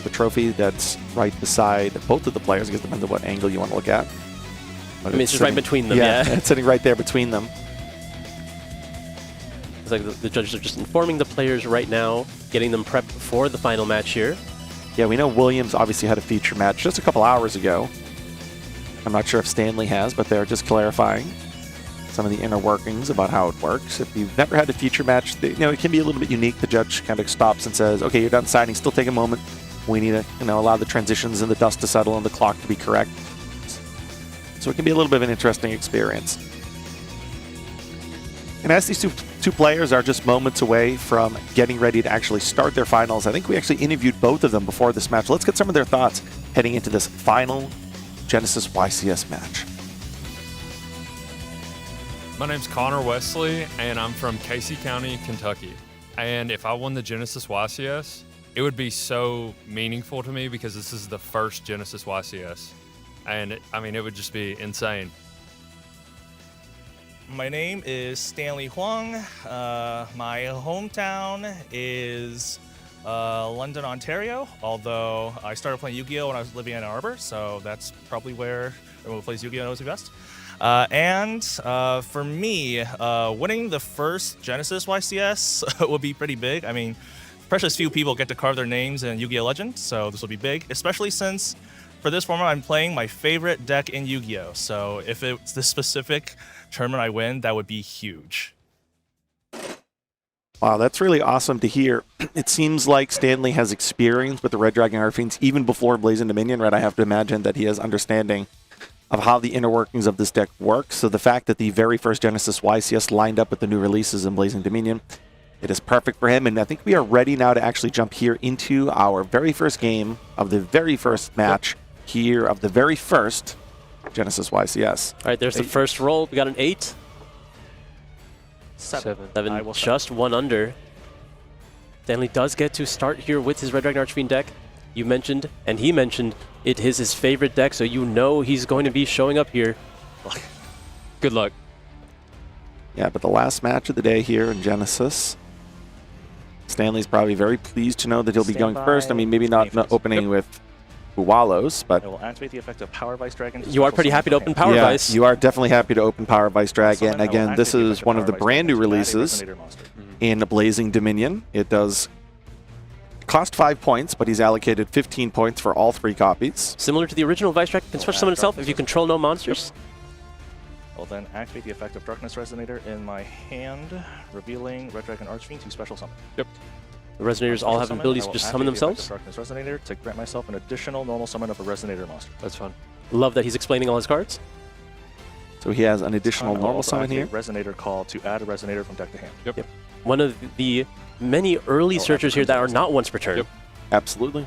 the trophy that's right beside both of the players. I guess it depends on what angle you want to look at. But I mean, it's just right between them, yeah. It's sitting right there between them. It's like the judges are just informing the players right now, getting them prepped for the final match here. Yeah, we know Williams obviously had a feature match just a couple hours ago. I'm not sure if Stanley has, but they're just clarifying some of the inner workings about how it works. If you've never had a feature match, it can be a little bit unique. The judge kind of stops and says, okay, you're done signing, still take a moment. We need to allow the transitions and the dust to settle and the clock to be correct. So it can be a little bit of an interesting experience. And as these two players are just moments away from getting ready to actually start their finals, I think we actually interviewed both of them before this match. Let's get some of their thoughts heading into this final Genesys YCS match. My name's Connor Wesley, and I'm from Casey County, Kentucky. And if I won the Genesys YCS, it would be so meaningful to me because this is the first Genesys YCS. And it would just be insane. My name is Stanley Huang. My hometown is London, Ontario, although I started playing Yu-Gi-Oh! When I was living in Ann Arbor, so that's probably where everyone who plays Yu-Gi-Oh! Knows me best. For me, winning the first Genesys YCS would be pretty big. I mean, precious few people get to carve their names in Yu-Gi-Oh! Legend, so this will be big, especially since for this format I'm playing my favorite deck in Yu-Gi-Oh! So if it's the specific tournament I win, that would be huge. Wow, that's really awesome to hear. It seems like Stanley has experience with the Red Dragon Archfiends even before Blazing Dominion, right? I have to imagine that he has understanding of how the inner workings of this deck work. So the fact that the very first Genesys YCS lined up with the new releases in Blazing Dominion, it is perfect for him. And I think we are ready now to actually jump here into our very first game of the very first match here of the very first Genesys YCS. All right, there's the first roll. We got an 8. 7. Just 1 under. Stanley does get to start here with his Red Dragon Archfiend deck. You mentioned, and he mentioned, it is his favorite deck, so you know he's going to be showing up here. Good luck. Yeah, but the last match of the day here in Genesys, Stanley's probably very pleased to know that he'll be going first. I mean, maybe not opening with Buwalos, but I will activate the effect of Power Vice Dragon. You are pretty happy to open Power Vice. You are definitely happy to open Power Vice Dragon. Again, this is one of the brand new releases in Blazing Dominion. It does cost 5 points, but he's allocated 15 points for all 3 copies. Similar to the original Vice Dragon, can special summon itself if you control no monsters. I'll then activate the effect of Darkness Resonator in my hand, revealing Red Dragon Archfiend to special summon. Yep. The Resonators all have abilities to just summon themselves. Darkness Resonator to grant myself an additional normal summon of a Resonator monster. That's fun. Love that he's explaining all his cards. So he has an additional normal summon here. Resonator call to add a Resonator from deck to hand. Yep. One of the many early searchers here that are not once per turn. Yep. Absolutely.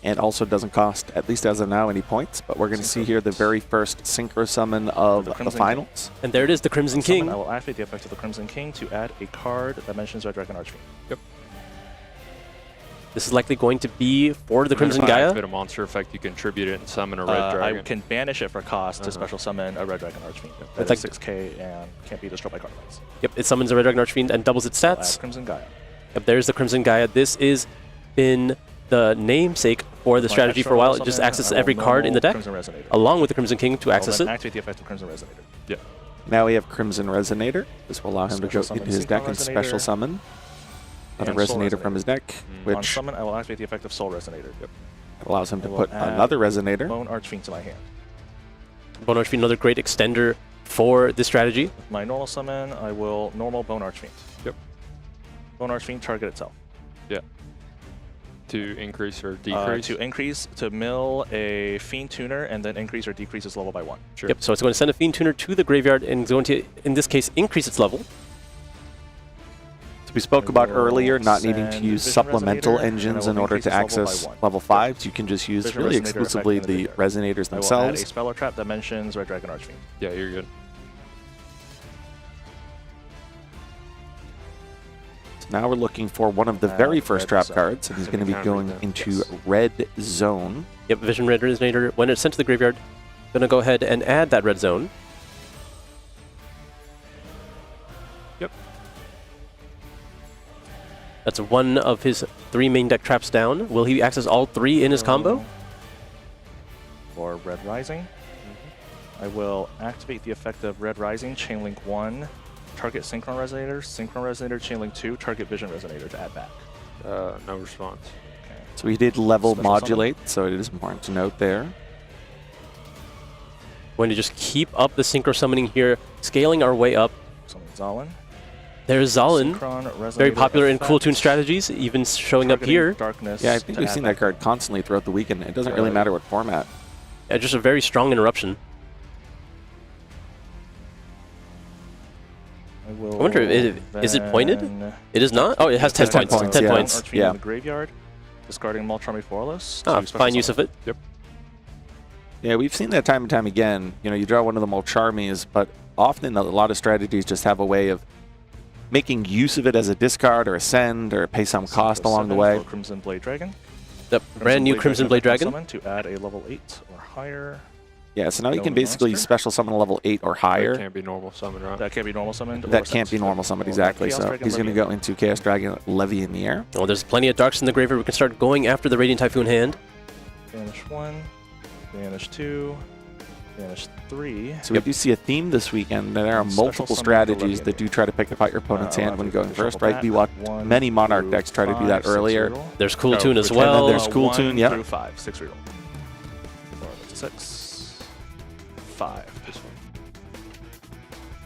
And also doesn't cost, at least as of now, any points. But we're going to see here the very first Synchro Summon of the finals. And there it is, the Crimson King. I will activate the effect of the Crimson King to add a card that mentions Red Dragon Archfiend. Yep. This is likely going to be for the Crimson Gaia. Gaia. Activate a monster effect, you contribute it and summon a Red Dragon. I can banish it for cost to special summon a Red Dragon Archfiend. That is 6k and can't be destroyed by card effects. Yep, it summons a Red Dragon Archfiend and doubles its stats. Crimson Gaia. Yep, there's the Crimson Gaia. This is been the namesake for the strategy for a while. It just accesses every card in the deck, along with the Crimson King to access it. Activate the effect of Crimson Resonator. Yeah. Now we have Crimson Resonator. This will allow him to go into his deck and special summon another Resonator from his deck, which on summon, I will activate the effect of Soul Resonator. Yep. Allows him to put another Resonator. Bone Archfiend to my hand. Bone Archfiend, another great extender for this strategy. With my normal summon, I will normal Bone Archfiend. Yep. Bone Archfiend target itself. Yeah. To increase or decrease? To mill a Fiend Tuner and then increase or decrease its level by 1. Sure. Yep, so it's going to send a Fiend Tuner to the graveyard and it's going to, in this case, increase its level. So we spoke about earlier not needing to use supplemental engines in order to access level 5s. You can just use really exclusively the Resonators themselves. Add a Speller Trap that mentions Red Dragon Archfiend. Yeah, you're good. Now we're looking for one of the very first trap cards, and he's going to be going into Red Zone. Yep, Vision Red Resonator, when it's sent to the graveyard, going to go ahead and add that Red Zone. Yep. That's one of his 3 main deck traps down. Will he access all 3 in his combo? For Red Rising, I will activate the effect of Red Rising, Chainlink 1, target Synchron Resonator, Chainlink 2, target Vision Resonator to add back. No response. Okay. So he did level Special modulate, so it is important to note there. Going to just keep up the Synchro Summoning here, scaling our way up. Summon Zalin. There's Zalin, Synchron very Resonator popular in effect, Cool Tune strategies, even showing up targeting here. Darkness Yeah, I think to we've add seen back. that card constantly throughout the weekend. It doesn't really matter what format. Yeah, just a very strong interruption. I will I wonder, is it pointed? then It is not? Oh, it has 10 10 points. points, 10 yeah. points. Archfiend Yeah. in the graveyard, discarding Mulcharmy Forless. Ah, to special fine use summon. of it. Yeah, we've seen that time and time again. You know, you draw one of the Mulcharmies, but often a lot of strategies just have a way of making use of it as a discard or a send or pay some cost Synchro along the 7 way. for Crimson Blade Dragon. The brand new Crimson Blade Dragon. Summon to add a level 8 or higher. Yeah, so now you No can basically monster? special summon a level 8 or That higher. can't be normal summon, right? That can't be normal summoned. That can't be normal summoned, exactly. So he's going to go into Chaos Dragon Levianeer. Oh, there's plenty of darks in the graveyard. We can start going after the Radiant Typhoon hand. Banish 1, Banish 2, Banish 3. So we do see a theme this weekend. There are Special multiple summon strategies for that do try to pick apart your opponent's hand when going Shuffle first, right? back. We watched 1 many Monarch through decks try to do 5, that 6 earlier. reroll. There's Cool Tune as and then well. there's Cool 1 Tune, yeah. through 5, 6 reroll. 4, 6, 5.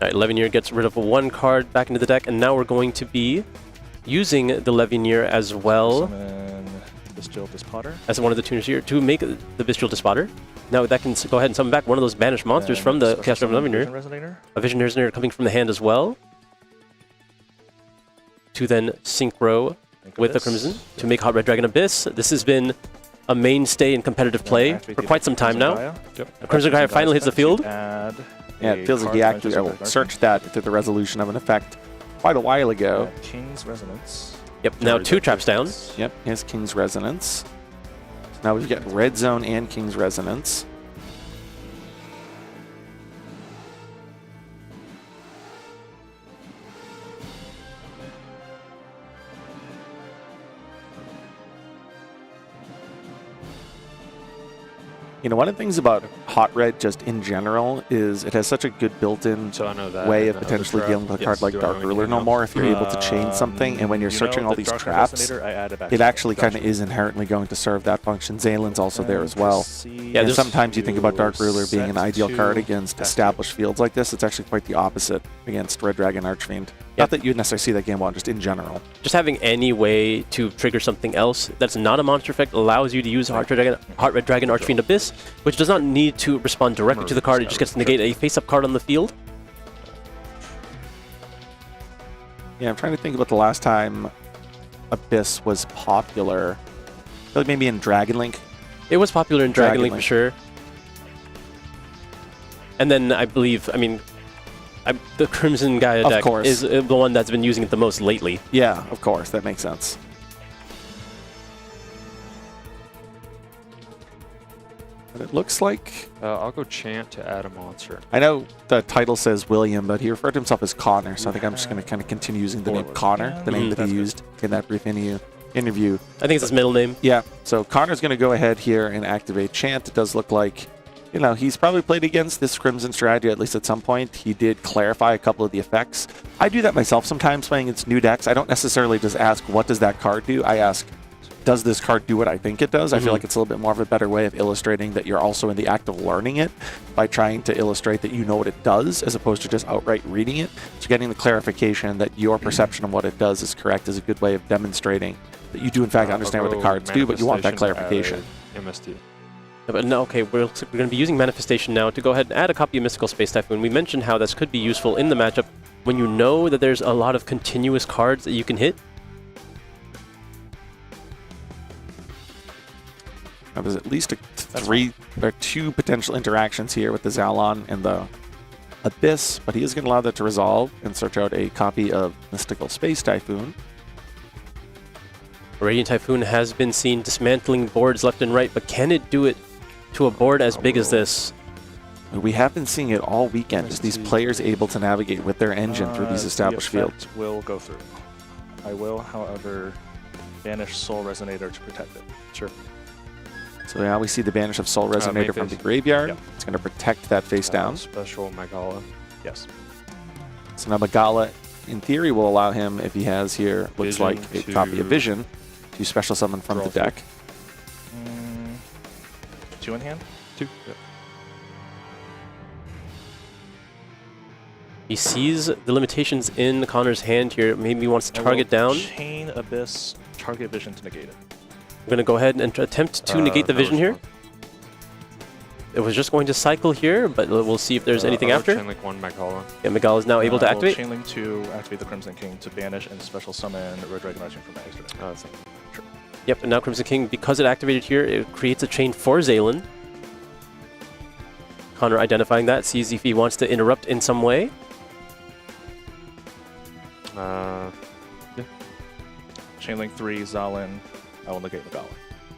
All right, Levianeer gets rid of 1 card back into the deck, and now we're going to be using the Levianeer as well Summon Bestial Despotter. as one of the tuners here to make the Bestial Despotter. Now that can go ahead and summon back one of those banished monsters Then from the special Chaos Dragon summon Levianeer. Vision Resonator. A Vision Resonator coming from the hand as well. To then synchro Think with the Abyss. Crimson to make Hot Red Dragon Abyss. This has been a mainstay in competitive play Activate for the quite some time now. Gaia. Crimson Gaia finally hits the field. Add Yeah, a it feels like card he to actually Manchester Dark searched that through the resolution of an effect quite a while ago. Add King's Resonance. Yep, now 2 traps down. Yep, here's King's Resonance. Now we've got Red Zone and King's Resonance. You know, one of the things about Hot Red just in general is it has such a good built-in So I know that. way and of the other potentially trap. dealing with a Yes, card like do I Dark know Ruler anything no else? more if you're able to chain something, and when you're You searching know all the these Dark traps, Resonator, I add it back it to actually the kind of collection. is inherently going to serve that function. Zalin's also there as well. Proceed Yeah, And there's- sometimes you think about Dark Ruler being an set ideal to card against test established fields like this. It's actually quite the opposite against Red Dragon Archfiend. Not that you'd necessarily see that game one, just in general. Just having any way to trigger something else that's not a monster effect allows you to use Heart Red Dragon Archfiend Abyss, which does not need to respond directly to the card. It just gets to negate a face-up card on the field. Yeah, I'm trying to think about the last time Abyss was popular. I feel like maybe in Dragon Link. It was popular in Dragon Link for Link. sure. And then I believe, the Crimson Gaia Of deck course. is the one that's been using it the most lately. Yeah, of course, that makes sense. But it looks like... I'll go chant to add a monster. I know the title says William, but he referred to himself as Connor, so I think I'm just going to kind of continue using the name Connor, the name that he used in that brief interview. I think it's his middle name. Yeah, so Connor's going to go ahead here and activate Chant. It does look like, you know, he's probably played against this Crimson strategy at least at some point. He did clarify a couple of the effects. I do that myself sometimes playing against new decks. I don't necessarily just ask, what does that card do? I ask, does this card do what I think it does? I feel like it's a little bit more of a better way of illustrating that you're also in the act of learning it by trying to illustrate that you know what it does as opposed to just outright reading it. So getting the clarification that your perception of what it does is correct is a good way of demonstrating that you do in fact understand what the cards do, but you want that clarification. MST. But no, okay, we're going to be using Manifestation now to go ahead and add a copy of Mystical Space Typhoon. We mentioned how this could be useful in the matchup when you know that there's a lot of continuous cards that you can hit. Now, there's at least two potential interactions here with the Zalon and the Abyss, but he is going to allow that to resolve and search out a copy of Mystical Space Typhoon. Radiant Typhoon has been seen dismantling boards left and right, but can it do it to a board as big as this? We have been seeing it all weekend, just these players able to navigate with their engine through these established the fields. effect will go through. I will, however, banish Soul Resonator to protect it. Sure. So now we see the banish of Soul Resonator main from the phase. graveyard. Yep. It's going to protect that face down. Special Magala. Yes. So now Magala, in theory, will allow him, if he has here, looks Vision like a to copy of Vision, to special summon from draw the deck. 2 in hand. 2. Yep. He sees the limitations in Connor's hand here. Maybe he wants to target I will down. Chain Abyss, target Vision to negate it. I'm going to go ahead and attempt to negate the vision here. It was just going to cycle here, but we'll see if there's anything after. Chain Link 1 Magala. Yeah, Miguel is now able to I will activate. Chain Link 2, activate the Crimson King to banish and special summon Red Dragon Arching from my extra deck. Oh, that's it. Yep, and now Crimson King, because it activated here, it creates a chain for Zaylin. Connor identifying that, sees if he wants to interrupt in some way. Chain Link 3, Zalin, I will negate Magala.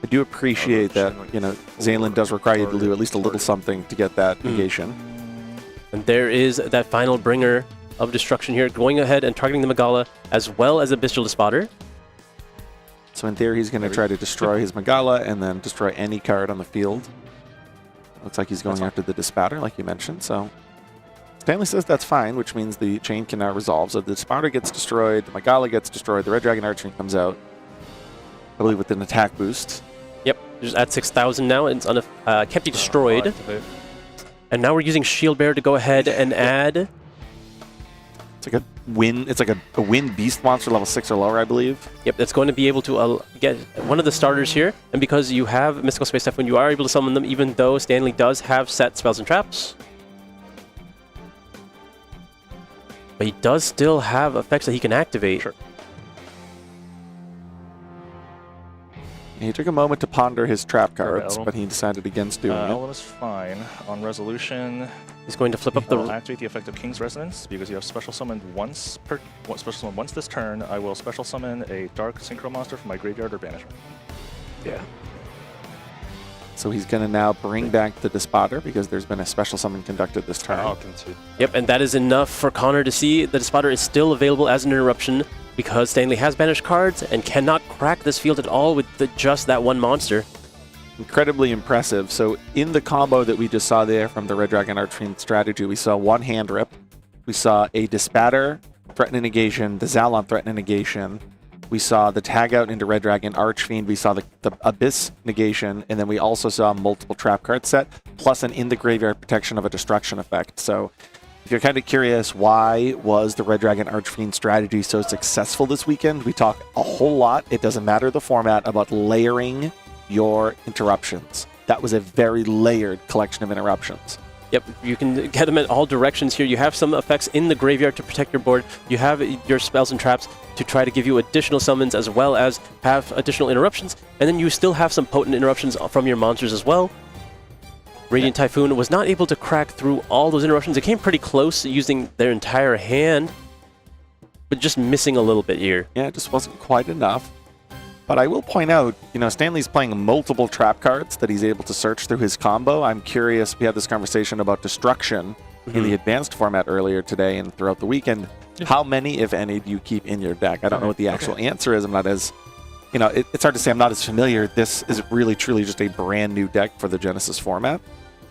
I do appreciate that, Chain Link you know, 4, Zaylin does require you to do target, at least a little target. something to get that negation. And there is that final bringer of destruction here, going ahead and targeting the Magala, as well as a Bestial Spotter. So in theory, he's going to try to destroy his Magala and then destroy any card on the field. Looks like he's going after the Dispatter, like you mentioned. So Stanley says that's fine, which means the chain can now resolve. So the Dispatter gets destroyed, the Magala gets destroyed, the Red Dragon Arching comes out, I believe with an attack boost. Yep, just at 6,000 now, and it's can't be destroyed. Activate. And now we're using Shield Bearer to go ahead and add. It's like a win. It's like a win beast monster level 6 or lower, I believe. Yep, that's going to be able to get one of the starters here. And because you have Mystical Space Typhoon, you are able to summon them, even though Stanley does have set spells and traps. But he does still have effects that he can activate. Sure. He took a moment to ponder his trap cards, Elm. but he decided against doing it. Elm is fine. On resolution, He's going to flip up I will the... activate the effect of King's Resonance because you have special summoned once this turn. I will special summon a Dark Synchro monster from my graveyard or banishment. Yeah. So he's going to now bring back the Dispatter because there's been a special summon conducted this turn. I'll concede. Yep, and that is enough for Connor to see that the spotter is still available as an interruption because Stanley has banished cards and cannot crack this field at all with just that one monster. Incredibly impressive. So in the combo that we just saw there from the Red Dragon Archfiend strategy, we saw one hand rip, we saw a Dispatter threaten a negation, the Zalon threaten a negation, we saw the tag out into Red Dragon Archfiend, we saw the Abyss negation, and then we also saw multiple trap card set, plus an in the graveyard protection of a destruction effect. So if you're kind of curious why was the Red Dragon Archfiend strategy so successful this weekend, we talk a whole lot, it doesn't matter the format, about layering your interruptions. That was a very layered collection of interruptions. Yep, you can get them in all directions here. You have some effects in the graveyard to protect your board. You have your spells and traps to try to give you additional summons as well as have additional interruptions. And then you still have some potent interruptions from your monsters as well. Radiant Typhoon was not able to crack through all those interruptions. It came pretty close using their entire hand, but just missing a little bit here. Yeah, it just wasn't quite enough. But I will point out, you know, Stanley's playing multiple trap cards that he's able to search through his combo. I'm curious, we had this conversation about destruction in the advanced format earlier today and throughout the weekend. How many, if any, do you keep in your deck? I don't know what the actual answer is. I'm not as, you know, it's hard to say. I'm not as familiar. This is really, truly just a brand new deck for the Genesys format.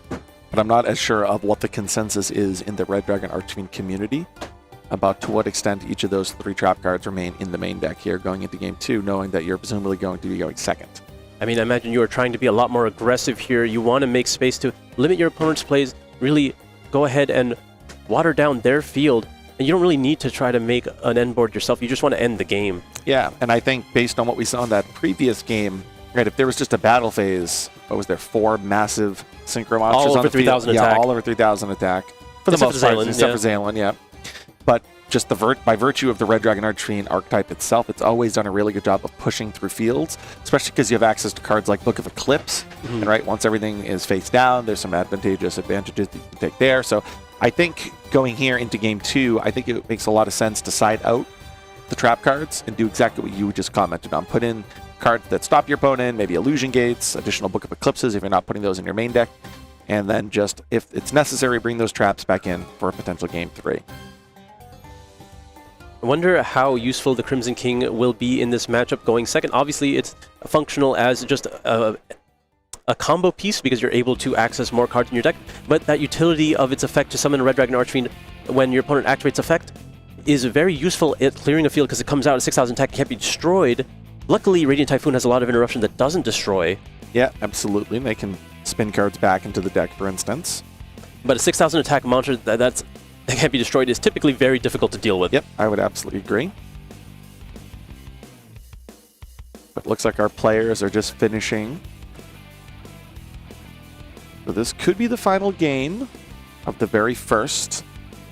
But I'm not as sure of what the consensus is in the Red Dragon Archfiend community about to what extent each of those 3 trap cards remain in the main deck here going into game 2, knowing that you're presumably going to be going second. I mean, I imagine you are trying to be a lot more aggressive here. You want to make space to limit your opponent's plays, really go ahead and water down their field. And you don't really need to try to make an end board yourself. You just want to end the game. Yeah, and I think based on what we saw in that previous game, right, if there was just a battle phase, what was there, 4 massive synchro monsters All on over the field? 3,000 attack. Yeah, all over 3,000 attack. For the Except most for part, Zaylin, except yeah. for Zaylin, yeah. But just by virtue of the Red Dragon Archfiend archetype itself, it's always done a really good job of pushing through fields, especially because you have access to cards like Book of Eclipse. And right, once everything is face down, there's some advantageous advantages that you can take there. So I think going here into game 2, I think it makes a lot of sense to side out the trap cards and do exactly what you just commented on. Put in cards that stop your opponent, maybe Illusion Gates, additional Book of Eclipses if you're not putting those in your main deck, and then just, if it's necessary, bring those traps back in for a potential game 3. I wonder how useful the Crimson King will be in this matchup going second. Obviously, it's functional as just a combo piece because you're able to access more cards in your deck, but that utility of its effect to summon a Red Dragon Archfiend when your opponent activates effect is very useful at clearing a field because it comes out at 6,000 attack and can't be destroyed. Luckily, Radiant Typhoon has a lot of interruption that doesn't destroy. Yeah, absolutely. They can spin cards back into the deck, for instance. But a 6,000 attack monster that can't be destroyed is typically very difficult to deal with. Yep, I would absolutely agree. But it looks like our players are just finishing. So this could be the final game of the very first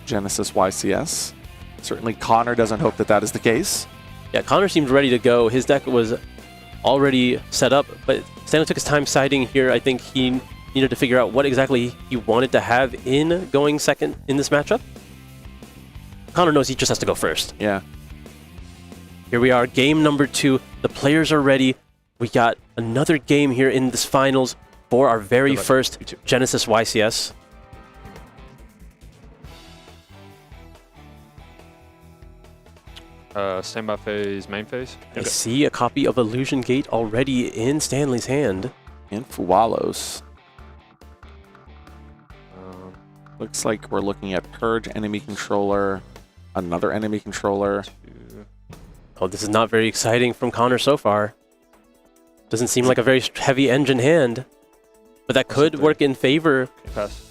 Genesys YCS. Certainly Connor doesn't hope that that is the case. Yeah, Connor seemed ready to go. His deck was already set up, but Stanley took his time siding here. I think he needed to figure out what exactly he wanted to have in going second in this matchup. Connor knows he just has to go first. Yeah. Here we are, game number 2. The players are ready. We got another game here in this finals for our very first Genesys YCS. Standby phase, main phase. I see a copy of Illusion Gate already in Stanley's hand. And Fualos. Looks like we're looking at Purge, enemy controller, another enemy controller. Oh, this is not very exciting from Connor so far. Doesn't seem like a very heavy engine hand. But that could work in favor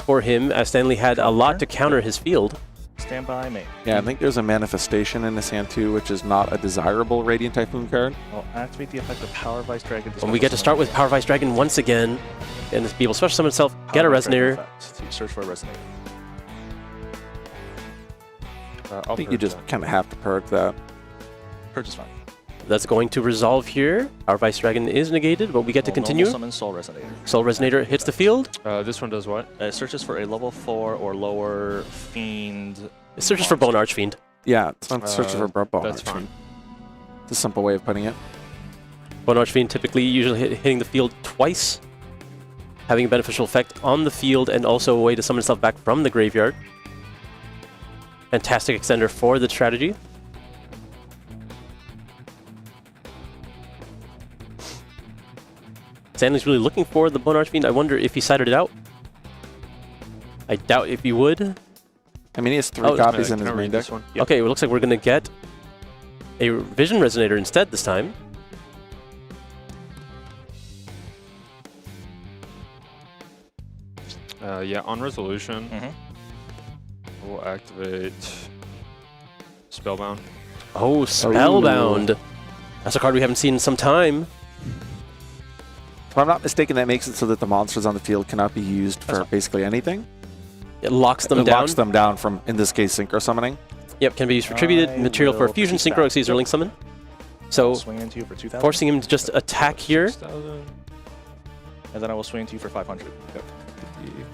for him, as Stanley had a lot to counter his field. Standby main. Yeah, I think there's a manifestation in this hand too, which is not a desirable Radiant Typhoon card. I'll activate the effect of Power Vice Dragon. And we get to start with Power Vice Dragon once again. And be able to special summon itself, get a Resonator. Search for a Resonator. I think you just kind of have to purge that. Purge is fine. That's going to resolve here. Our Vice Dragon is negated, but we get to continue. Summon Soul Resonator. Soul Resonator hits the field. This one does what? It searches for a level 4 or lower Fiend. It searches for Bone Archfiend. Yeah, it's not searching for Bone That's Archfiend. fine. It's a simple way of putting it. Bone Archfiend typically usually hitting the field twice, having a beneficial effect on the field and also a way to summon itself back from the graveyard. Fantastic extender for the strategy. Stanley's really looking for the Bone Archfiend. I wonder if he sided it out. I doubt if he would. I mean, he has 3 copies in his main deck. Yep. Okay, it looks like we're going to get a Vision Resonator instead this time. Yeah, on resolution, we'll activate Spellbound. Oh, Spellbound. That's a card we haven't seen in some time. If I'm not mistaken, that makes it so that the monsters on the field cannot be used for basically anything. It locks them It down. locks them down from, in this case, Synchro Summoning. Yep, can be used for tributed material for fusion, synchro, Xyz, or link summon. So, Swing into you for 2,000. forcing him to just attack here. 6,000. And then I will swing into you for 500. Yep.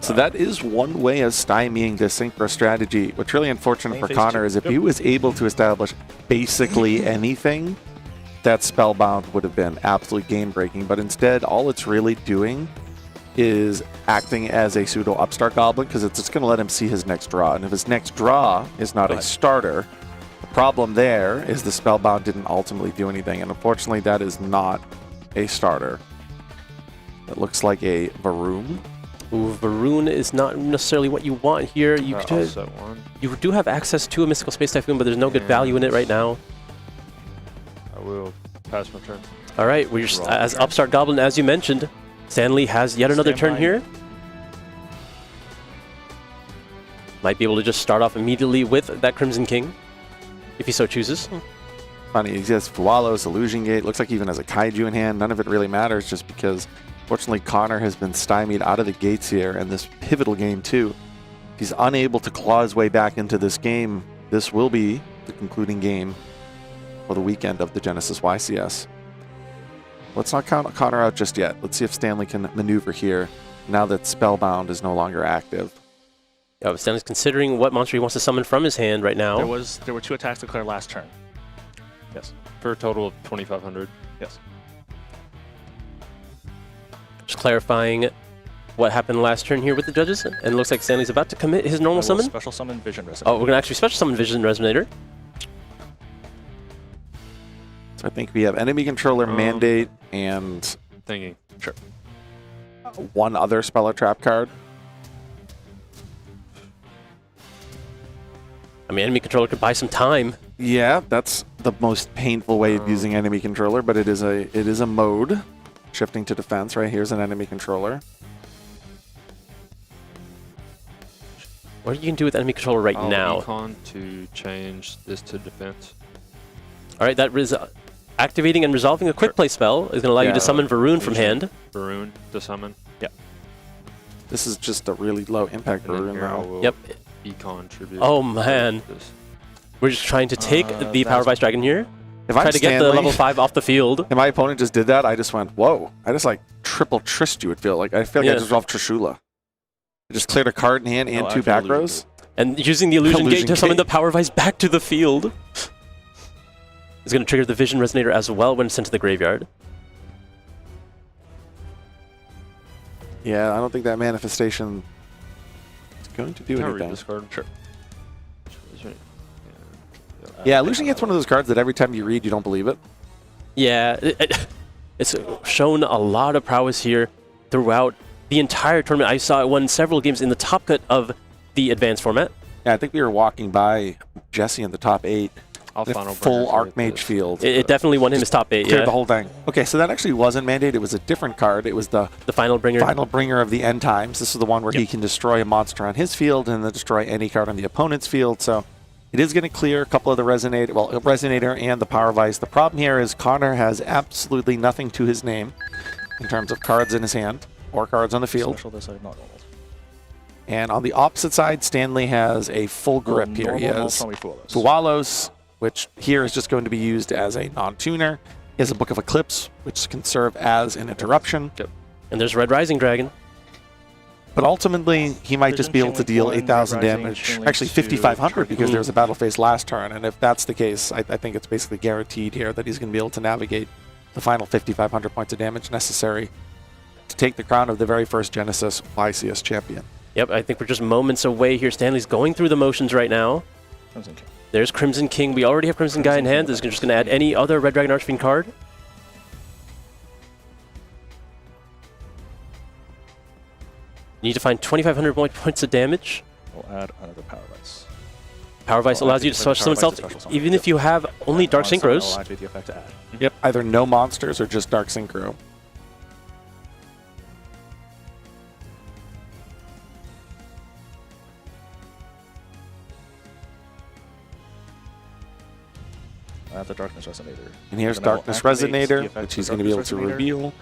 So that is one way of stymieing this Synchro strategy. What's really unfortunate Main for phase Connor 2. is if he was able to establish basically anything, that Spellbound would have been absolutely game-breaking. But instead, all it's really doing is acting as a pseudo Upstart Goblin because it's just going to let him see his next draw. And if his next draw is not a starter, the problem there is the Spellbound didn't ultimately do anything. And unfortunately, that is not a starter. It looks like a Varoom. Ooh, Varun is not necessarily what you want here. You Offset one. you do have access to a Mystical Space Typhoon, but there's no good value in it right now. I will pass my turn. All right, we're as Upstart Goblin, as you mentioned. Stanley has yet another turn here. Might be able to just start off immediately with that Crimson King, if he so chooses. Funny, he has Fualos, Illusion Gate. Looks like he even has a Kaiju in hand. None of it really matters just because, fortunately, Connor has been stymied out of the gates here in this pivotal game, too. If he's unable to claw his way back into this game, this will be the concluding game for the weekend of the Genesys YCS. Let's not count Connor out just yet. Let's see if Stanley can maneuver here now that Spellbound is no longer active. Yeah, but Stanley's considering what monster he wants to summon from his hand right now. There were 2 attacks declared last turn. Yes. For a total of 2,500. Yes. Just clarifying what happened last turn here with the judges, and it looks like Stanley's about to commit his normal summon. Special summon Vision Resonator. Oh, we're going to actually special summon Vision Resonator. I think we have enemy controller, mandate, and Thingy. Sure. one other spell or trap card. I mean, enemy controller could buy some time. Yeah, that's the most painful way of using enemy controller, but it is a mode. Shifting to defense, right? Here's an enemy controller. What you can do with enemy controller right now? Econ to change this to defense. All right, that is activating and resolving a quick play spell is going to allow you to summon Varun from hand. Varun to summon. Yeah. This is just a really low impact And then Varun here I now. will Yep. Econ tribute. Oh man, This. we're just trying to take the Power Vice Dragon here. If Try I'm to get the Stanley, level 5 off the field. and my opponent just did that, I just went, whoa. I just like triple trist you, it feel like. I feel like Yeah. I just resolved Trishula. I just cleared a card in hand and two actually back illusion rows. And using the Illusion Gate Illusion to summon Gate. the Power Vice back to the field. It's going to trigger the Vision Resonator as well when sent to the graveyard. Yeah, I don't think that manifestation is going to do Can I read anything. this card? Sure. Yeah, Illusion Gate's one of those cards that every time you read, you don't believe it. Yeah, it's shown a lot of prowess here throughout the entire tournament. I saw it won several games in the top cut of the advanced format. Yeah, I think we were walking by Jesse in the top 8. I'll The final full burn with Archmage this. field. It definitely won him his top 8, Cleared yeah. the whole thing. Okay, so that actually wasn't mandate. It was a different card. It was the The Final Bringer. final bringer of the end times. This is the one where he can destroy a monster on his field and then destroy any card on the opponent's field. So it is going to clear a couple of the Resonator, well, Resonator and the Power Vice. The problem here is Connor has absolutely nothing to his name in terms of cards in his hand or cards on the field. Special this side, not normal. And on the opposite side, Stanley has a full grip here. He has Fualos. Fualos, which here is just going to be used as a non-tuner. He has a Book of Eclipse, which can serve as an interruption. And there's Red Rising Dragon. But ultimately, he might just be able to deal 8,000 damage, actually 5,500 because there was a battle phase last turn. And if that's the case, I think it's basically guaranteed here that he's going to be able to navigate the final 5,500 points of damage necessary to take the crown of the very first Genesys YCS Champion. Yep, I think we're just moments away here. Stanley's going through the motions right now. Crimson King. There's Crimson King. We already have Crimson Guy in hand. This is just going to add any other Red Dragon Archfiend card. You need to find 2,500 points of damage. We'll add another Power Vice. Power Vice allows you to activate summon the Power Vice itself, to special summon. even if you have only Dark Summon, I'll Synchros. activate the effect to add. Yep. Either no monsters or just Dark Synchro. Add the Darkness Resonator. And here's Then I will Darkness activate the Resonator, effect which for he's going to be able Darkness to Resonator. reveal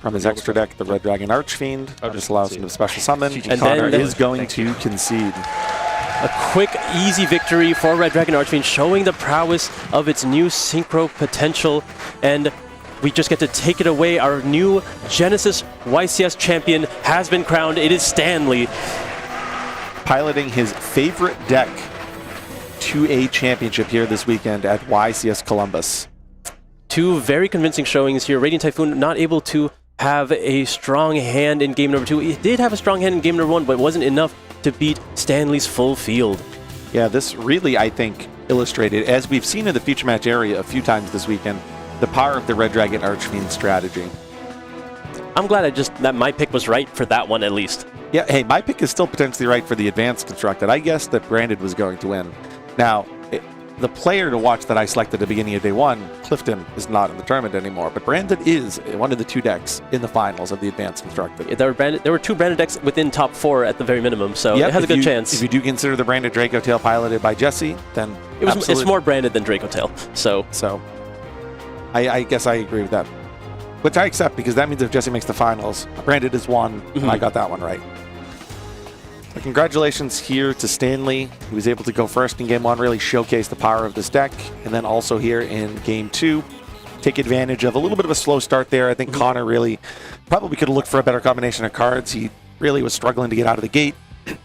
from his extra deck, the Red Dragon Archfiend. This allows him to special summon. And Connor then- is going to concede. A quick, easy victory for Red Dragon Archfiend, showing the prowess of its new synchro potential. And we just get to take it away. Our new Genesys YCS champion has been crowned. It is Stanley. Piloting his favorite deck to a championship here this weekend at YCS Columbus. Two very convincing showings here. Radiant Typhoon not able to have a strong hand in game number 2. He did have a strong hand in game number 1, but it wasn't enough to beat Stanley's full field. Yeah, this really, I think, illustrated, as we've seen in the Future Match area a few times this weekend, the power of the Red Dragon Archfiend strategy. I'm glad that my pick was right for that one at least. Yeah, hey, my pick is still potentially right for the advanced constructed. I guessed that Branded was going to win. Now, the player to watch that I selected at the beginning of day 1, Clifton, is not in the tournament anymore, but Branded is one of the 2 decks in the finals of the advanced constructed. There were 2 branded decks within top 4 at the very minimum, so Yep, it has a if good you- chance. If you do consider the Branded Draco Tail piloted by Jesse, then It's absolutely. more branded than Draco Tail, so So I guess I agree with that. Which I accept, because that means if Jesse makes the finals, Branded is 1, and I got that one right. But congratulations here to Stanley, who was able to go first in game 1, really showcase the power of this deck, and then also here in game 2, take advantage of a little bit of a slow start there. I think Connor really probably could have looked for a better combination of cards. He really was struggling to get out of the gate,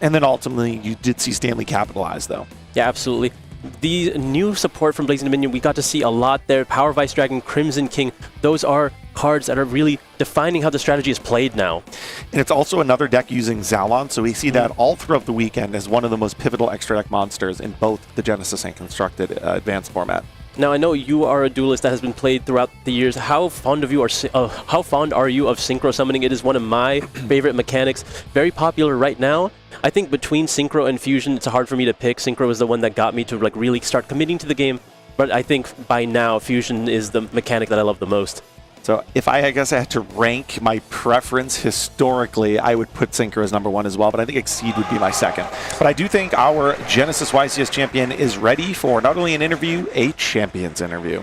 and then ultimately you did see Stanley capitalize, though. yeah, absolutely. The new support from Blazing Dominion, we got to see a lot there. Power Vice Dragon, Crimson King, those are cards that are really defining how the strategy is played now. And it's also another deck using Zalon, so we see that all throughout the weekend as one of the most pivotal extra deck monsters in both the Genesys and Constructed advanced format. Now I know you are a duelist that has been played throughout the years. How fond are you of synchro summoning? It is one of my favorite mechanics. Very popular right now. I think between synchro and fusion, it's hard for me to pick. Synchro is the one that got me to like really start committing to the game, but I think by now fusion is the mechanic that I love the most. So if I guess I had to rank my preference historically, I would put Synchro as #1 as well, but I think Exceed would be my second. But I do think our Genesys YCS champion is ready for not only an interview, a champions interview.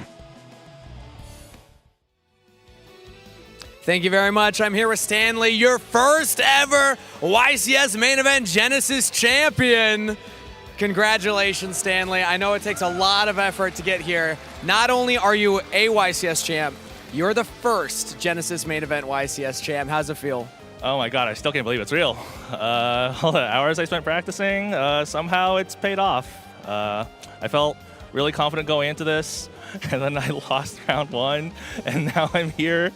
Thank you very much. I'm here with Stanley, your first ever YCS main event Genesys champion. Congratulations, Stanley. I know it takes a lot of effort to get here. Not only are you a YCS champ, you're the first Genesys main event YCS champ. How's it feel? Oh my god, I still can't believe it's real. All the hours I spent practicing, somehow it's paid off. I felt really confident going into this, and then I lost round 1, and now I'm here.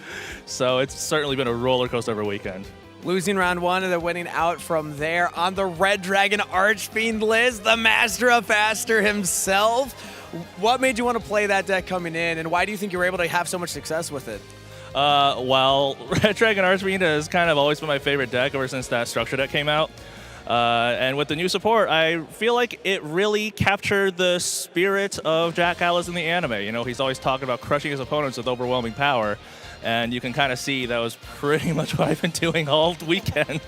So it's certainly been a roller coaster of a weekend. Losing round 1 and then winning out from there on the Red Dragon Archfiend Liz, the master of faster himself. What made you want to play that deck coming in, and why do you think you were able to have so much success with it? Well, Red Dragon Archfiend has kind of always been my favorite deck ever since that structure deck came out. And with the new support, I feel like it really captured the spirit of Jack Callis in the anime. You know, he's always talking about crushing his opponents with overwhelming power, and you can kind of see that was pretty much what I've been doing all weekend.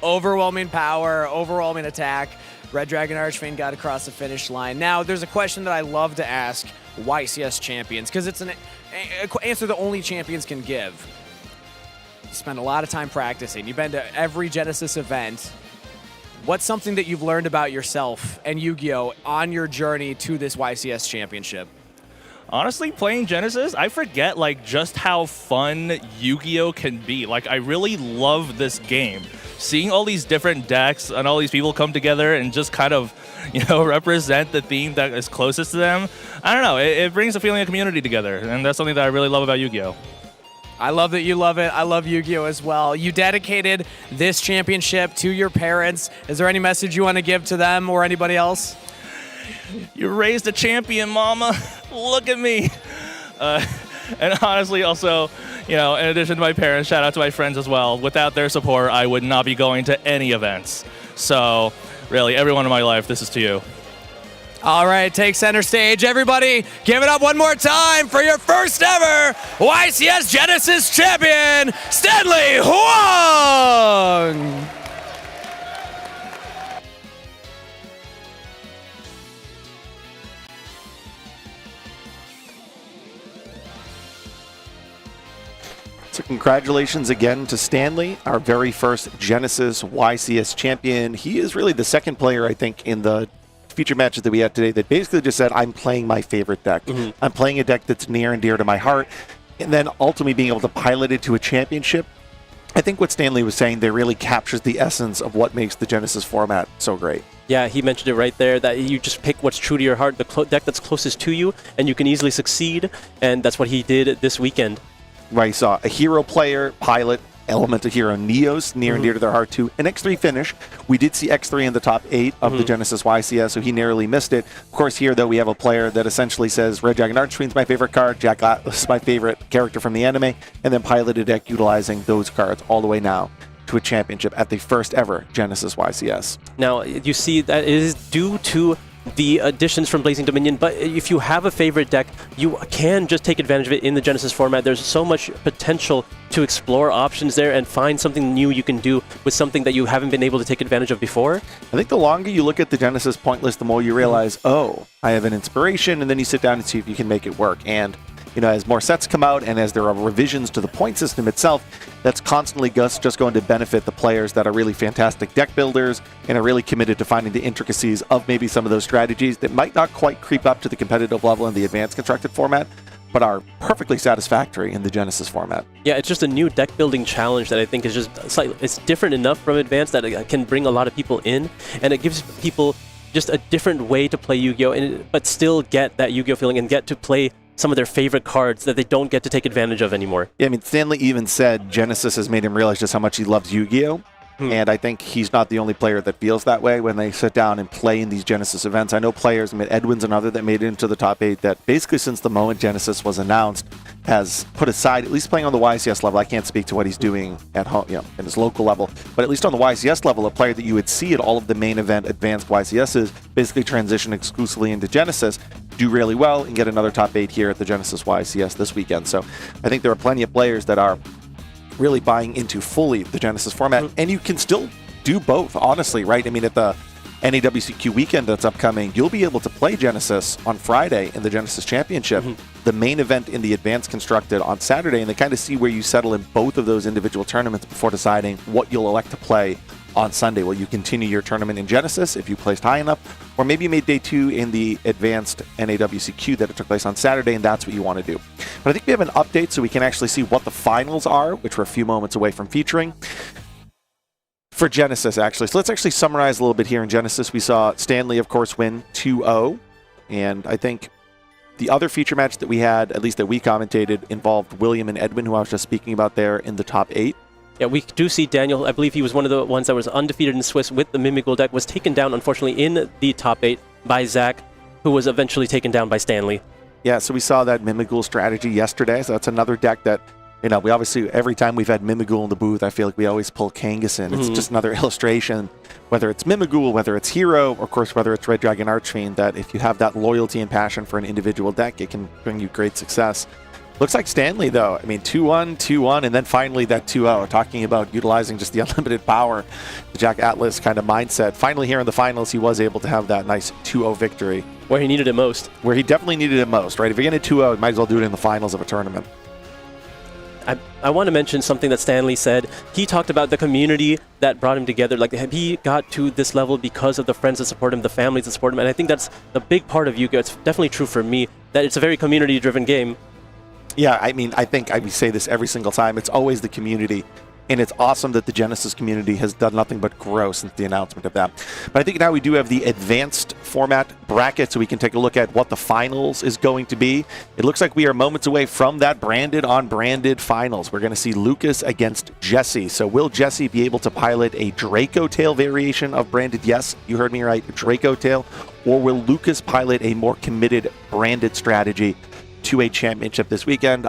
Overwhelming power, overwhelming attack. Red Dragon Archfiend got across the finish line. Now, there's a question that I love to ask YCS champions, because it's an answer that only champions can give. You spend a lot of time practicing. You've been to every Genesys event. What's something that you've learned about yourself and Yu-Gi-Oh! On your journey to this YCS championship? Honestly, playing Genesys, I forget like just how fun Yu-Gi-Oh! Can be. Like, I really love this game. Seeing all these different decks and all these people come together and just kind of, you know, represent the theme that is closest to them. I don't know, it brings a feeling of community together, and that's something that I really love about Yu-Gi-Oh! I love that you love it. I love Yu-Gi-Oh! As well. You dedicated this championship to your parents. Is there any message you want to give to them or anybody else? You raised a champion, mama. Look at me. And honestly, also, you know, in addition to my parents, shout out to my friends as well. Without their support, I would not be going to any events. So, really, everyone in my life, this is to you. All right, take center stage. Everybody, give it up one more time for your first ever YCS Genesys champion, Stanley Huang! So congratulations again to Stanley, our very first Genesys YCS champion. He is really the second player, I think, in the feature matches that we had today that basically just said, I'm playing my favorite deck. I'm playing a deck that's near and dear to my heart. And then ultimately being able to pilot it to a championship. I think what Stanley was saying there really captures the essence of what makes the Genesys format so great. Yeah, he mentioned it right there, that you just pick what's true to your heart, the deck that's closest to you, and you can easily succeed. And that's what he did this weekend. Right, you saw a hero player, pilot, Elemental Hero Neos, near and dear to their heart too. An X3 finish. We did see X3 in the top 8 of the Genesys YCS, so he narrowly missed it. Of course, here, though, we have a player that essentially says, Red Dragon Archfiend's my favorite card, Jack Atlas is my favorite character from the anime, and then piloted a deck utilizing those cards all the way now to a championship at the first ever Genesys YCS. Now, you see that it is due to the additions from Blazing Dominion, but if you have a favorite deck, you can just take advantage of it in the Genesys format. There's so much potential to explore options there and find something new you can do with something that you haven't been able to take advantage of before. I think the longer you look at the Genesys point list, the more you realize, oh, I have an inspiration, and then you sit down and see if you can make it work. And you know, as more sets come out and as there are revisions to the point system itself, that's constantly just going to benefit the players that are really fantastic deck builders and are really committed to finding the intricacies of maybe some of those strategies that might not quite creep up to the competitive level in the advanced constructed format, but are perfectly satisfactory in the Genesys format. Yeah, it's just a new deck building challenge that I think is just slightly, it's different enough from advanced that it can bring a lot of people in, and it gives people just a different way to play Yu-Gi-Oh! But still get that Yu-Gi-Oh! Feeling and get to play some of their favorite cards that they don't get to take advantage of anymore. Yeah, I mean, Stanley even said Genesys has made him realize just how much he loves Yu-Gi-Oh! And I think he's not the only player that feels that way when they sit down and play in these Genesys events. I know players, Edwin's another that made it into the top 8 that basically since the moment Genesys was announced has put aside, at least playing on the YCS level. I can't speak to what he's doing at home, in his local level, but at least on the YCS level, a player that you would see at all of the main event advanced YCSs basically transition exclusively into Genesys, do really well, and get another top 8 here at the Genesys YCS this weekend. So I think there are plenty of players that are really buying into fully the Genesys format, and you can still do both, honestly, right? I mean, at the NAWCQ weekend that's upcoming, you'll be able to play Genesys on Friday in the Genesys Championship, the main event in the Advanced Constructed on Saturday, and they kind of see where you settle in both of those individual tournaments before deciding what you'll elect to play on Sunday. Will you continue your tournament in Genesys if you placed high enough, or maybe you made day 2 in the Advanced NAWCQ that it took place on Saturday, and that's what you want to do. But I think we have an update so we can actually see what the finals are, which we're a few moments away from featuring. For Genesys, actually. So let's actually summarize a little bit here in Genesys. We saw Stanley, of course, win 2-0, and I think the other feature match that we had, at least that we commentated, involved William and Edwin, who I was just speaking about there in the top 8. Yeah, we do see Daniel. I believe he was one of the ones that was undefeated in Swiss with the Mimigul deck, was taken down, unfortunately, in the top 8 by Zach, who was eventually taken down by Stanley. Yeah, so we saw that Mimigul strategy yesterday, so that's another deck that, we obviously, every time we've had Mimigul in the booth, I feel like we always pull Kangaskhan. It's just another illustration, whether it's Mimigul, whether it's Hero, or of course, whether it's Red Dragon Archfiend, that if you have that loyalty and passion for an individual deck, it can bring you great success. Looks like Stanley, though. I mean, 2-1, 2-1, and then finally that 2-0, talking about utilizing just the unlimited power, the Jack Atlas kind of mindset. Finally, here in the finals, he was able to have that nice 2-0 victory. Where he needed it most. Where he definitely needed it most, right? If you're going to 2-0, you might as well do it in the finals of a tournament. I want to mention something that Stanley said. He talked about the community that brought him together. Like, he got to this level because of the friends that support him, the families that support him, and I think that's a big part of Yu-Gi-Oh! It's definitely true for me, that it's a very community-driven game. Yeah, I mean, I think I say this every single time. It's always the community. And it's awesome that the Genesys community has done nothing but grow since the announcement of that. But I think now we do have the advanced format bracket, so we can take a look at what the finals is going to be. It looks like we are moments away from that branded on branded finals. We're going to see Lucas against Jesse. So will Jesse be able to pilot a Draco Tail variation of branded? Yes, you heard me right, Draco Tail. Or will Lucas pilot a more committed branded strategy to a championship this weekend?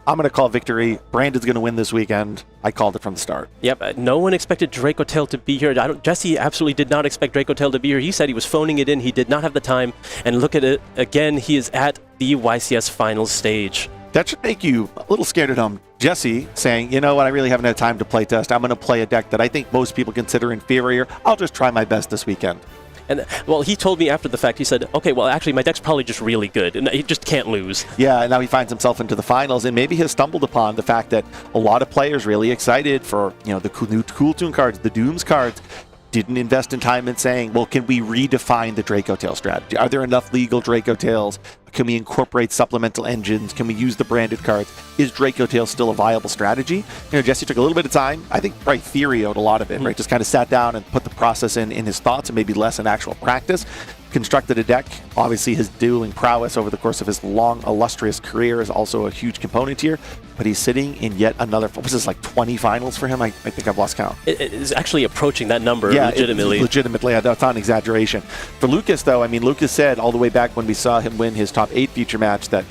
I'm going to call victory. Brandon's going to win this weekend. I called it from the start. Yep, no one expected Draco Tail to be here. Jesse absolutely did not expect Draco Tail to be here. He said he was phoning it in. He did not have the time. And look at it. Again, he is at the YCS finals stage. That should make you a little scared at home. Jesse saying, you know what, I really haven't had time to play test. I'm going to play a deck that I think most people consider inferior. I'll just try my best this weekend. And, well, he told me after the fact, he said, okay, well, actually, my deck's probably just really good, and he just can't lose. Yeah, and now he finds himself into the finals, and maybe has stumbled upon the fact that a lot of players really excited for, the new Cool Tune cards, the Dooms cards, didn't invest in time in saying, well, can we redefine the Draco Tail strategy? Are there enough legal Draco Tails? Can we incorporate supplemental engines? Can we use the branded cards? Is Draco Tail still a viable strategy? Jesse took a little bit of time. I think probably theory-oed a lot of it, right? Just kind of sat down and put the process in his thoughts and maybe less in actual practice. Constructed a deck. Obviously, his dueling prowess over the course of his long, illustrious career is also a huge component here. But he's sitting in yet another, what was this, like 20 finals for him? I think I've lost count. It is actually approaching that number, legitimately. Legitimately, that's not an exaggeration. For Lucas, though, I mean, Lucas said all the way back when we saw him win his top 8 feature match that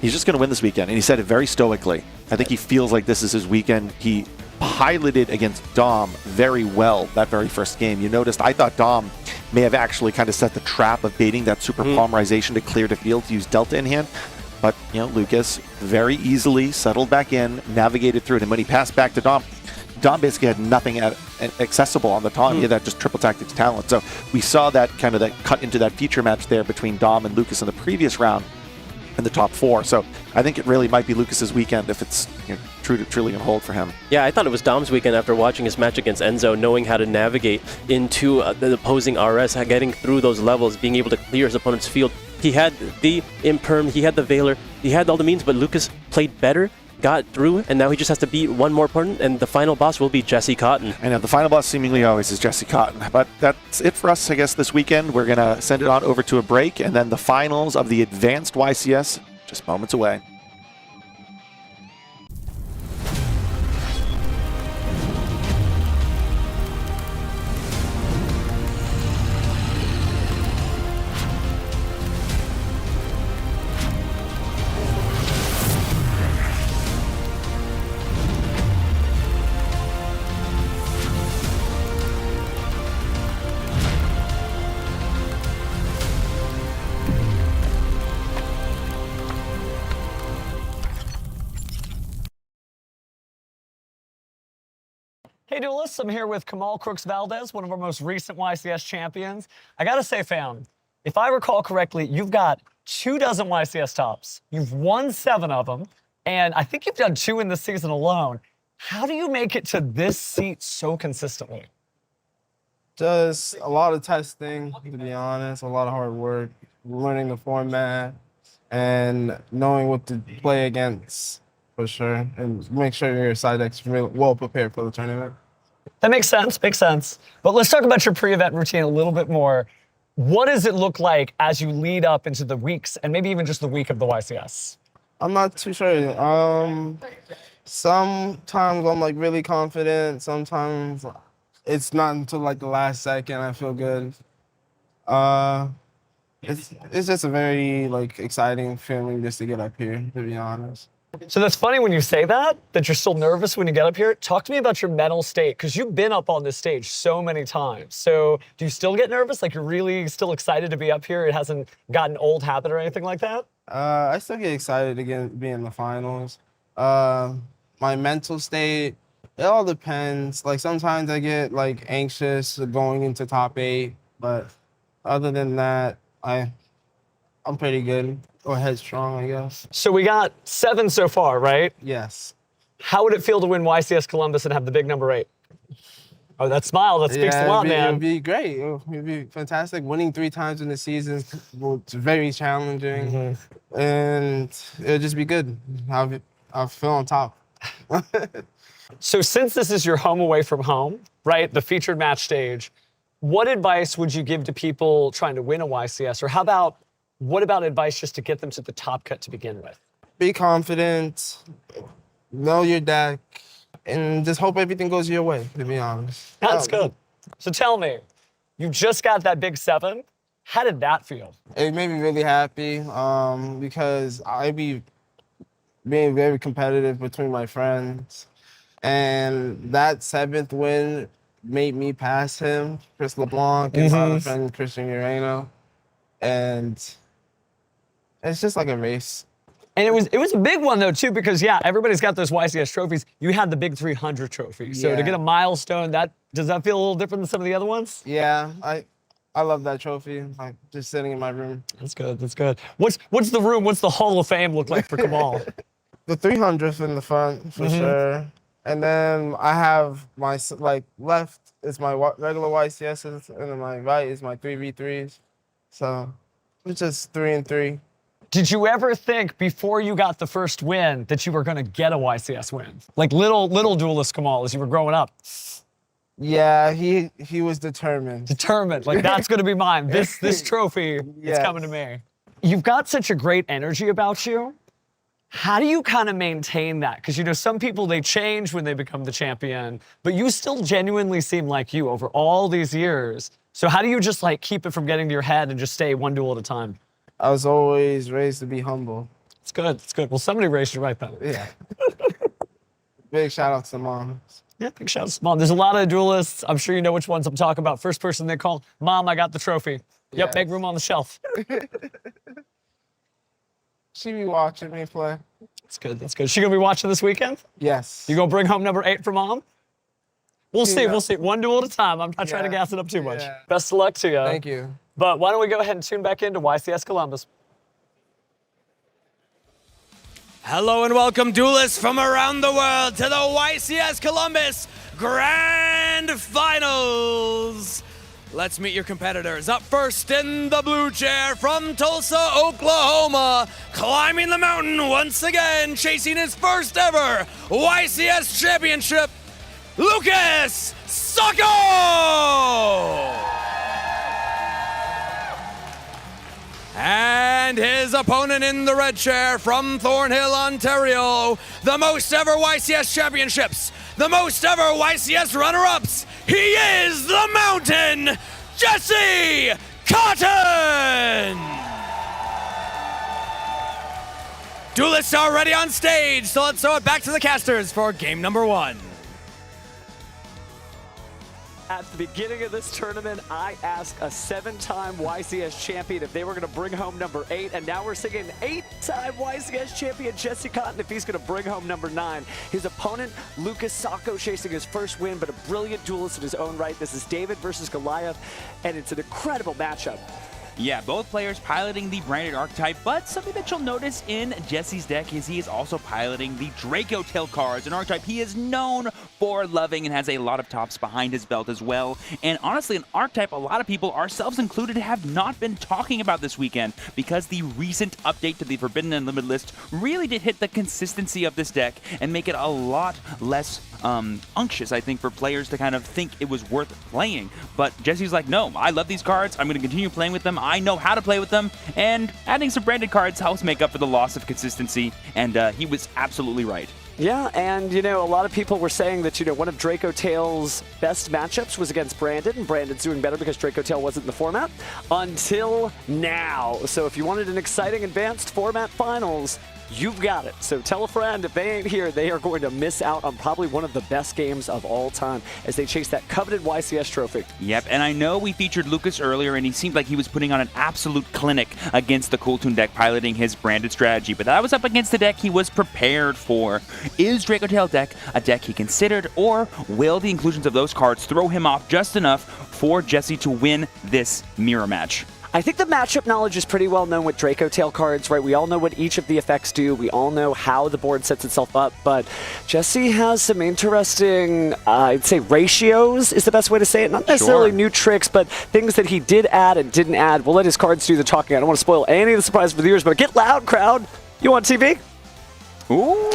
he's just going to win this weekend. And he said it very stoically. I think he feels like this is his weekend. He piloted against Dom very well that very first game. You noticed, I thought Dom may have actually kind of set the trap of baiting that super polymerization to clear the field to use Delta in hand. But, Lucas very easily settled back in, navigated through it. And when he passed back to Dom basically had nothing accessible on the Dom. He had that just triple tactics talent. So we saw that kind of that cut into that feature match there between Dom and Lucas in the previous round in the top 4. So I think it really might be Lucas's weekend if it's truly going to hold for him. Yeah, I thought it was Dom's weekend after watching his match against Enzo, knowing how to navigate into the opposing RS, getting through those levels, being able to clear his opponent's field. He had the Imperm, he had the Veiler, he had all the means, but Lucas played better, got through, and now he just has to beat one more opponent, and the final boss will be Jesse Cotton. I know, the final boss seemingly always is Jesse Cotton. But that's it for us, I guess, this weekend. We're going to send it on over to a break, and then the finals of the Advanced YCS just moments away. Hey Duelists, I'm here with Kamal Krooks Valdez, one of our most recent YCS champions. I gotta say, fam, if I recall correctly, you've got 24 YCS tops. You've won 7 of them, and I think you've done 2 in this season alone. How do you make it to this seat so consistently? Just a lot of testing, to be honest, a lot of hard work, learning the format, and knowing what to play against, for sure, and make sure your side deck's really well prepared for the tournament. That makes sense, makes sense. But let's talk about your pre-event routine a little bit more. What does it look like as you lead up into the weeks, and maybe even just the week of the YCS? I'm not too sure. Sometimes I'm like really confident. Sometimes it's not until like the last second I feel good. It's just a very like exciting feeling just to get up here, to be honest. So that's funny when you say that you're still nervous when you get up here. Talk to me about your mental state, because you've been up on this stage so many times. So do you still get nervous? Like you're really still excited to be up here? It hasn't gotten an old habit or anything like that? I still get excited to be in the finals. My mental state, it all depends. Like sometimes I get like anxious going into top 8, but other than that, I'm pretty good, or headstrong, I guess. So we got 7 so far, right? Yes. How would it feel to win YCS Columbus and have the big number 8? Oh, that smile, that speaks a lot, man. It'd be great. It'd be fantastic. Winning 3 times in the season was very challenging, and it'll just be good. I'll feel on top. So since this is your home away from home, right, the featured match stage, what advice would you give to people trying to win a YCS? Or what about advice just to get them to the top cut to begin with? Be confident, know your deck, and just hope everything goes your way, to be honest. That's good. So tell me, you just got that big 7. How did that feel? It made me really happy because I be being very competitive between my friends. And that 7th win made me pass him, Chris LeBlanc, and my other friend, Christian Urano. And it's just like a race. And it was a big one, though, too, because, yeah, everybody's got those YCS trophies. You had the big 300 trophy. So to get a milestone, does that feel a little different than some of the other ones? Yeah, I love that trophy, like just sitting in my room. That's good, that's good. What's the room, what's the Hall of Fame look like for Kamal? The 300th in the front, for sure. And then I have my, left is my regular YCSs, and then my right is my 3v3s. So it's just 3 and 3. Did you ever think before you got the first win that you were going to get a YCS win? Like little duelist Kamal as you were growing up? Yeah, he was determined. Determined, like that's going to be mine. This trophy is coming to me. You've got such a great energy about you. How do you kind of maintain that? Because, you know, some people, they change when they become the champion, but you still genuinely seem like you over all these years. So how do you just like keep it from getting to your head and just stay one duel at a time? I was always raised to be humble. It's good, it's good. Well, somebody raised you right then. Yeah. Big shout out to Mom. Yeah, big shout out to Mom. There's a lot of duelists. I'm sure you know which ones I'm talking about. First person they call, Mom, I got the trophy. Yep, make room on the shelf. She be watching me play. That's good, that's good. She gonna be watching this weekend? Yes. You gonna bring home number 8 for Mom? We'll see, we'll see. One duel at a time. I'm not trying to gas it up too much. Yeah. Best of luck to you. Thank you. But why don't we go ahead and tune back into YCS Columbus. Hello and welcome, duelists from around the world, to the YCS Columbus Grand Finals. Let's meet your competitors. Up first in the blue chair from Tulsa, Oklahoma, climbing the mountain once again, chasing his first ever YCS championship, Lucas Sacco! And his opponent in the red chair from Thornhill, Ontario, the most ever YCS championships, the most ever YCS runner-ups, he is the Mountain, Jesse Cotton! Duelists are already on stage, so let's throw it back to the casters for game number 1. At the beginning of this tournament, I asked a 7-time YCS champion if they were going to bring home number 8, and now we're seeing an 8-time YCS champion, Jesse Cotton, if he's going to bring home number 9. His opponent, Lucas Sacco, chasing his first win, but a brilliant duelist in his own right. This is David versus Goliath, and it's an incredible matchup. Yeah, both players piloting the branded archetype, but something that you'll notice in Jesse's deck is he is also piloting the Draco Tail cards, an archetype he is known for loving and has a lot of tops behind his belt as well. And honestly, an archetype a lot of people, ourselves included, have not been talking about this weekend because the recent update to the Forbidden and Limited list really did hit the consistency of this deck and make it a lot less unctuous, I think, for players to kind of think it was worth playing. But Jesse's like, no, I love these cards. I'm going to continue playing with them. I know how to play with them. And adding some branded cards helps make up for the loss of consistency. And he was absolutely right. Yeah, and, you know, a lot of people were saying that, you know, one of Draco Tail's best matchups was against Brandon, and Brandon's doing better because Draco Tail wasn't in the format until now. So if you wanted an exciting advanced format finals, you've got it. So tell a friend, if they ain't here, they are going to miss out on probably one of the best games of all time as they chase that coveted YCS trophy. Yep, and I know we featured Lucas earlier, and he seemed like he was putting on an absolute clinic against the Cool Toon deck piloting his branded strategy, but that was up against the deck he was prepared for. Is Draco Tail deck a deck he considered, or will the inclusions of those cards throw him off just enough for Jesse to win this mirror match? I think the matchup knowledge is pretty well known with Draco Tail cards, right? We all know what each of the effects do. We all know how the board sets itself up, but Jesse has some interesting, I'd say ratios is the best way to say it. Not necessarily new tricks, but things that he did add and didn't add. We'll let his cards do the talking. I don't want to spoil any of the surprise for the viewers, but get loud, crowd. You want TV? Ooh.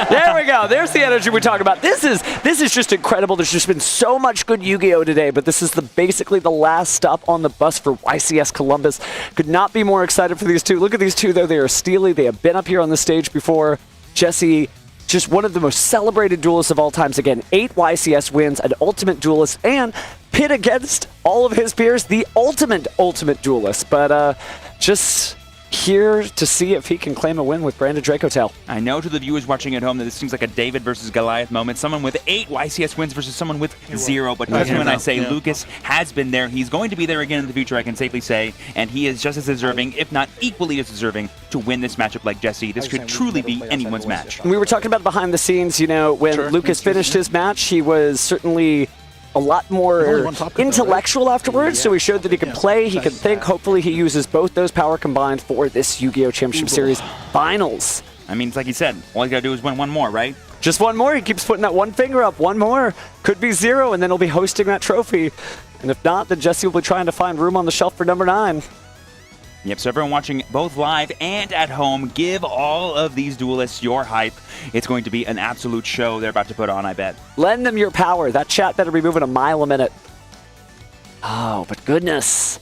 There we go. There's the energy we talk about. This is just incredible. There's just been so much good Yu-Gi-Oh today, but this is basically the last stop on the bus for YCS Columbus. Could not be more excited for these two. Look at these two, though. They are steely. They have been up here on the stage before. Jesse, just one of the most celebrated duelists of all times. Again, 8 YCS wins, an ultimate duelist, and pit against all of his peers, the ultimate duelist. But just here to see if he can claim a win with branded Draco Tail. I know to the viewers watching at home that this seems like a David versus Goliath moment. Someone with 8 YCS wins versus someone with 0. But trust me when I say Lucas has been there. He's going to be there again in the future, I can safely say. And he is just as deserving, if not equally as deserving, to win this matchup like Jesse. This could truly be anyone's match. We were talking about behind the scenes, you know, when Lucas finished his match, he was certainly a lot more intellectual afterwards, so he showed that he can play, he can think. Hopefully he uses both those power combined for this Yu-Gi-Oh! Championship Series Finals. I mean, it's like he said, all he's got to do is win one more, right? Just one more. He keeps putting that one finger up. One more. Could be 0, and then he'll be hosting that trophy. And if not, then Jesse will be trying to find room on the shelf for number 9. Yep, so everyone watching both live and at home, give all of these duelists your hype. It's going to be an absolute show they're about to put on, I bet. Lend them your power. That chat better be moving a mile a minute. Oh, but goodness.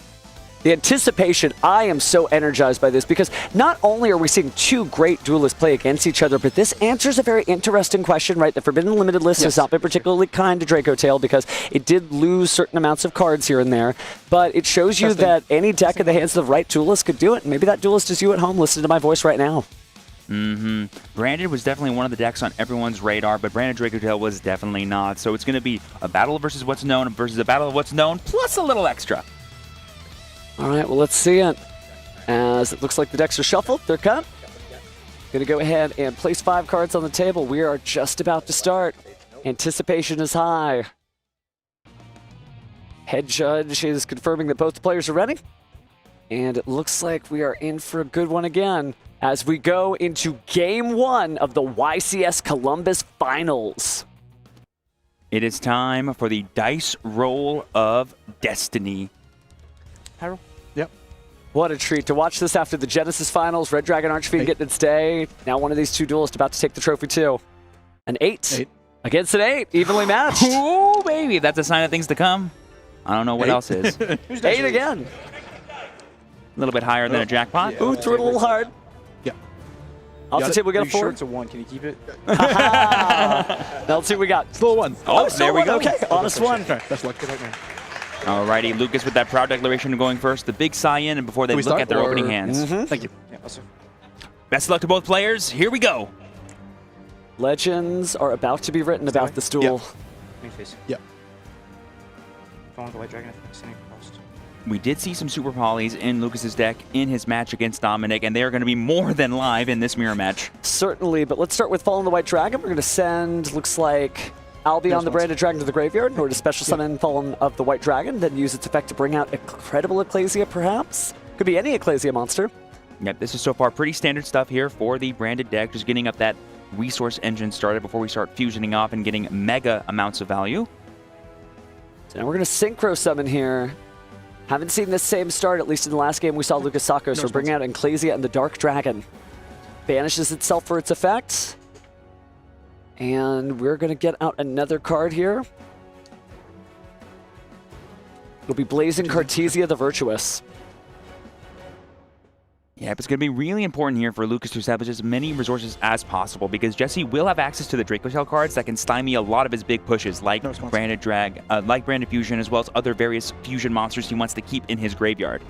The anticipation, I am so energized by this because not only are we seeing 2 great duelists play against each other, but this answers a very interesting question, right? The Forbidden Limited list has not been particularly kind to Draco Tail because it did lose certain amounts of cards here and there, but it shows you that any deck in the hands of the right duelist could do it. Maybe that duelist is you at home listening to my voice right now. Branded was definitely one of the decks on everyone's radar, but Branded Draco Tail was definitely not. So it's going to be a battle versus what's known versus a battle of what's known, plus a little extra. All right, well, let's see it. As it looks like the decks are shuffled, they're cut. Going to go ahead and place 5 cards on the table. We are just about to start. Anticipation is high. Head judge is confirming that both players are ready. And it looks like we are in for a good one again as we go into Game 1 of the YCS Columbus Finals. It is time for the dice roll of destiny. Harold? Yep. What a treat to watch this after the Genesys Finals. Red Dragon Archfiend getting its day. Now one of these 2 duelists about to take the trophy too. An 8 against an 8, evenly matched. Ooh, baby, that's a sign of things to come. I don't know what else is. 8 again. A little bit higher than a jackpot. Ooh, threw it a little hard. Yeah. Off the table, we got a 4. It's a 1. Can you keep it? Now let's see what we got. Still a 1. Oh, there we go. Okay, honest 1. Okay, that's lucky right now. Alrighty, Lucas with that proud declaration going first. The big sigh in and before they look at their opening hands. Thank you. Yeah, also. Best of luck to both players. Here we go. Legends are about to be written about this duel. Main phase. Yeah. Following the White Dragon, sending cost. We did see some super polys in Lucas's deck in his match against Dominic, and they are going to be more than live in this mirror match. Certainly, but let's start with Fallen the White Dragon. We're going to send, looks like, Albion the Branded Dragon to the graveyard in order to special summon Fallen of the White Dragon, then use its effect to bring out Incredible Ecclesia, perhaps? Could be any Ecclesia monster. Yep, this is so far pretty standard stuff here for the branded deck, just getting up that resource engine started before we start fusioning off and getting mega amounts of value. So now we're going to Synchro Summon here. Haven't seen this same start, at least in the last game we saw Lucas Sacco, so we're bringing out Ecclesia and the Dark Dragon. Banishes itself for its effect. And we're going to get out another card here. It'll be Blazing Cartesia the Virtuous. Yeah, it's going to be really important here for Lucas to establish as many resources as possible because Jesse will have access to the Draco Tail cards that can stymie a lot of his big pushes, like Branded Fusion, as well as other various fusion monsters he wants to keep in his graveyard.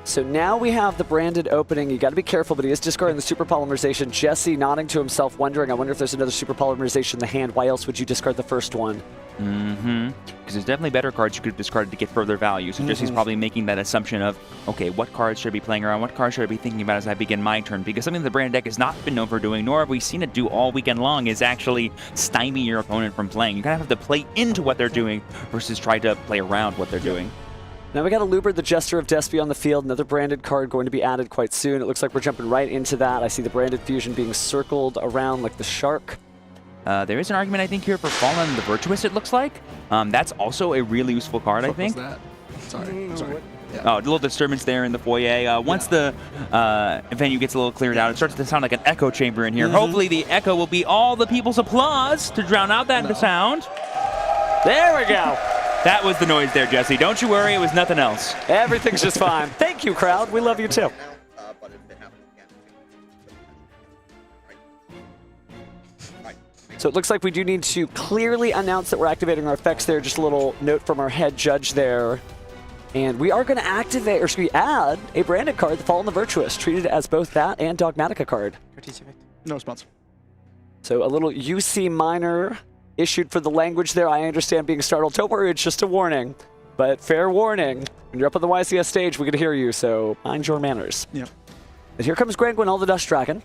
So now we have the branded opening. You got to be careful, but he is discarding the super polymerization. Jesse nodding to himself, wondering, I wonder if there's another super polymerization in the hand. Why else would you discard the first one? Because there's definitely better cards you could have discarded to get further value. So Jesse's probably making that assumption of, okay, what cards should I be playing around? What cards should I be thinking about as I begin my turn? Because something the brand deck has not been known for doing, nor have we seen it do all weekend long, is actually stymie your opponent from playing. You kind of have to play into what they're doing versus try to play around what they're doing. Now we got a Lubert, the Jester of Despy on the field, another branded card going to be added quite soon. It looks like we're jumping right into that. I see the branded fusion being circled around like the shark. There is an argument, I think, here for Fallen the Virtuous, it looks like. That's also a really useful card, I think. What was that? Sorry. Yeah. Oh, a little disturbance there in the foyer. Once the venue gets a little cleared out, it starts to sound like an echo chamber in here. Hopefully the echo will be all the people's applause to drown out that sound. There we go. That was the noise there, Jesse. Don't you worry, it was nothing else. Everything's just fine. Thank you, crowd. We love you too. So it looks like we do need to clearly announce that we're activating our effects there. Just a little note from our head judge there. And we are going to activate, or should we add, a branded card, the Fallen the Virtuous, treated as both that and Dogmatica card. No response. So a little UC minor issued for the language there. I understand being startled. Don't worry, it's just a warning. But fair warning, when you're up on the YCS stage, we can hear you, so mind your manners. Yep. And here comes Granguinal the Dust Dragon.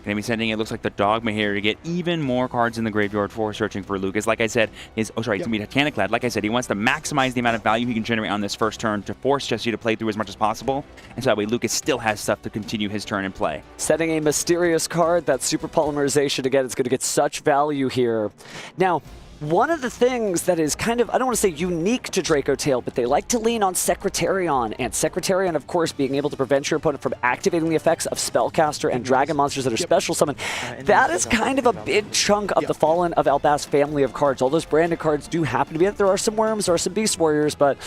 Going to be sending, it looks like, the Dogma here to get even more cards in the graveyard for searching for Lucas. Like I said, it's going to be Titaniclad. Like I said, he wants to maximize the amount of value he can generate on this first turn to force Jesse to play through as much as possible. And so that way Lucas still has stuff to continue his turn and play. Setting a mysterious card, that super polymerization, again, it's going to get such value here. Now, one of the things that is kind of, I don't want to say unique to Draco Tail, but they like to lean on Secretarion. And Secretarion, of course, being able to prevent your opponent from activating the effects of Spellcaster and Dragon monsters that are special summoned. That is kind of a big chunk of the Fallen of Elbas family of cards. All those branded cards do happen to be it. There are some Worms, there are some Beast Warriors, but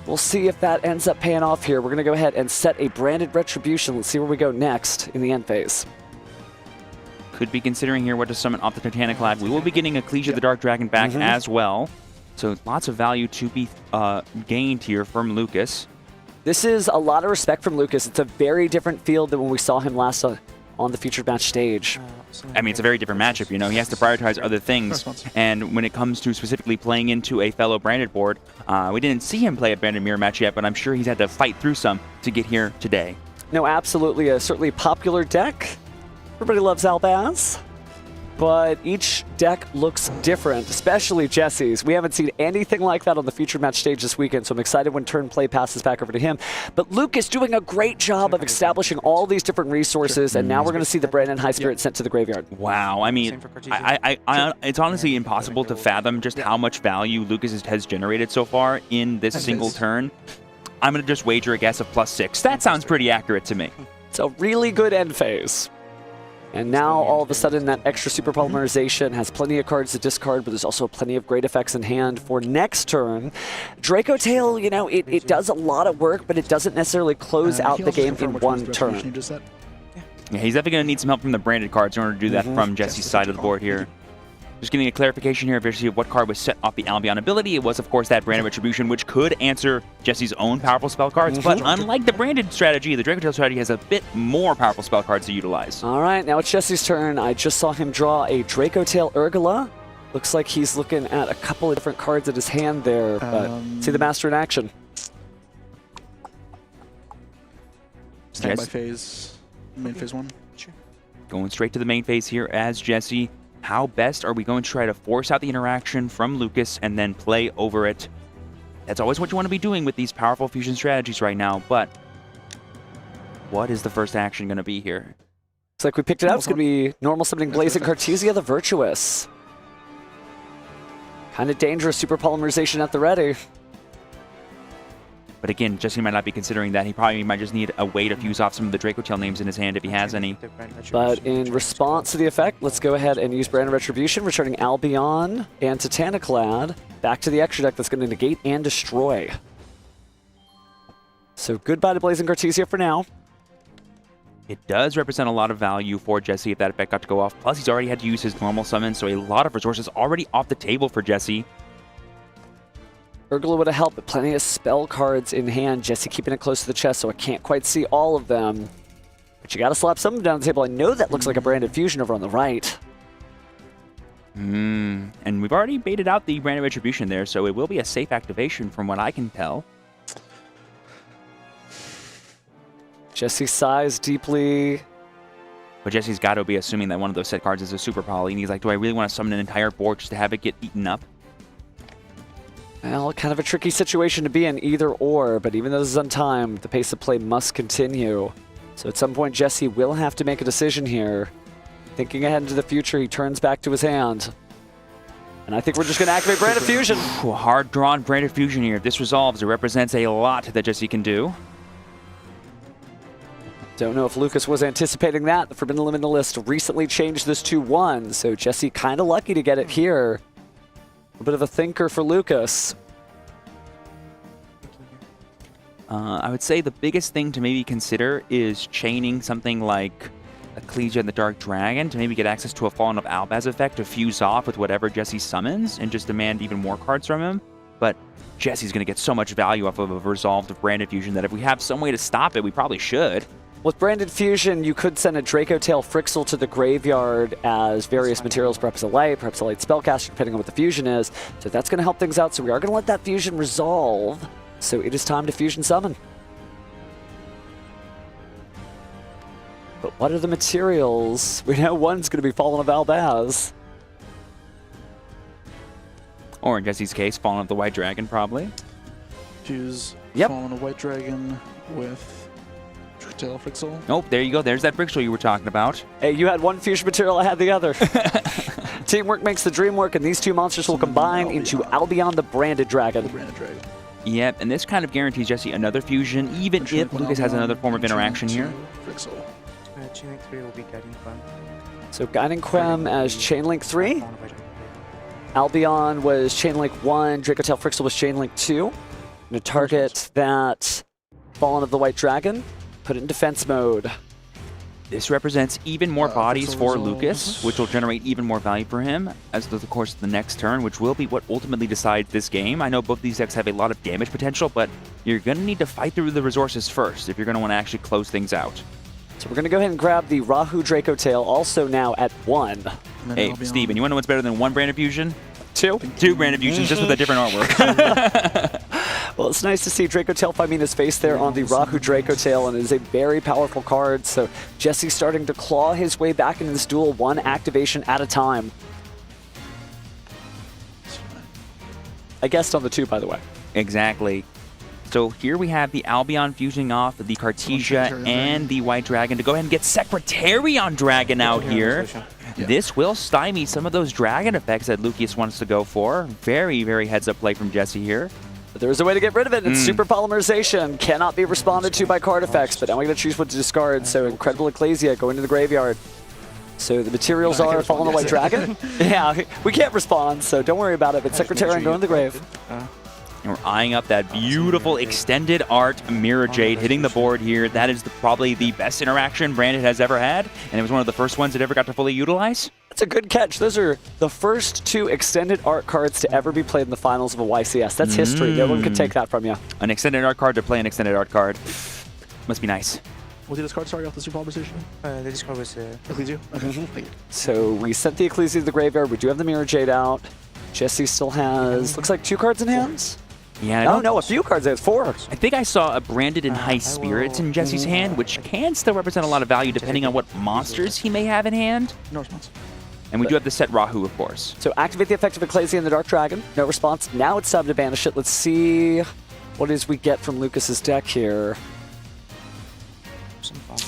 we'll see if that ends up paying off here. We're going to go ahead and set a branded Retribution. Let's see where we go next in the end phase. Could be considering here what to summon off the Titaniclad. We will be getting Ecclesia the Dark Dragon back as well. So lots of value to be gained here from Lucas. This is a lot of respect from Lucas. It's a very different field than when we saw him last on the featured match stage. I mean, it's a very different matchup, you know. He has to prioritize other things. And when it comes to specifically playing into a fellow branded board, we didn't see him play a branded mirror match yet, but I'm sure he's had to fight through some to get here today. No, absolutely. A certainly popular deck. Everybody loves Albaz, but each deck looks different, especially Jesse's. We haven't seen anything like that on the featured match stage this weekend, so I'm excited when turn play passes back over to him. But Lucas doing a great job of establishing all these different resources, and now we're going to see the Brandon High Spirit sent to the graveyard. Wow, I mean, it's honestly impossible to fathom just how much value Lucas has generated so far in this single turn. I'm going to just wager a guess of +6. That sounds pretty accurate to me. It's a really good end phase. And now, all of a sudden, that extra super polymerization has plenty of cards to discard, but there's also plenty of great effects in hand for next turn. Draco Tail, you know, it does a lot of work, but it doesn't necessarily close out the game in one turn. Yeah, he's definitely going to need some help from the branded cards in order to do that from Jesse's side of the board here. Just getting a clarification here of what card was set off the Albion ability. It was, of course, that Branded Retribution, which could answer Jesse's own powerful spell cards. But unlike the branded strategy, the Draco Tail strategy has a bit more powerful spell cards to utilize. All right, now it's Jesse's turn. I just saw him draw a Draco Tail Urgula. Looks like he's looking at a couple of different cards in his hand there, but see the Master in action. Standby phase, main phase 1. Going straight to the main phase here as Jesse. How best are we going to try to force out the interaction from Lucas and then play over it? That's always what you want to be doing with these powerful fusion strategies right now, but what is the first action going to be here? Looks like we picked it out. It's going to be normal summoning Blazing Cartesia, the Virtuous. Kind of dangerous super polymerization at the ready. But again, Jesse might not be considering that. He probably might just need a way to fuse off some of the Draco Tail names in his hand if he has any. But in response to the effect, let's go ahead and use Brand Retribution, returning Albion and Titaniclad back to the extra deck that's going to negate and destroy. So goodbye to Blazing Cartesia for now. It does represent a lot of value for Jesse if that effect got to go off. Plus, he's already had to use his normal summon, so a lot of resources already off the table for Jesse. Urgla would have helped, but plenty of spell cards in hand. Jesse keeping it close to the chest, so I can't quite see all of them. But you got to slap some of them down the table. I know that looks like a Branded Fusion over on the right. And we've already baited out the Branded Retribution there, so it will be a safe activation from what I can tell. Jesse sighs deeply. But Jesse's got to be assuming that one of those set cards is a Super Poly, and he's like, do I really want to summon an entire board just to have it get eaten up? Well, kind of a tricky situation to be in, either or, but even though this is untimed, the pace of play must continue. So at some point, Jesse will have to make a decision here. Thinking ahead into the future, he turns back to his hand. And I think we're just going to activate Branded Fusion. Hard-drawn Branded Fusion here. If this resolves, it represents a lot that Jesse can do. Don't know if Lucas was anticipating that. The Forbidden Limited List recently changed this to 1, so Jesse kind of lucky to get it here. A bit of a thinker for Lucas. I would say the biggest thing to maybe consider is chaining something like Ecclesia and the Dark Dragon to maybe get access to a Fallen of Albaz effect to fuse off with whatever Jesse summons and just demand even more cards from him. But Jesse's going to get so much value off of a resolved Branded Fusion that if we have some way to stop it, we probably should. With Branded Fusion, you could send a Draco Tail Frixel to the graveyard as various materials, perhaps a light spellcaster, depending on what the fusion is. So that's going to help things out. So we are going to let that fusion resolve. So it is time to fusion summon. But what are the materials? We know one's going to be Fallen of Albaz. Or in Jesse's case, Fallen of the White Dragon, probably. Fuse Fallen of White Dragon with Tail Frixel. Nope, there you go. There's that Frixel you were talking about. Hey, you had one fusion material, I had the other. Teamwork makes the dream work, and these two monsters will combine into Albion the Branded Dragon. Yep, and this kind of guarantees Jesse another fusion, even if Lucas has another form of interaction here. Chainlink 3 will be Guiding Quem. So Guiding Quem as Chainlink 3. Albion was Chainlink 1. Draco Tail Frixel was Chainlink 2. Going to target that Fallen of the White Dragon. Put it in defense mode. This represents even more bodies for Lucas, which will generate even more value for him as the course of the next turn, which will be what ultimately decides this game. I know both these decks have a lot of damage potential, but you're going to need to fight through the resources first if you're going to want to actually close things out. So we're going to go ahead and grab the Rahu Draco Tail, also now at 1. Hey, Steven, you want to know what's better than one Branded Fusion? 2. 2 Branded Fusions, just with a different artwork. Well, it's nice to see Draco Tail Fimina's face there on the Rahu Draco Tail, and it is a very powerful card. So Jesse's starting to claw his way back into this duel, one activation at a time. I guessed on the 2, by the way. Exactly. So here we have the Albion fusing off the Cartesia and the White Dragon to go ahead and get Secretarion Dragon out here. Yeah. This will stymie some of those dragon effects that Lucas wants to go for. Very, very heads-up play from Jesse here. But there is a way to get rid of it. It's super polymerization. Cannot be responded to by card effects, but now we're going to choose what to discard. So Incredible Ecclesia going to the graveyard. So the materials are Fallen of the White Dragon. Yeah, we can't respond, so don't worry about it. But Secretarion going to the grave. And we're eyeing up that beautiful extended art Mirror Jade hitting the board here. That is probably the best interaction Branded has ever had, and it was one of the first ones it ever got to fully utilize. That's a good catch. Those are the first 2 extended art cards to ever be played in the finals of a YCS. That's history. No one can take that from you. An extended art card to play an extended art card. Must be nice. What's the discard? Sorry, off the super conversation. The discard was Ecclesia? Okay. Thank you. So we sent the Ecclesia to the graveyard. We do have the Mirror Jade out. Jesse still has, looks like 2 cards in hands. Yeah, Oh no, a few cards. There's 4. I think I saw a Branded and High Spirits in Jesse's hand, which can still represent a lot of value depending on what monsters he may have in hand. No response. And we do have the set Rahu, of course. So activate the effect of Ecclesia and the Dark Dragon. No response. Now it's time to banish it. Let's see what it is we get from Lucas's deck here.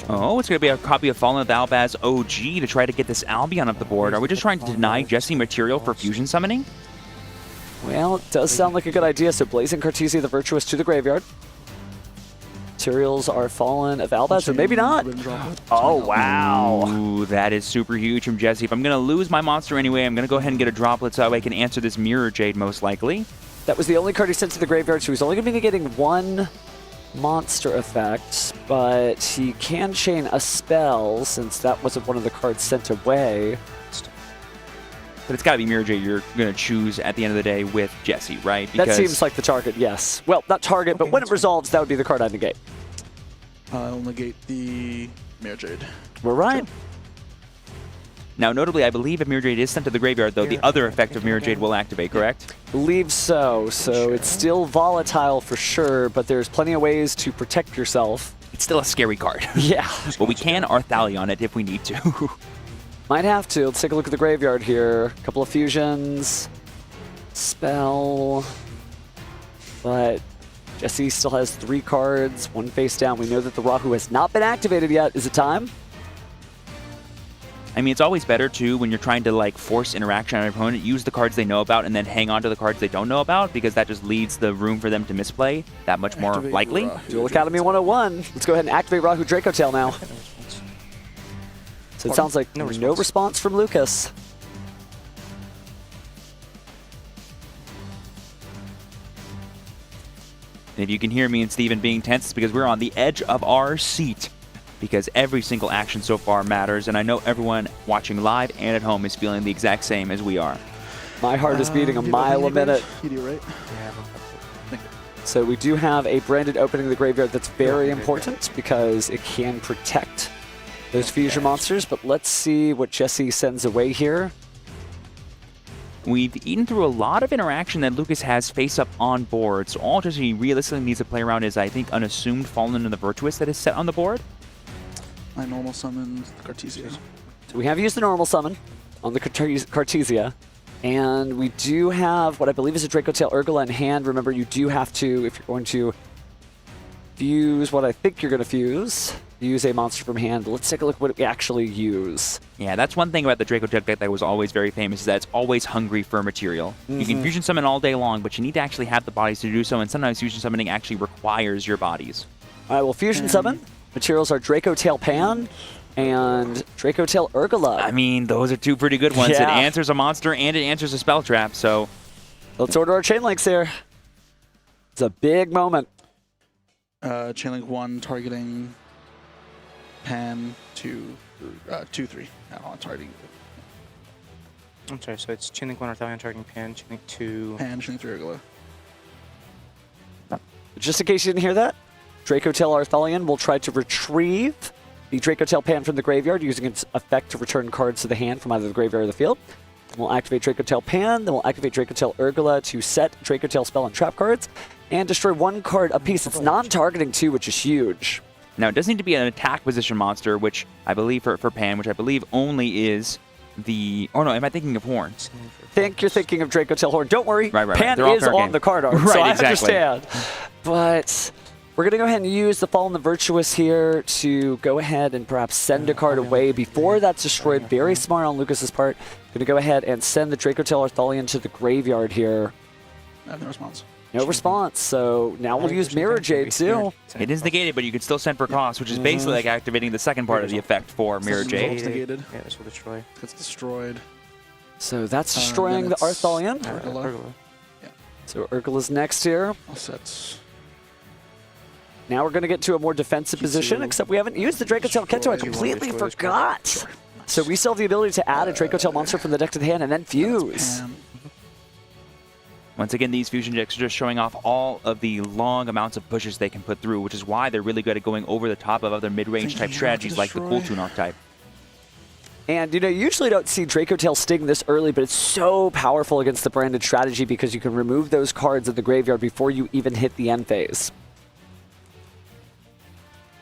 Oh, it's going to be a copy of Fallen of the Albaz OG to try to get this Albion up the board. Are we just trying to deny Jesse material for fusion summoning? Well, it does sound like a good idea. So Blazing Cartesia the Virtuous to the graveyard. Materials are Fallen of Albaz, or maybe not. Oh, wow. Ooh, that is super huge from Jesse. If I'm going to lose my monster anyway, I'm going to go ahead and get a droplet so I can answer this Mirror Jade most likely. That was the only card he sent to the graveyard, so he's only going to be getting 1 monster effect, but he can chain a spell since that wasn't one of the cards sent away. But it's got to be Mirror Jade you're going to choose at the end of the day with Jesse, right? That seems like the target, yes. Well, not target, but when it resolves, that would be the card I'd negate. I'll negate the Mirror Jade. We're right. Now, notably, I believe if Mirror Jade is sent to the graveyard, though, the other effect of Mirror Jade will activate, correct? Believe so. So it's still volatile for sure, but there's plenty of ways to protect yourself. It's still a scary card. Yeah. But we can Arthalion it if we need to. Might have to. Let's take a look at the graveyard here. A couple of fusions. Spell. But Jesse still has 3 cards, 1 face down. We know that the Rahu has not been activated yet. Is it time? I mean, it's always better, too, when you're trying to, like, force interaction on your opponent, use the cards they know about and then hang on to the cards they don't know about, because that just leaves the room for them to misplay that much more likely. Duel Academy 101. Let's go ahead and activate Rahu Draco Tail now. So it sounds like no response from Lucas. And if you can hear me and Steven being tense, it's because we're on the edge of our seat. Because every single action so far matters, and I know everyone watching live and at home is feeling the exact same as we are. My heart is beating a mile a minute. You do, right? Yeah. So we do have a branded opening of the graveyard that's very important because it can protect those fusion monsters, but let's see what Jesse sends away here. We've eaten through a lot of interaction that Lucas has face up on board, so all Jesse realistically needs to play around is, I think, Unassumed Fallen of the Virtuous that is set on the board. I normal summon Cartesia. So we have used the normal summon on the Cartesia, and we do have what I believe is a Draco Tail Urgula in hand. Remember, you do have to, if you're going to fuse what I think you're going to fuse, use a monster from hand. Let's take a look at what we actually use. Yeah, that's one thing about the Draco deck that was always very famous, is that it's always hungry for material. You can fusion summon all day long, but you need to actually have the bodies to do so, and sometimes fusion summoning actually requires your bodies. All right, well, fusion summon. Materials are Draco Tail Pan and Draco Tail Urgula. I mean, those are 2 pretty good ones. Yeah. It answers a monster and it answers a spell trap, so... Let's order our chain links here. It's a big moment. Chain link 1 targeting Pan 2, 2-3. Targeting I'm sorry, so it's Chain Link 1 Arthalion targeting Pan, Chain Link 2... Pan, Chain Link 3 Urgula. Just in case you didn't hear that, Draco Tail Arthalion will try to retrieve the Draco Tail Pan from the graveyard using its effect to return cards to the hand from either the graveyard or the field. We'll activate Draco Tail Pan, then we'll activate Draco Tail Urgula to set Draco Tail spell and trap cards, and destroy 1 card apiece. It's non-targeting too, which is huge. Now, it does need to be an attack position monster, which I believe for Pan, which I believe only is the... Oh no, am I thinking of Horns? You're thinking of Draco Tail Horn. Don't worry, Right. Pan They're all is card on game. the card art, Right, so I exactly. understand. But we're going to go ahead and use the Fallen the Virtuous here to go ahead and perhaps send a card away before that's destroyed. Very smart on Lucas's part. Going to go ahead and send the Draco Tail Arthalion to the graveyard here. I have no response. No response, so now we'll use Mirror Jade too. It is negated, but you can still send for cost, which is basically like activating the second part of the effect for Mirror Jade. It's negated. Yeah, this will destroy. It's destroyed. So that's destroying the Arthalion. Urgula. So Urgula's next here. All sets. Now we're going to get to a more defensive position, except we haven't used the Draco Tail Keto. I completely forgot. So we still have the ability to add a Draco Tail monster from the deck to the hand and then fuse. Pan. Once again, these fusion decks are just showing off all of the long amounts of pushes they can put through, which is why they're really good at going over the top of other mid-range type strategies like the Cool Tune archetype. And, you know, you usually don't see Draco Tail Sting this early, but it's so powerful against the branded strategy because you can remove those cards in the graveyard before you even hit the end phase.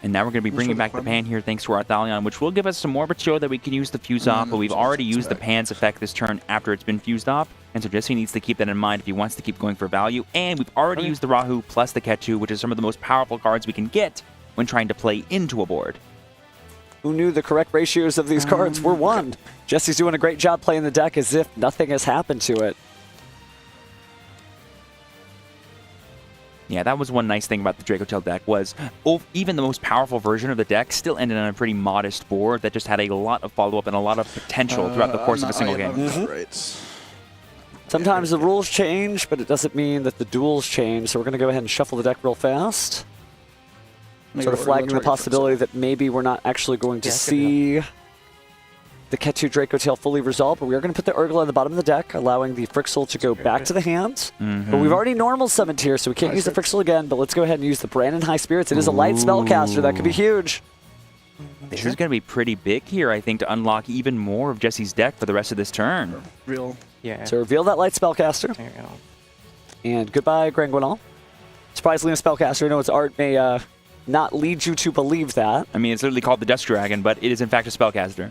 And now we're going to be bringing back the pan here thanks to our Thalion, which will give us some more material that we can use to fuse off, but we've already used the pan's effect this turn after it's been fused off. And so Jesse needs to keep that in mind if he wants to keep going for value. And we've already used the Rahu plus the Ketu, which is some of the most powerful cards we can get when trying to play into a board. Who knew the correct ratios of these cards were 1? Jesse's doing a great job playing the deck as if nothing has happened to it. Yeah, that was one nice thing about the Draco Tail deck was even the most powerful version of the deck still ended on a pretty modest board that just had a lot of follow-up and a lot of potential throughout the course of a single game. Right. Sometimes the rules change, but it doesn't mean that the duels change, so we're going to go ahead and shuffle the deck real fast. Sort of flagging the possibility that maybe we're not actually going to see the Ketu Draco Tail fully resolved, but we are going to put the Urgla at the bottom of the deck, allowing the Frixel to go back to the hand. But we've already normal summoned here, so we can't use the Frixel again, but let's go ahead and use the Brandon High Spirits. It is a light spellcaster. That could be huge. This is going to be pretty big here, I think, to unlock even more of Jesse's deck for the rest of this turn. Real. Yeah. So reveal that light spellcaster. There you go. And goodbye, Granguinal. Surprisingly, a spellcaster. I know its art may not lead you to believe that. I mean, it's literally called the Dust Dragon, but it is in fact a spellcaster.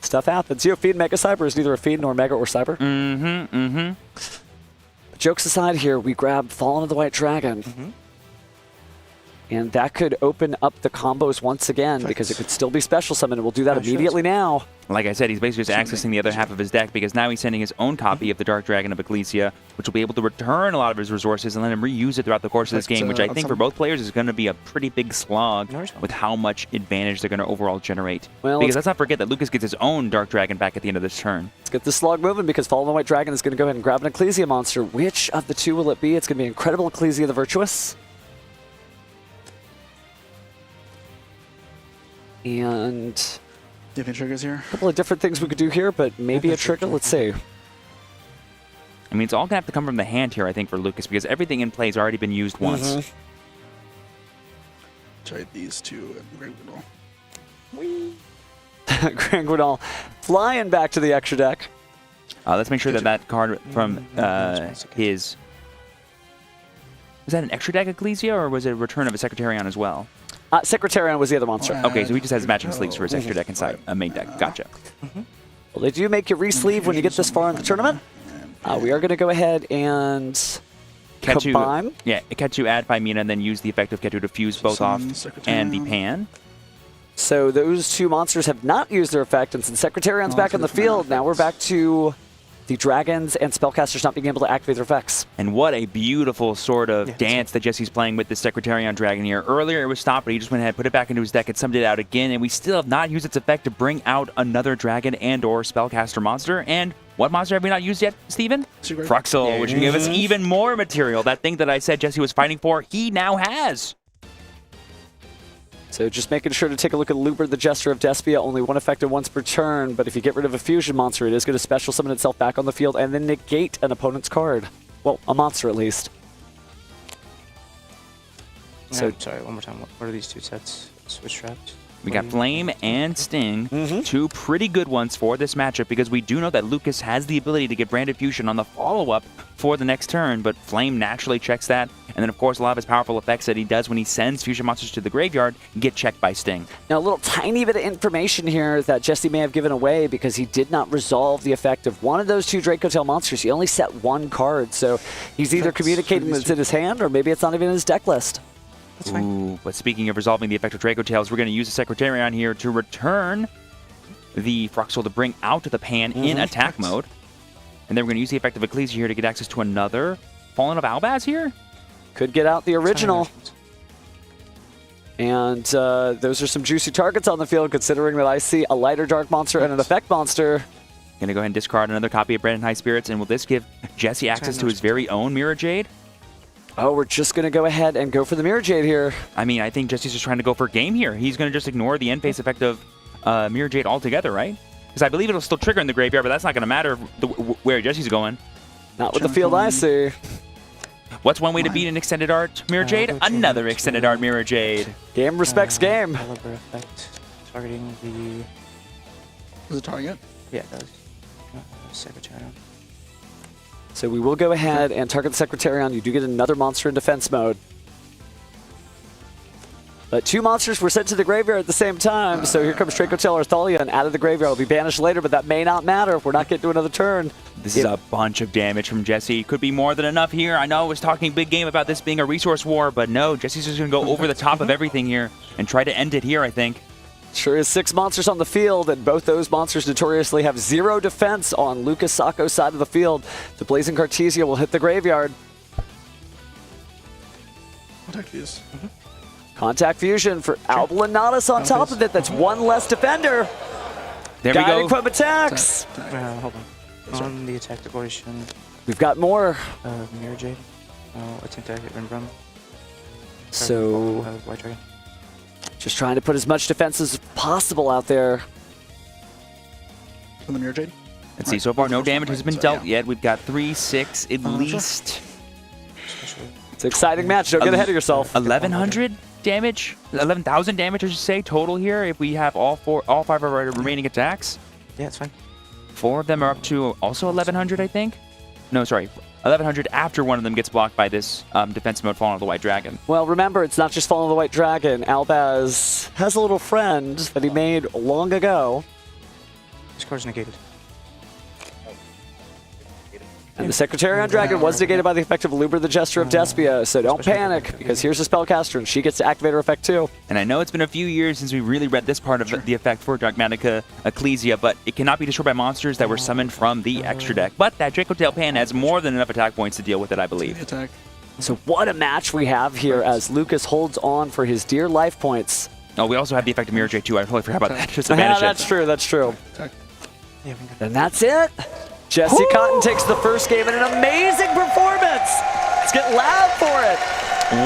Stuff happens. Feed Mega Cyber is neither a feed nor Mega or Cyber. Jokes aside here, we grab Fallen of the White Dragon. And that could open up the combos once again because it could still be special summon, and we'll do that immediately now. Like I said, he's basically just accessing the other half of his deck because now he's sending his own copy of the Dark Dragon of Ecclesia, which will be able to return a lot of his resources and let him reuse it throughout the course of this game, which I think for both players is going to be a pretty big slog with how much advantage they're going to overall generate. Well, because let's not forget that Lucas gets his own Dark Dragon back at the end of this turn. Let's get this slog moving because Fallen of the White Dragon is going to go ahead and grab an Ecclesia monster. Which of the two will it be? It's going to be Incredible Ecclesia the Virtuous. And Do you have any triggers here? a couple of different things we could do here, but maybe a trigger. Let's see. I mean, it's all going to have to come from the hand here, I think, for Lucas, because everything in play has already been used once. Try these two and Granguinal. Granguinal flying back to the extra deck. Let's make sure that that card from his... Was that an extra deck Ecclesia, or was it a return of a Secretarion as well? Secretarion was the other monster. Okay, so he just has matching sleeves for his extra deck inside a main deck. Gotcha. Well, they do make you re-sleeve when you get this far in the tournament. We are going to go ahead and combine. Yeah, Ketu add 5 mana and then use the effect of Ketu to fuse both off and the pan. So those two monsters have not used their effect, and since Secretarion's back on the field, now we're back to the dragons and spellcasters not being able to activate their effects. And what a beautiful sort of dance that Jesse's playing with the Secretarion Dragon here. Earlier it was stopped, but he just went ahead, put it back into his deck, and summoned it out again, and we still have not used its effect to bring out another dragon and or spellcaster monster. And what monster have we not used yet, Steven? Fruxel, which can give us even more material. That thing that I said Jesse was fighting for, he now has. So just making sure to take a look at Looper, the Jester of Despia, only one effective once per turn, but if you get rid of a fusion monster, it is going to special summon itself back on the field and then negate an opponent's card. Well, a monster at least. So sorry, one more time. What are these two sets? Switch traps? We got Flame and Sting, two pretty good ones for this matchup because we do know that Lucas has the ability to get Branded Fusion on the follow-up for the next turn, but Flame naturally checks that. And then, of course, a lot of his powerful effects that he does when he sends Fusion monsters to the graveyard get checked by Sting. Now, a little tiny bit of information here that Jesse may have given away because he did not resolve the effect of one of those two Draco Tail monsters. He only set one card, so he's either communicating that it's in his hand or maybe it's not even in his deck list. Ooh, but speaking of resolving the effect of Draco Tails, we're going to use the Secretarion here to return the Fruxel to bring out the pan in attack mode. And then we're going to use the effect of Ecclesia here to get access to another Fallen of Albaz here. Could get out the original. And those are some juicy targets on the field, considering that I see a lighter dark monster and an effect monster. Going to go ahead and discard another copy of Brandon High Spirits, and will this give Jesse access to his very own Mirror Jade? Oh, we're just going to go ahead and go for the Mirror Jade here. I mean, I think Jesse's just trying to go for game here. He's going to just ignore the end phase effect of Mirror Jade altogether, right? Because I believe it'll still trigger in the graveyard, but that's not going to matter where Jesse's going. Not with the field I see. What's one way to beat an extended art Mirror Jade? Another extended art Mirror Jade. Game respects game. Caliber effect. Targeting the... Does it target? Yeah, it does. Secretariat. So we will go ahead and target the Secretarion. You do get another monster in defense mode. But 2 monsters were sent to the graveyard at the same time, so here comes Dracotail Arthalia, and out of the graveyard will be banished later, but that may not matter if we're not getting to another turn. This is a bunch of damage from Jesse. Could be more than enough here. I know I was talking big game about this being a resource war, but no, Jesse's just going to go over the top of everything here and try to end it here, I think. Sure is 6 monsters on the field, and both those monsters notoriously have 0 defense on Lucas Sacco's side of the field. The Blazing Cartesia will hit the graveyard. Attack these. Contact Fusion for Albalanatus on top of it. That's 1 less defender. There we Guiding go. Quib attacks. Hold on. On the attack decoration, We've got more. Mirror Jade. Attempt to hit Rimbrun. So White Dragon. just trying to put as much defense as possible out there. From the Mirror Jade. Let's see, so far no damage has been dealt yet. We've got 3, 6 at least. It's an exciting match. Don't get ahead of yourself. 1,100 damage? 11,000 damage, I should say, total here if we have all 5 of our remaining attacks. Yeah, it's fine. 4 of them are up to also 1,100, I think. No, sorry. 1,100 after one of them gets blocked by this defense mode Fallen of the White Dragon. Well, remember, it's not just Fallen of the White Dragon. Albaz has a little friend that he made long ago. This card's negated. And the Secretarion Dragon was negated by the effect of Luber, the Jester of Despia, so don't panic, because here's a Spellcaster, and she gets to activate her effect too. And I know it's been a few years since we really read this part of the effect for Dogmatica Ecclesia, but it cannot be destroyed by monsters that were summoned from the extra deck. But that Dracotail Pan has more than enough attack points to deal with it, I believe. Attack. So what a match we have here as Lucas holds on for his dear life points. Oh, we also have the effect of Mirror J too. I totally forgot about that. Just to banish it. That's true, that's true. Attack. Yeah, we got And that's it. Jesse Cotton takes the first game in an amazing performance. Let's get loud for it.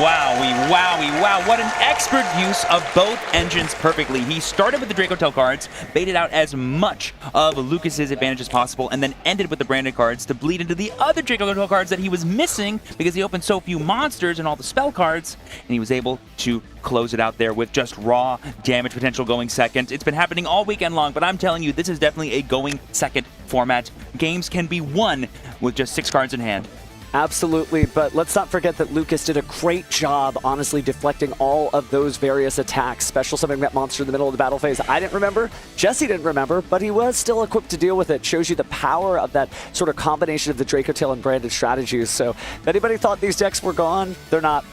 Wowie, wowie, wow. What an expert use of both engines perfectly. He started with the Dracotail cards, baited out as much of Lucas's advantage as possible, and then ended with the branded cards to bleed into the other Dracotail cards that he was missing because he opened so few monsters and all the spell cards, and he was able to close it out there with just raw damage potential going second. It's been happening all weekend long, but I'm telling you, this is definitely a going second format. Games can be won with just 6 cards in hand. Absolutely, but let's not forget that Lucas did a great job, honestly, deflecting all of those various attacks. Special summoning that monster in the middle of the battle phase. I didn't remember, Jesse didn't remember, but he was still equipped to deal with it. Shows you the power of that sort of combination of the Dracotail and branded strategies. So if anybody thought these decks were gone, they're not.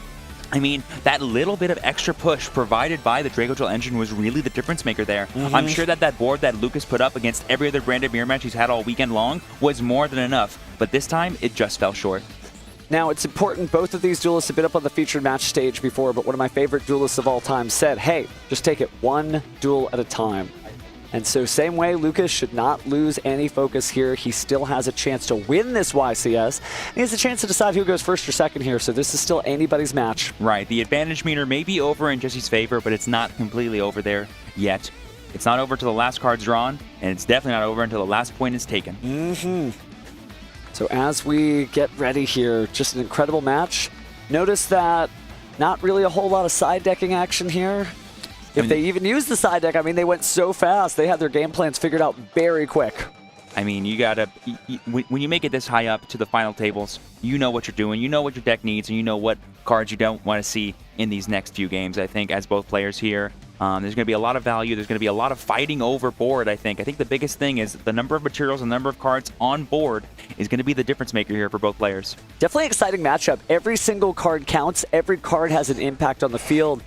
I mean, that little bit of extra push provided by the Dracotail engine was really the difference maker there. I'm sure that board that Lucas put up against every other branded mirror match he's had all weekend long was more than enough, but this time it just fell short. Now, it's important, both of these duelists have been up on the featured match stage before, but one of my favorite duelists of all time said, hey, just take it one duel at a time. And so same way, Lucas should not lose any focus here. He still has a chance to win this YCS. And he has a chance to decide who goes first or second here, so this is still anybody's match. Right, the advantage meter may be over in Jesse's favor, but it's not completely over there yet. It's not over till the last card's drawn, and it's definitely not over until the last point is taken. So as we get ready here, just an incredible match. Notice that not really a whole lot of side decking action here. If they even used the side deck, I mean, they went so fast. They had their game plans figured out very quick. I mean, you gotta, when you make it this high up to the final tables, you know what you're doing, you know what your deck needs, and you know what cards you don't want to see in these next few games, I think, as both players here. There's going to be a lot of value. There's going to be a lot of fighting over board, I think. I think the biggest thing is the number of materials and the number of cards on board is going to be the difference maker here for both players. Definitely an exciting matchup. Every single card counts. Every card has an impact on the field.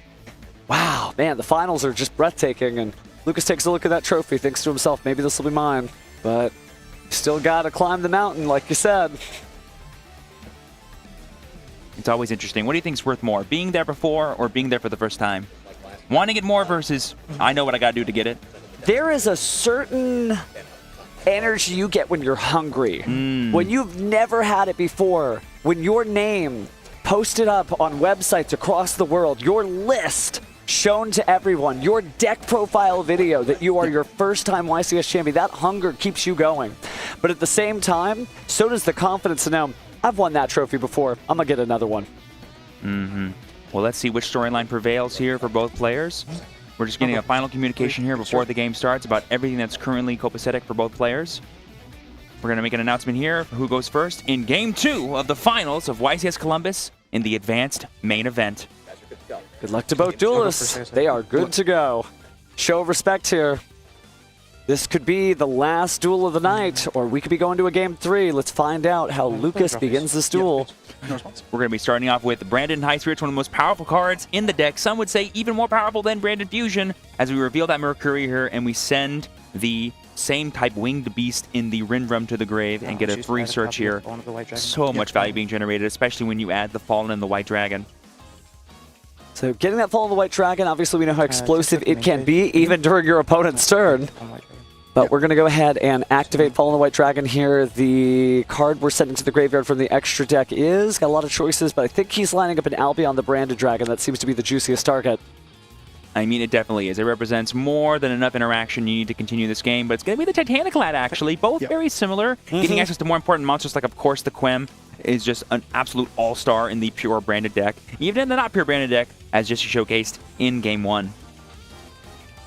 Wow, man, the finals are just breathtaking. And Lucas takes a look at that trophy, thinks to himself, maybe this will be mine. But still got to climb the mountain, like you said. It's always interesting. What do you think is worth more, being there before or being there for the first time? Wanting it more versus, I know what I got to do to get it. There is a certain energy you get when you're hungry. When you've never had it before. When your name posted up on websites across the world, your list shown to everyone, your deck profile video that you are your first-time YCS champion, that hunger keeps you going. But at the same time, so does the confidence to know, I've won that trophy before, I'm going to get another one. Well, let's see which storyline prevails here for both players. We're just getting a final communication here before the game starts about everything that's currently copacetic for both players. We're going to make an announcement here for who goes first in Game 2 of the finals of YCS Columbus in the advanced main event. Good luck to both duelists. They are good to go. Show of respect here. This could be the last duel of the night, or we could be going to a Game 3. Let's find out how Lucas begins this duel. We're going to be starting off with Branded High Spirits, one of the most powerful cards in the deck. Some would say even more powerful than Branded Fusion, as we reveal that Mercury here and we send the same type Winged Beast in the Rindrum to the grave and get a free search here. So much value being generated, especially when you add the Fallen and the White Dragon. So getting that Fallen the White Dragon, obviously we know how explosive it can be, even during your opponent's turn. But we're going to go ahead and activate Fallen the White Dragon here. The card we're sending to the graveyard from the extra deck is, got a lot of choices, but I think he's lining up an Albion the Branded Dragon. That seems to be the juiciest target. I mean, it definitely is. It represents more than enough interaction you need to continue this game, but it's going to be the Titaniclad, actually. Both very similar. Getting access to more important monsters, like, of course, the Quem is just an absolute all-star in the pure Branded deck. Even in the not pure Branded deck, as just showcased in Game 1.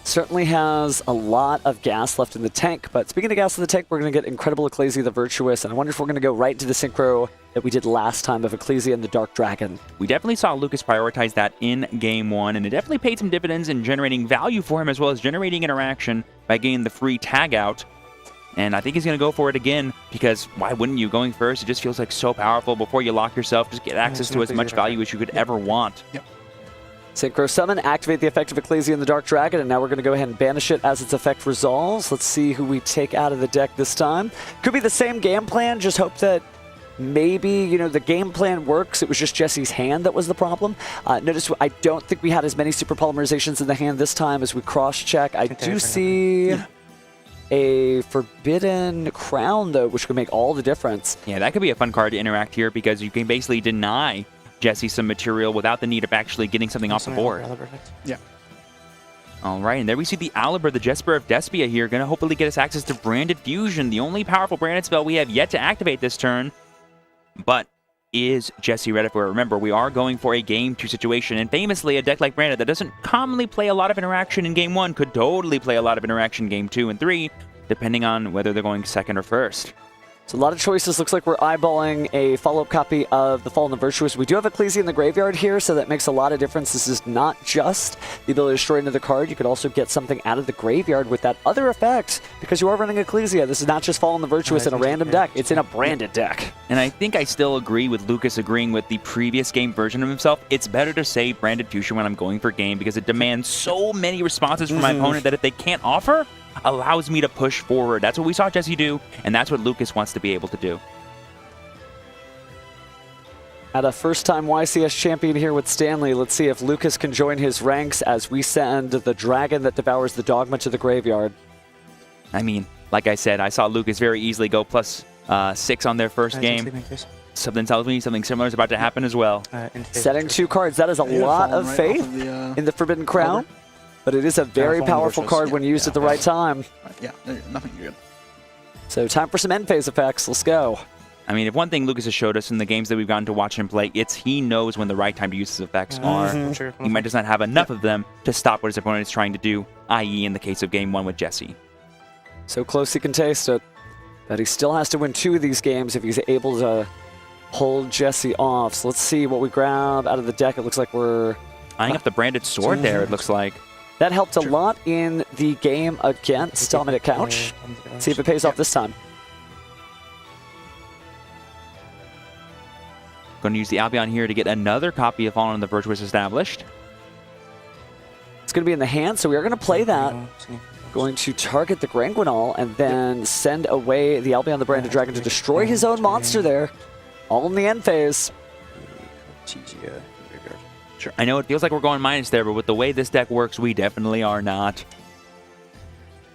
Certainly has a lot of gas left in the tank, but speaking of gas in the tank, we're going to get Incredible Ecclesia the Virtuous, and I wonder if we're going to go right to the synchro that we did last time of Ecclesia and the Dark Dragon. We definitely saw Lucas prioritize that in Game 1, and it definitely paid some dividends in generating value for him, as well as generating interaction by getting the free tag out. And I think he's going to go for it again, because why wouldn't you? Going first, it just feels like so powerful. Before you lock yourself, just get access to as much value as you could ever want. Synchro Summon, activate the effect of Ecclesia and the Dark Dragon, and now we're going to go ahead and banish it as its effect resolves. Let's see who we take out of the deck this time. Could be the same game plan, just hope that maybe, you know, the game plan works. It was just Jesse's hand that was the problem. Notice I don't think we had as many super polymerizations in the hand this time as we cross-check. I do see a Forbidden Crown, though, which could make all the difference. Yeah, that could be a fun card to interact here, because you can basically deny Jesse some material without the need of actually getting something off the board. All right, and there we see the Aliber, the Jesper of Despia here, going to hopefully get us access to Branded Fusion, the only powerful Branded spell we have yet to activate this turn. But is Jesse ready for it? Remember, we are going for a Game 2 situation, and famously, a deck like Branded that doesn't commonly play a lot of interaction in Game 1 could totally play a lot of interaction in Game 2 and 3, depending on whether they're going second or first. So a lot of choices. Looks like we're eyeballing a follow-up copy of the Fallen the Virtuous. We do have Ecclesia in the graveyard here, so that makes a lot of difference. This is not just the ability to destroy another card. You could also get something out of the graveyard with that other effect, because you are running Ecclesia. This is not just Fallen the Virtuous in a random deck. It's in a Branded deck. And I think I still agree with Lucas agreeing with the previous game version of himself. It's better to say Branded Fusion when I'm going for game, because it demands so many responses from my opponent that if they can't offer, allows me to push forward. That's what we saw Jesse do, and that's what Lucas wants to be able to do. At a first-time YCS champion here with Stanley, let's see if Lucas can join his ranks as we send the dragon that devours the dogma to the graveyard. I mean, like I said, I saw Lucas very easily go +6 on their first game. Something tells me something similar is about to happen as well. Setting 2 cards, that is a lot of faith in the Forbidden Crown. But it is a very powerful card when used at the right time. Nothing good. So time for some end phase effects. Let's go. I mean, if one thing Lucas has showed us in the games that we've gotten to watch him play, it's he knows when the right time to use his effects are. He might just not have enough of them to stop what his opponent is trying to do, i.e. in the case of Game 1 with Jesse. So close he can taste it. But he still has to win 2 of these games if he's able to hold Jesse off. So let's see what we grab out of the deck. It looks like we're eyeing up the Branded Sword there, it looks like. That helped a lot in the game against Dominic Couch. Let's see if it pays off this time. Going to use the Albion here to get another copy of Fallen the Virtuous established. It's going to be in the hand, so we are going to play that. Going to target the Granguinal and then send away the Albion the Branded Dragon to destroy his own monster there. All in the end phase. Sure. I know it feels like we're going minus there, but with the way this deck works, we definitely are not.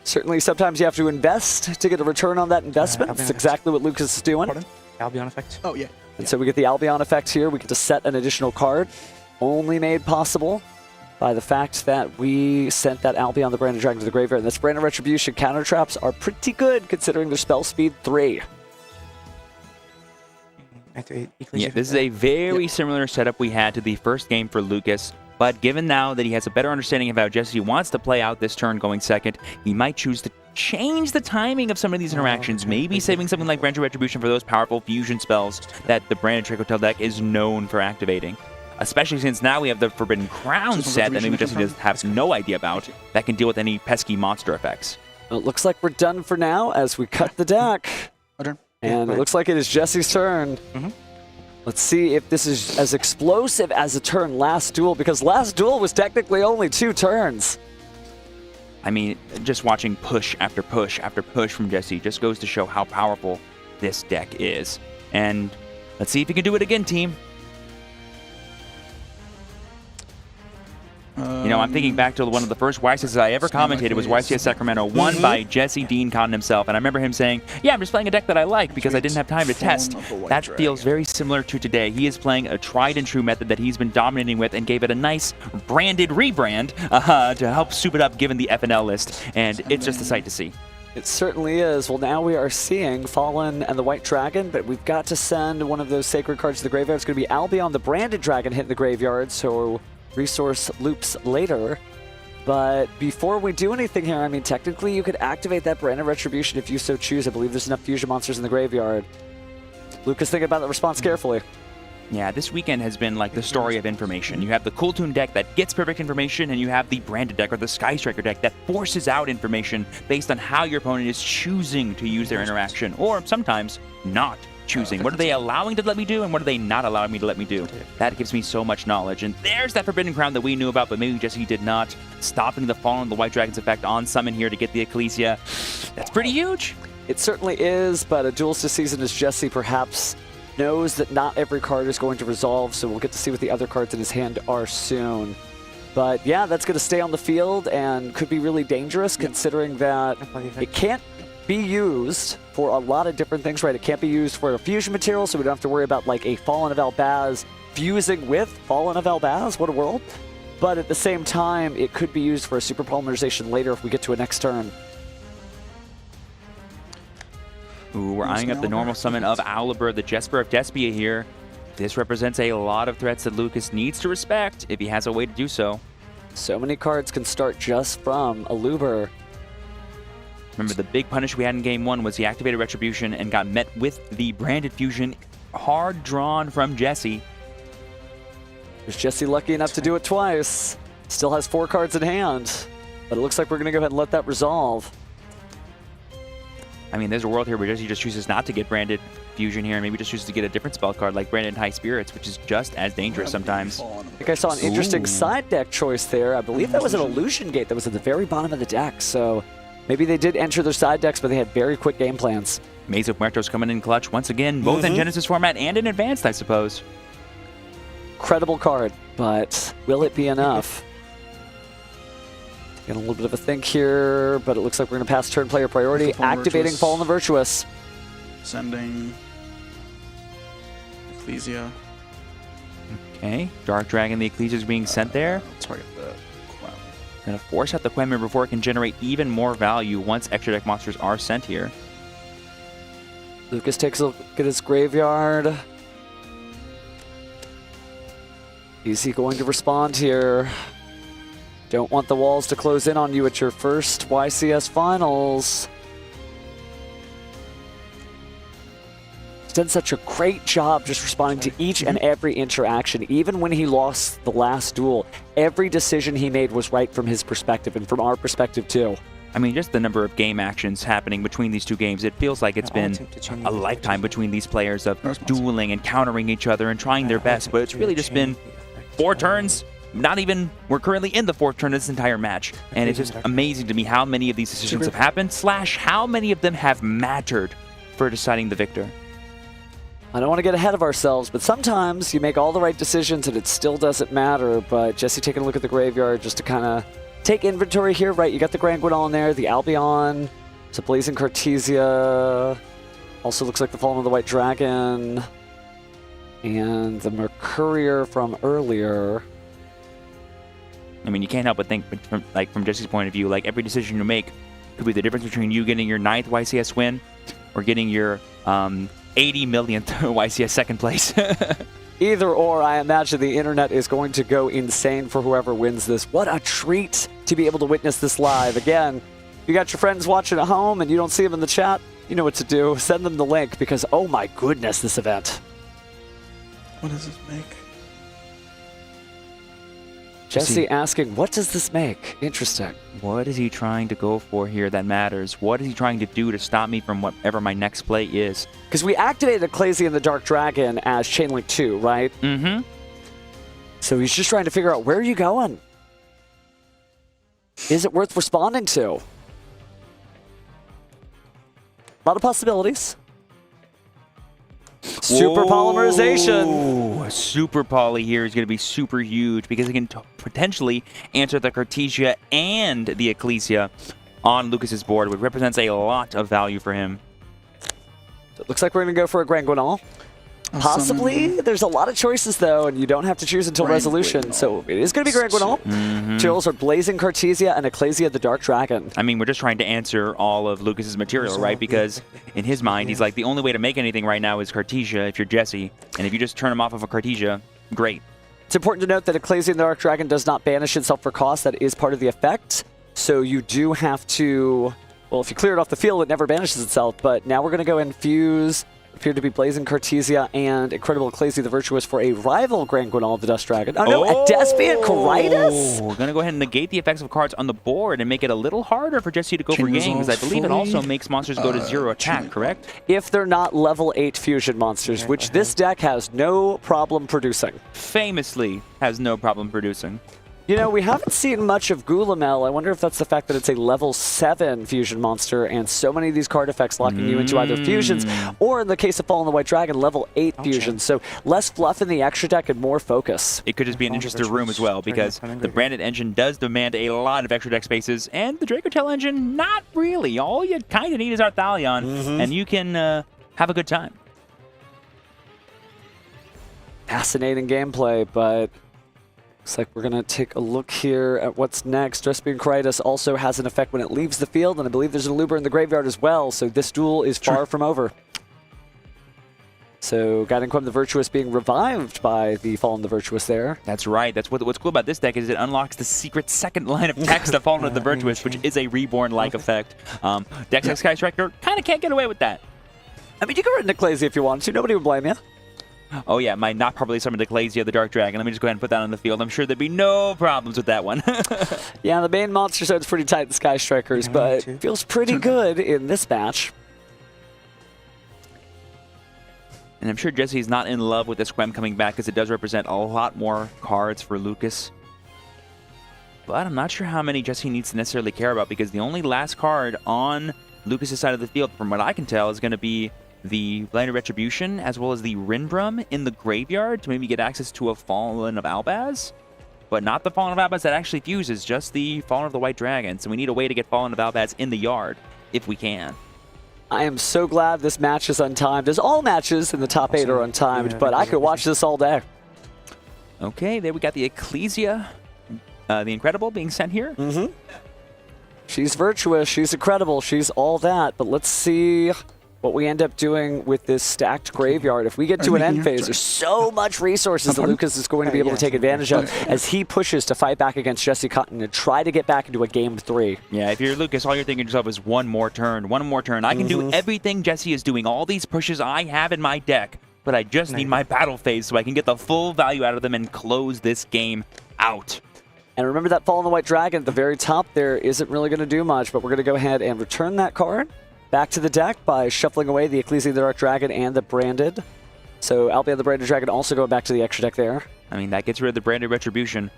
Certainly, sometimes you have to invest to get a return on that investment. That's exactly what Lucas is doing. Albion effect. Oh, yeah. And so we get the Albion effect here. We get to set an additional card, only made possible by the fact that we sent that Albion the Branded Dragon to the graveyard. And this Branded Retribution counter traps are pretty good considering their spell speed 3. Yeah, this is a very similar setup we had to the first game for Lucas. But given now that he has a better understanding of how Jesse wants to play out this turn going second, he might choose to change the timing of some of these interactions, maybe saving something like Branded Retribution for those powerful fusion spells that the Branded Tricotel deck is known for activating. Especially since now we have the Forbidden Crown set that maybe Jesse does have no idea about that can deal with any pesky monster effects. Well, it looks like we're done for now as we cut the deck. And it looks like it is Jesse's turn. Let's see if this is as explosive as a turn last duel, because last duel was technically only 2 turns. I mean, just watching push after push after push from Jesse just goes to show how powerful this deck is. And let's see if you can do it again, team. You know, I'm thinking back to one of the first YCS I ever commentated was YCS Sacramento, won by Jesse Dean Cotton himself. And I remember him saying, yeah, I'm just playing a deck that I like because I didn't have time to test. That feels very similar to today. He is playing a tried and true method that he's been dominating with and gave it a nice branded rebrand to help soup it up given the FNL list. And it's just a sight to see. It certainly is. Well, now we are seeing Fallen and the White Dragon, but we've got to send one of those sacred cards to the graveyard. It's going to be Albion, the Branded Dragon, hitting the graveyard, so resource loops later. But before we do anything here, I mean, technically you could activate that Branded Retribution if you so choose. I believe there's enough fusion monsters in the graveyard. Lucas, think about the response carefully. Yeah, this weekend has been like the story of information. You have the Cool Tune deck that gets perfect information, and you have the Branded deck or the Sky Striker deck that forces out information based on how your opponent is choosing to use their interaction, or sometimes not choosing. What are they allowing to let me do, and what are they not allowing me to let me do? That gives me so much knowledge. And there's that Forbidden Crown that we knew about, but maybe Jesse did not. Stopping the Fallen, the White Dragon's effect on summon here to get the Ecclesia. That's pretty huge. It certainly is, but a Duels this season as Jesse perhaps knows that not every card is going to resolve, so we'll get to see what the other cards in his hand are soon. But yeah, that's going to stay on the field and could be really dangerous considering that it can't be used for a lot of different things, right? It can't be used for a fusion material, so we don't have to worry about like a Fallen of Albaz fusing with Fallen of Albaz. What a world. But at the same time, it could be used for a super polymerization later if we get to a next turn. Ooh, we're eyeing up the normal summon of Aluber, the Jesper of Despia here. This represents a lot of threats that Lucas needs to respect if he has a way to do so. So many cards can start just from Aluber. Remember, the big punish we had in Game 1 was he activated Retribution and got met with the Branded Fusion. Hard drawn from Jesse. Is Jesse lucky enough to do it twice? Still has 4 cards in hand. But it looks like we're going to go ahead and let that resolve. I mean, there's a world here where Jesse just chooses not to get Branded Fusion here and maybe just chooses to get a different spell card like Branded High Spirits, which is just as dangerous sometimes. I think I saw an interesting side deck choice there. I believe that was an Illusion Gate that was at the very bottom of the deck, so maybe they did enter their side decks, but they had very quick game plans. Maze of Muertos coming in clutch once again, both in Genesis format and in Advanced, I suppose. Incredible card, but will it be enough? Getting a little bit of a think here, but it looks like we're going to pass turn player priority, activating Fallen the Virtuous. Sending Ecclesia. Okay, Dark Dragon, the Ecclesia is being sent there. Target the Quem. Gonna force out the Quem before it can generate even more value once extra deck monsters are sent here. Lucas takes a look at his graveyard. Is he going to respond here? Don't want the walls to close in on you at your first YCS Finals. He's done such a great job just responding to each and every interaction. Even when he lost the last duel, every decision he made was right from his perspective and from our perspective too. I mean, just the number of game actions happening between these two games, it feels like it's been a lifetime between these players of dueling and countering each other and trying their best, but it's really just been 4 turns. Not even, we're currently in the 4th turn of this entire match. And it's just amazing to me how many of these decisions have happened, / how many of them have mattered for deciding the victor. I don't want to get ahead of ourselves, but sometimes you make all the right decisions and it still doesn't matter. But Jesse taking a look at the graveyard just to kind of take inventory here, right? You got the Grand Guidon there, the Albion, it's a Blazing Cartesia. Also looks like the Fallen of the White Dragon. And the Mercurier from earlier. I mean, you can't help but think, from Jesse's point of view, like every decision you make could be the difference between you getting your 9th YCS win or getting your 80 millionth YCS second place. Either or, I imagine the internet is going to go insane for whoever wins this. What a treat to be able to witness this live. Again, you got your friends watching at home and you don't see them in the chat, you know what to do. Send them the link because, oh my goodness, this event. What does this make? Jesse asking, what does this make? Interesting. What is he trying to go for here that matters? What is he trying to do to stop me from whatever my next play is? Because we activated Ecclesia and the Dark Dragon as Chainlink 2, right? Mm-hmm. So he's just trying to figure out, where are you going? Is it worth responding to? A lot of possibilities. Super polymerization. Super poly here is going to be super huge because it can potentially answer the Cartesia and the Ecclesia on Lucas's board, which represents a lot of value for him. So it looks like we're going to go for a Grand Guinal. Possibly. There's a lot of choices, though, and you don't have to choose until resolution. So it is going to be Grand Guinal. Chills are Blazing Cartesia and Ecclesia the Dark Dragon. I mean, we're just trying to answer all of Lucas's material, right? Because in his mind, he's like, the only way to make anything right now is Cartesia if you're Jesse. And if you just turn him off of a Cartesia, great. It's important to note that Ecclesia and the Dark Dragon does not banish itself for cost. That is part of the effect. So you do have to... Well, if you clear it off the field, it never banishes itself. But now we're going to go and fuse... Appear to be Blazing Cartesia and Incredible Ecclesia the Virtuous for a rival Grand Guinal of the Dust Dragon. Oh no, a Despiant Coritus? We're going to go ahead and negate the effects of cards on the board and make it a little harder for Jesse to go for games. I believe it also makes monsters go to 0 attack, correct? If they're not level 8 fusion monsters, which this deck has no problem producing. Famously has no problem producing. You know, we haven't seen much of Gulamel. I wonder if that's the fact that it's a level 7 fusion monster and so many of these card effects locking you into either fusions or, in the case of Fallen the White Dragon, level 8 fusions. So less fluff in the extra deck and more focus. It could just be an interesting room as well because the branded engine does demand a lot of extra deck spaces and the Draco Tail engine, not really. All you kind of need is Arthalion and you can have a good time. Fascinating gameplay, but... Looks like we're going to take a look here at what's next. Despiant Coritus also has an effect when it leaves the field, and I believe there's an Aluber in the graveyard as well, so this duel is far from over. So Guiding Quem the Virtuous being revived by the Fallen the Virtuous there. That's right. That's what's cool about this deck is it unlocks the secret second line of text of Fallen of the Virtuous, which is a Reborn-like effect. Dex X Sky Striker kind of can't get away with that. I mean, you can run Ecclesia if you want to. Nobody would blame you. Oh yeah, my not properly summoned Ecclesia, the Dark Dragon. Let me just go ahead and put that on the field. I'm sure there'd be no problems with that one. Yeah, the main monster zone's pretty tight, the Sky Strikers, but feels pretty good in this match. And I'm sure Jesse's not in love with this Quem coming back because it does represent a lot more cards for Lucas. But I'm not sure how many Jesse needs to necessarily care about because the only last card on Lucas's side of the field, from what I can tell, is going to be the Blinded Retribution, as well as the Rinbrum in the graveyard to maybe get access to a Fallen of Albaz. But not the Fallen of Albaz that actually fuses, just the Fallen of the White Dragon. So we need a way to get Fallen of Albaz in the yard, if we can. I am so glad this match is untimed, as all matches in the top 8 are untimed, but I could watch this all day. Okay, there we got the Ecclesia, the Incredible being sent here. She's virtuous, she's incredible, she's all that, but let's see what we end up doing with this stacked graveyard. If we get to an end phase, there's so much resources that Lucas is going to be able to take advantage of as he pushes to fight back against Jesse Cotton and try to get back into a game 3. Yeah, if you're Lucas, all you're thinking to yourself is one more turn. I can do everything Jesse is doing, all these pushes I have in my deck, but I just need my battle phase so I can get the full value out of them and close this game out. And remember that Fallen the White Dragon at the very top there isn't really going to do much, but we're going to go ahead and return that card back to the deck by shuffling away the Ecclesia the Dark Dragon and the Branded. So Albion the Branded Dragon also going back to the extra deck there. I mean, that gets rid of the Branded Retribution.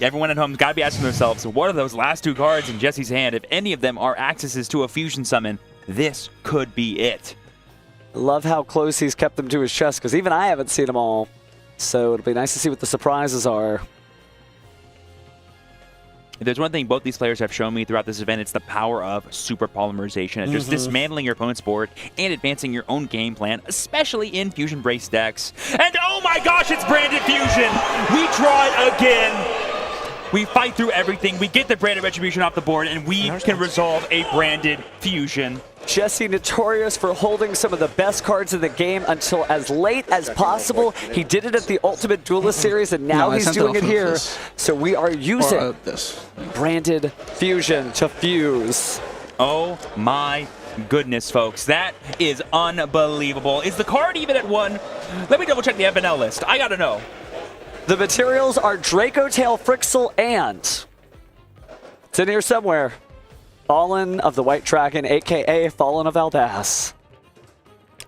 Everyone at home's got to be asking themselves, what are those last 2 cards in Jesse's hand? If any of them are accesses to a fusion summon, this could be it. I love how close he's kept them to his chest, because even I haven't seen them all. So it'll be nice to see what the surprises are. If there's one thing both these players have shown me throughout this event, it's the power of super polymerization and just dismantling your opponent's board and advancing your own game plan, especially in fusion-based decks. And oh my gosh, it's Branded Fusion! We draw it again! We fight through everything. We get the Branded Retribution off the board, and we can resolve a Branded Fusion. Jesse notorious for holding some of the best cards in the game until as late as possible. He did it at the Ultimate Duelist series, and now he's doing it here. So we are using Branded Fusion to fuse. Oh my goodness, folks. That is unbelievable. Is the card even at 1? Let me double check the FNL list. I gotta know. The materials are Draco Tail, Frixel, and it's in here somewhere. Fallen of the White Dragon, aka Fallen of Albaz.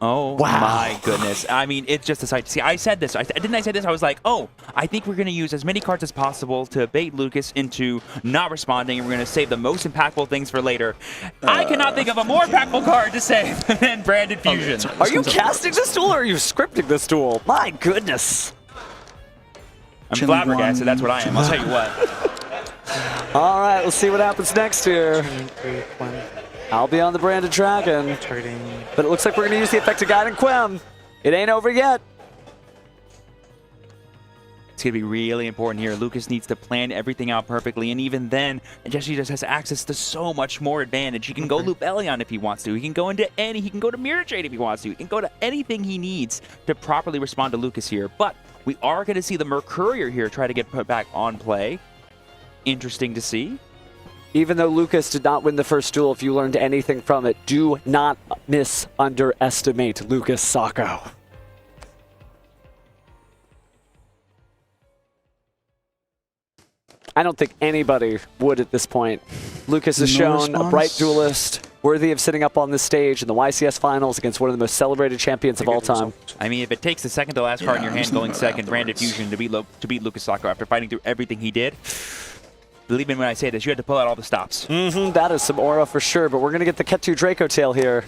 Oh wow. My goodness. I mean, it's just a sight to see. I said this. Didn't I say this? I was like, oh, I think we're going to use as many cards as possible to bait Lucas into not responding, and we're going to save the most impactful things for later. I cannot think of a more impactful card to save than Branded Fusion. Are you casting this duel or are you scripting this duel? My goodness. I'm flabbergasted. That's what I am. I'll tell you what. All right, let's see what happens next here. I'll be on the Branded Dragon. But it looks like we're going to use the effect of Guiding Quem. It ain't over yet. It's going to be really important here. Lucas needs to plan everything out perfectly, and even then, Jesse just has access to so much more advantage. He can go Lupelion if he wants to. He can go into he can go to Mirror Jade if he wants to. He can go to anything he needs to properly respond to Lucas here. But we are going to see the Mercurier here try to get put back on play. Interesting to see. Even though Lucas did not win the first duel, if you learned anything from it, do not underestimate Lucas Sacco. I don't think anybody would at this point. Lucas has shown a bright duelist, worthy of sitting up on this stage in the YCS finals against one of the most celebrated champions of all time. I mean, if it takes the second to last card in your hand going second, Branded Fusion, to beat Lucas Sacco after fighting through everything he did, believe me when I say this, you had to pull out all the stops. That is some aura for sure, but we're going to get the Ketu Draco Tail here.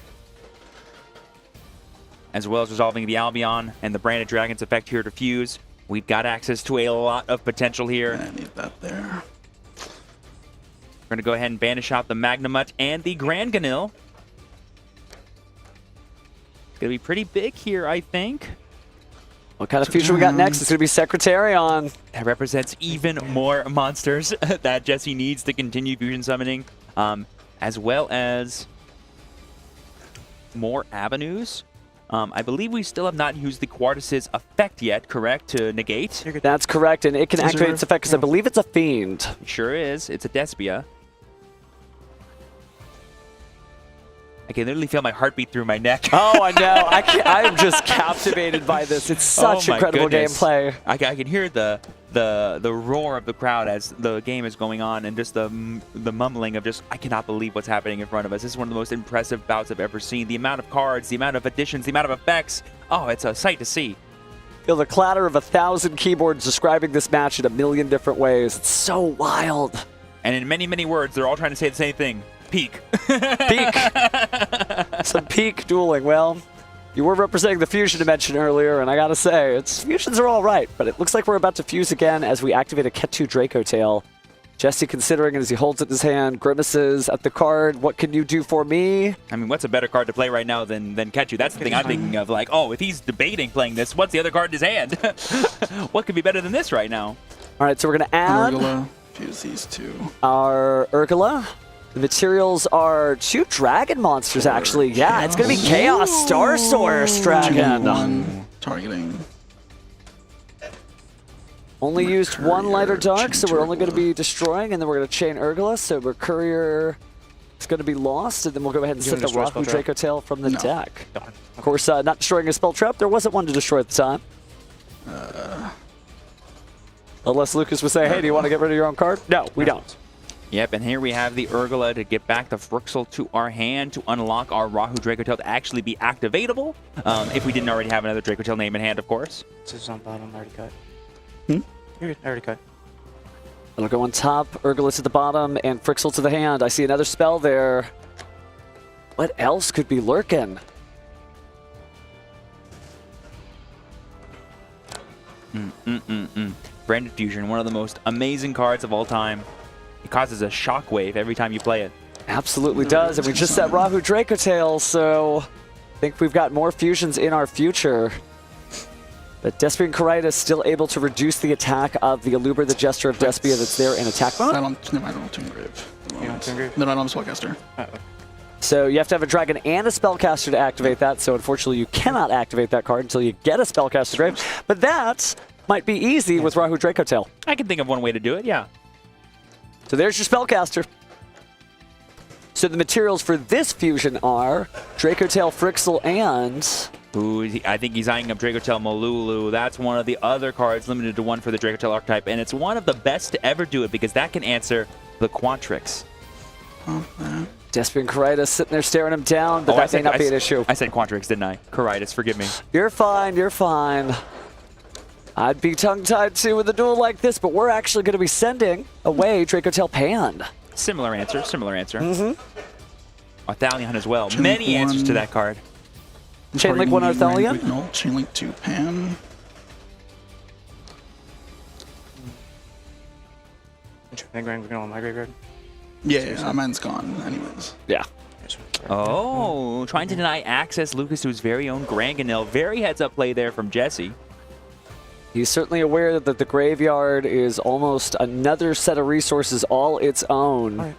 As well as resolving the Albion and the Branded Dragon's effect here to fuse. We've got access to a lot of potential here. I need that there. We're going to go ahead and banish out the Magnamut and the Grand Ganil. It's going to be pretty big here, I think. What kind of fusion we got next? It's going to be Secretarion. That represents even more monsters that Jesse needs to continue fusion summoning, as well as more avenues. I believe we still have not used the Quartus' effect yet, correct, to negate? That's correct, and it can activate its effect because I believe it's a Fiend. It sure is. It's a Despia. I can literally feel my heartbeat through my neck. Oh, I know. I'm just captivated by this. It's such incredible gameplay. I can hear the roar of the crowd as the game is going on, and just the mumbling of just, I cannot believe what's happening in front of us. This is one of the most impressive bouts I've ever seen. The amount of cards, the amount of additions, the amount of effects. Oh, it's a sight to see. Feel the clatter of 1,000 keyboards describing this match in a million different ways. It's so wild. And in many, many words, they're all trying to say the same thing. Peak. Peak. Some peak dueling. Well, you were representing the fusion dimension earlier, and I gotta say, fusions are all right, but it looks like we're about to fuse again as we activate a Ketu Draco Tail. Jesse considering it as he holds it in his hand, grimaces at the card. What can you do for me? I mean, what's a better card to play right now than Ketu? That's the thing I'm thinking of. Like, oh, if he's debating playing this, what's the other card in his hand? What could be better than this right now? All right, so we're gonna add Urgula, fuse these two. Our Urgula. The materials are 2 dragon monsters, actually. Yeah, it's going to be Chaos Star Source Dragon. 1 targeting. Only used 1 light or dark, so we're only going to be destroying, and then we're going to chain Urgula, so Mercurier is going to be lost, and then we'll go ahead and set the Rahu Draco Tail from the deck. Of course, not destroying a spell trap. There wasn't one to destroy at the time. Unless Lucas would say, hey, do you want to get rid of your own card? No, we don't. Yep, and here we have the Urgula to get back the Frixel to our hand to unlock our Rahu Draco Tail to actually be activatable. If we didn't already have another Draco Tail name in hand, of course. This is on bottom, I already cut. Hmm? I already cut. It'll go on top, Urgula to the bottom, and Frixel to the hand. I see another spell there. What else could be lurking? Branded Fusion, one of the most amazing cards of all time. It causes a shockwave every time you play it. Absolutely does, and we just set Rahu Draco Tail, so I think we've got more fusions in our future. But Despian Karitas still able to reduce the attack of the Aluber, the Gesture of Despia that's there in attack mode. I don't Tomb Grave. You want Tomb Grave? No, I don't have Spellcaster. So you have to have a dragon and a spellcaster to activate that. So unfortunately, you cannot activate that card until you get a spellcaster grave. But that might be easy with Rahu Draco Tail. I can think of one way to do it, yeah. So there's your spellcaster. So the materials for this fusion are Draco Tail, Frixel, and... Ooh, I think he's eyeing up Dracotail Molulu. That's one of the other cards limited to 1 for the Dracotail archetype, and it's one of the best to ever do it because that can answer the Quantrix. Despian Karitas sitting there staring him down, but that may not be an issue. I said Quantrix, didn't I? Karitas, forgive me. You're fine, you're fine. I'd be tongue-tied too with a duel like this, but we're actually going to be sending away Dracotail Pan. Similar answer, similar answer. Mm-hmm. Arthalion as well. Chain Many link answers one. to that card. Chain Link 1 Arthalion? No, Chain Link 2 Pan. We're going on my graveyard. Yeah, mine's gone anyways. Yeah. Oh, trying to deny access, Lucas, to his very own Granganil. Very heads-up play there from Jesse. He's certainly aware that the graveyard is almost another set of resources all its own. Right.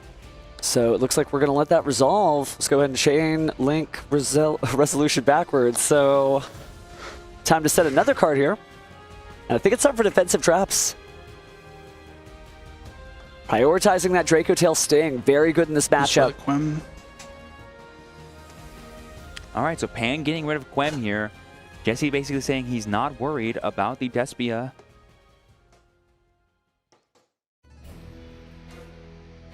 So it looks like we're going to let that resolve. Let's go ahead and chain link resolution backwards. So time to set another card here. And I think it's time for defensive traps. Prioritizing that Draco Tail Sting. Very good in this matchup. All right, so Pan getting rid of Quem here. Jesse basically saying he's not worried about the Despia.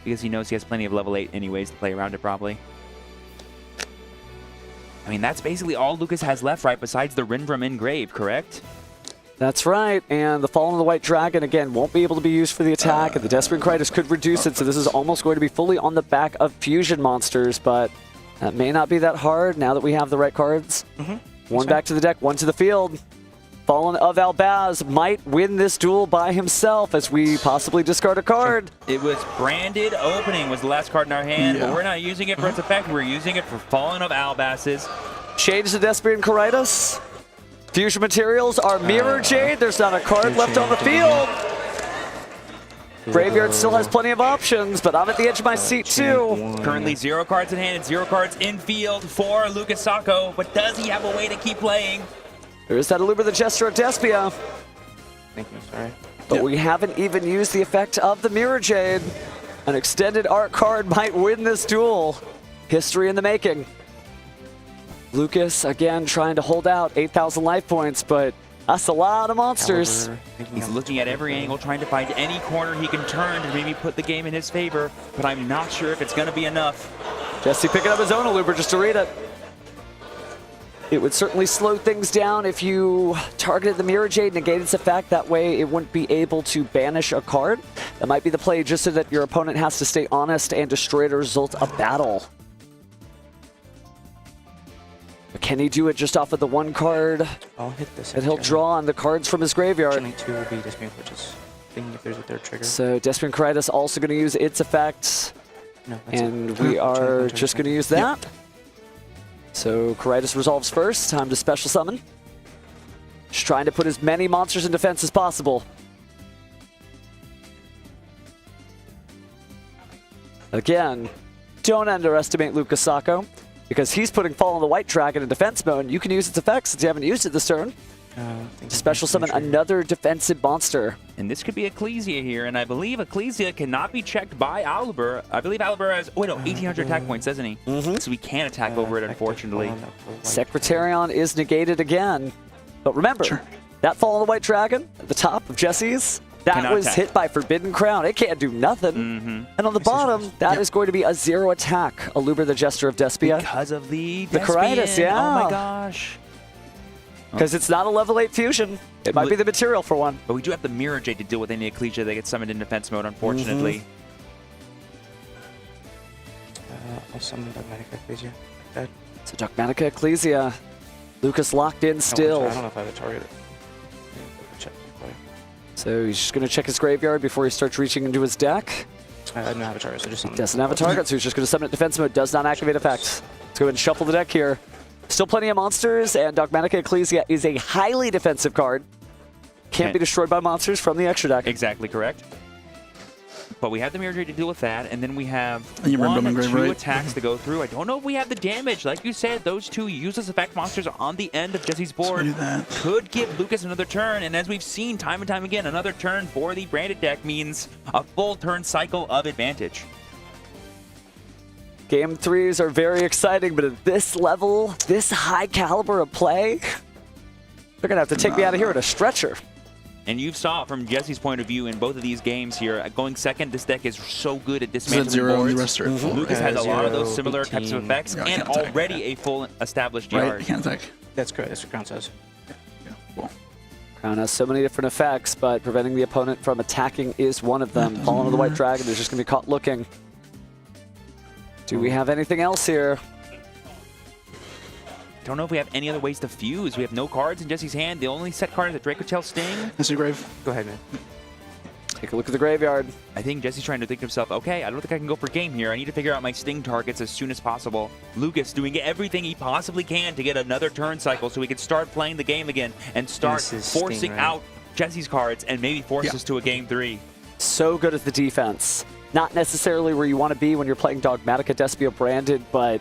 Because he knows he has plenty of level 8 anyways to play around it probably. I mean, that's basically all Lucas has left, right, besides the Rinvram Engrave, correct? That's right, and the Fallen of the White Dragon, again, won't be able to be used for the attack, and the Despian Karitas could reduce it, so this is almost going to be fully on the back of fusion monsters, but that may not be that hard now that we have the right cards. One back to the deck, one to the field. Fallen of Albaz might win this duel by himself as we possibly discard a card. It was Branded Opening was the last card in our hand, but we're not using it for its effect. We're using it for Fallen of Albaz's. Change to Despian Karitas. Fusion materials are Mirror Jade. There's not a card left on the field. Graveyard still has plenty of options, but I'm at the edge of my seat too. Currently 0 cards in hand and 0 cards in field for Lucas Sacco, but does he have a way to keep playing? There's that Aluber, the Gesture of Despia. Thank you, sorry. But we haven't even used the effect of the Mirror Jade. An extended art card might win this duel. History in the making. Lucas, again, trying to hold out 8,000 life points, but that's a lot of monsters. He's looking at every angle, trying to find any corner he can turn to maybe put the game in his favor, but I'm not sure if it's going to be enough. Jesse picking up his own Aluber just to read it. It would certainly slow things down if you targeted the Mirror Jade, negated its effect. That way it wouldn't be able to banish a card. That might be the play just so that your opponent has to stay honest and destroy the result of battle. But can he do it just off of the one card I'll hit this. that he'll draw on the cards from his graveyard? Chain Link 2 will be Despian, which is thinking if there's a third trigger. So Despian Karitas also going to use its effect. No, that's And it. we are Chain Link just going to 2. use that. So Karitas resolves first. Time to special summon. Just trying to put as many monsters in defense as possible. Again, don't underestimate Lucas Sacco, because he's putting Fall on the White Dragon in defense mode. You can use its effects since you haven't used it this turn. Special summon another defensive monster. And this could be Ecclesia here, and I believe Ecclesia cannot be checked by Aluber. I believe Aluber has, oh wait, no, 1,800 attack points, doesn't he? So we can't attack over it, unfortunately. Secretarion is negated again. But remember, that Fall on the White Dragon at the top of Jesse's, that Cannot was attack. hit by Forbidden Crown. It can't do nothing. And on the bottom, that is going to be a 0 attack. Aluber, the Gesture of Despia. Because of the Karitas, Despian. yeah. Oh my gosh. Because it's not a level 8 fusion. It might be the material for one. But we do have the Mirror Jade to deal with any Ecclesia that gets summoned in defense mode, unfortunately. I'll summon Dogmatic Ecclesia. That. So Dogmatica Ecclesia. Lucas locked in still. I don't know if I have a target. Check. So he's just going to check his graveyard before he starts reaching into his deck. I don't have a target, so just summon. Doesn't have a target, so he's just going to summon it defense mode. Does not activate effects. Let's go ahead and shuffle the deck here. Still plenty of monsters, and Dogmatic Ecclesia is a highly defensive card. Can't be destroyed by monsters from the extra deck. Exactly correct. But we have the Mirror Trade to deal with that, and then we have And you one Rainbow or Engrave, two right? attacks to go through. I don't know if we have the damage. Like you said, those two useless effect monsters are on the end of Jesse's board. do that. Could give Lucas another turn, and as we've seen time and time again, another turn for the branded deck means a full turn cycle of advantage. Game 3s are very exciting, but at this level, this high caliber of play, they're going to have to take me out of here in a stretcher. And you saw from Jesse's point of view in both of these games here, going second, this deck is so good at Is that dismantling 0 and boards. the rest are at 4? Lucas has a lot of those 0, similar types of 18. effects Yeah, I and can't attack. already a full established Right, yard. you can't attack. That's correct. That's what Crown says. Yeah, cool. Crown has so many different effects, but preventing the opponent from attacking is one of them. That Falling to the White doesn't Dragon is just going to be caught looking. Do we have anything else here? Don't know if we have any other ways to fuse. We have no cards in Jesse's hand. The only set card is a Dracotail Sting. That's your grave. Go ahead, man. Take a look at the graveyard. I think Jesse's trying to think to himself, okay, I don't think I can go for game here. I need to figure out my Sting targets as soon as possible. Lucas doing everything he possibly can to get another turn cycle so he can start playing the game again and start This is forcing Sting, right? out Jesse's cards and maybe force us to a game 3. So good at the defense. Not necessarily where you want to be when you're playing Dogmatica Despia branded, but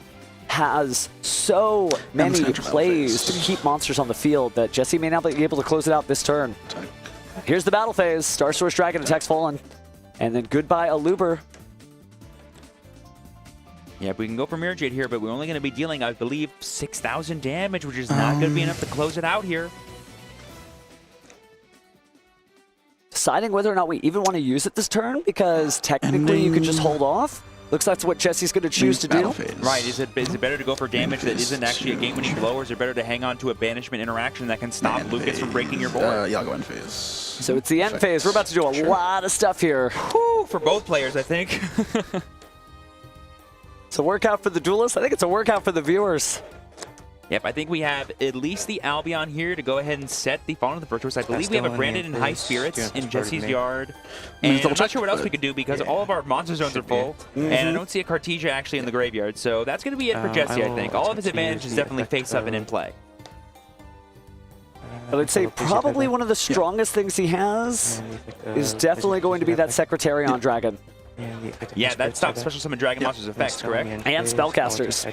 has so many central plays to phase. keep monsters on the field that Jesse may not be able to close it out this turn. Here's the battle phase. Star Source Dragon attacks Fallen. And then goodbye, Aluber. Yeah, we can go for Mirror Jade here, but we're only going to be dealing, I believe, 6,000 damage, which is not going to be enough to close it out here. Deciding whether or not we even want to use it this turn, because technically you could just hold off. Looks like that's what Jesse's going to choose to do. Right, is it better to go for damage that isn't actually a game-winning blow, or is it better to hang on to a banishment interaction that can stop Lucas from breaking your board? Yeah, I'll go end phase. So it's the end phase. We're about to do a lot of stuff here. Whew, for both players, I think. It's a workout for the duelists. I think it's a workout for the viewers. Yep, I think we have at least the Albion here to go ahead and set the Fallen of the Virtuous. I believe we have a Branded in High Spirits in Jesse's yard. And I'm not sure what else we could do because all of our monster zones are full. And I don't see a Cartesia actually in the graveyard. So that's going to be it for Jesse, I think. All of his advantages definitely face up and in play. But I'd say probably one of the strongest things he has is definitely going to be that Secretarion Dragon. Yeah, that stops Special Summon Dragon Monsters' effects, correct? And Spellcasters.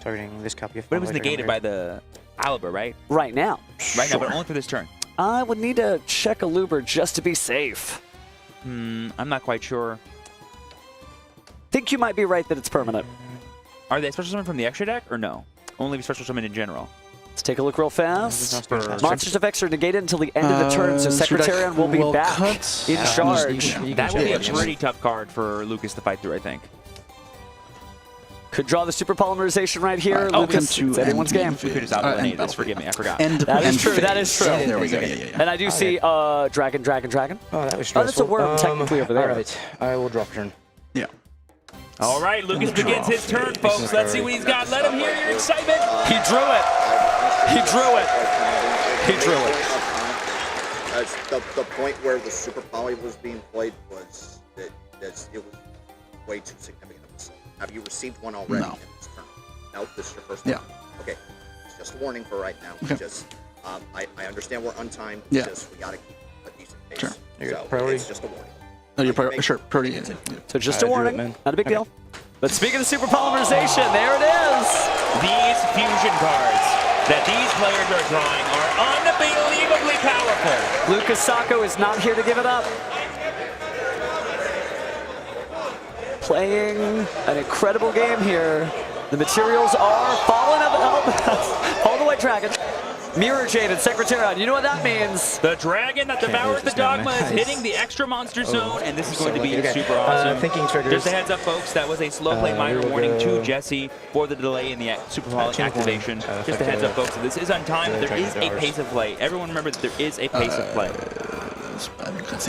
Targeting this copy of But it was negated by the Aluber, right? Right now. Right now, but only for this turn. I would need to check Aluber just to be safe. I'm not quite sure. Think you might be right that it's permanent. Are they Special Summon from the extra deck or no? Only Special Summon in general. Let's take a look real fast. Monsters' effects are negated until the end of the turn, so Secretarion will be back in charge. That would be a pretty tough card for Lucas to fight through, I think. Could draw the super polymerization right here. Lucas, it's anyone's game. We could just out-eliminate this. Forgive me, I forgot. That is true. That is true. There we go. Yeah. And I do see Dragon. Oh, that was Oh, stressful. that's a worm technically over there. All right, I will drop turn. Yeah. All right, Lucas begins his turn, folks. Let's see what he's got. Let him hear your excitement. He drew it. He drew it. He drew it. The point where the super poly was being played was that it was way too significant of a sell. Have you received one already in this turn? No, this is your first one? Yeah. Okay. It's just a warning for right now. Okay. Just I understand we're untimed. Yeah. Just we gotta keep a decent pace. Sure. So Priority? it's just a warning. No, you're priority. Yeah. So just a I drew it, warning. man. Not a big deal. But speaking of super polymerization, there it is. These fusion cards that these players are drawing are unbelievably powerful. Lucas Sacco is not here to give it up. Playing an incredible game here. The materials are falling up. All the White Dragon. Mirror Jade and Secretarion. You know what that means? The dragon that devours the dogma is hitting the extra monster zone, and this is going to be super awesome. Thinking triggers. Just a heads up, folks, that was a slow play minor warning to Jesse for the delay in the super poly activation. Just a heads up, folks, this is untimed, but there is a pace of play. Everyone remember that there is a pace of play.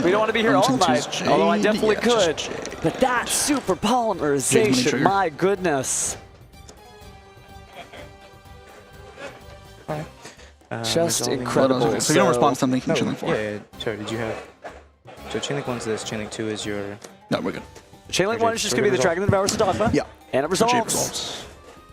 We don't want to be here all night, although I definitely could. But that super polymerization, my goodness. Just incredible. So you don't respond to something from No, Chainlink 4? yeah. Sorry, did you have... So Chainlink 1's this, Chainlink 2 is your... No, we're good. Chainlink 1 is just going to be the Dragon that devours the dogma. Yeah. And it Jade resolves. resolves.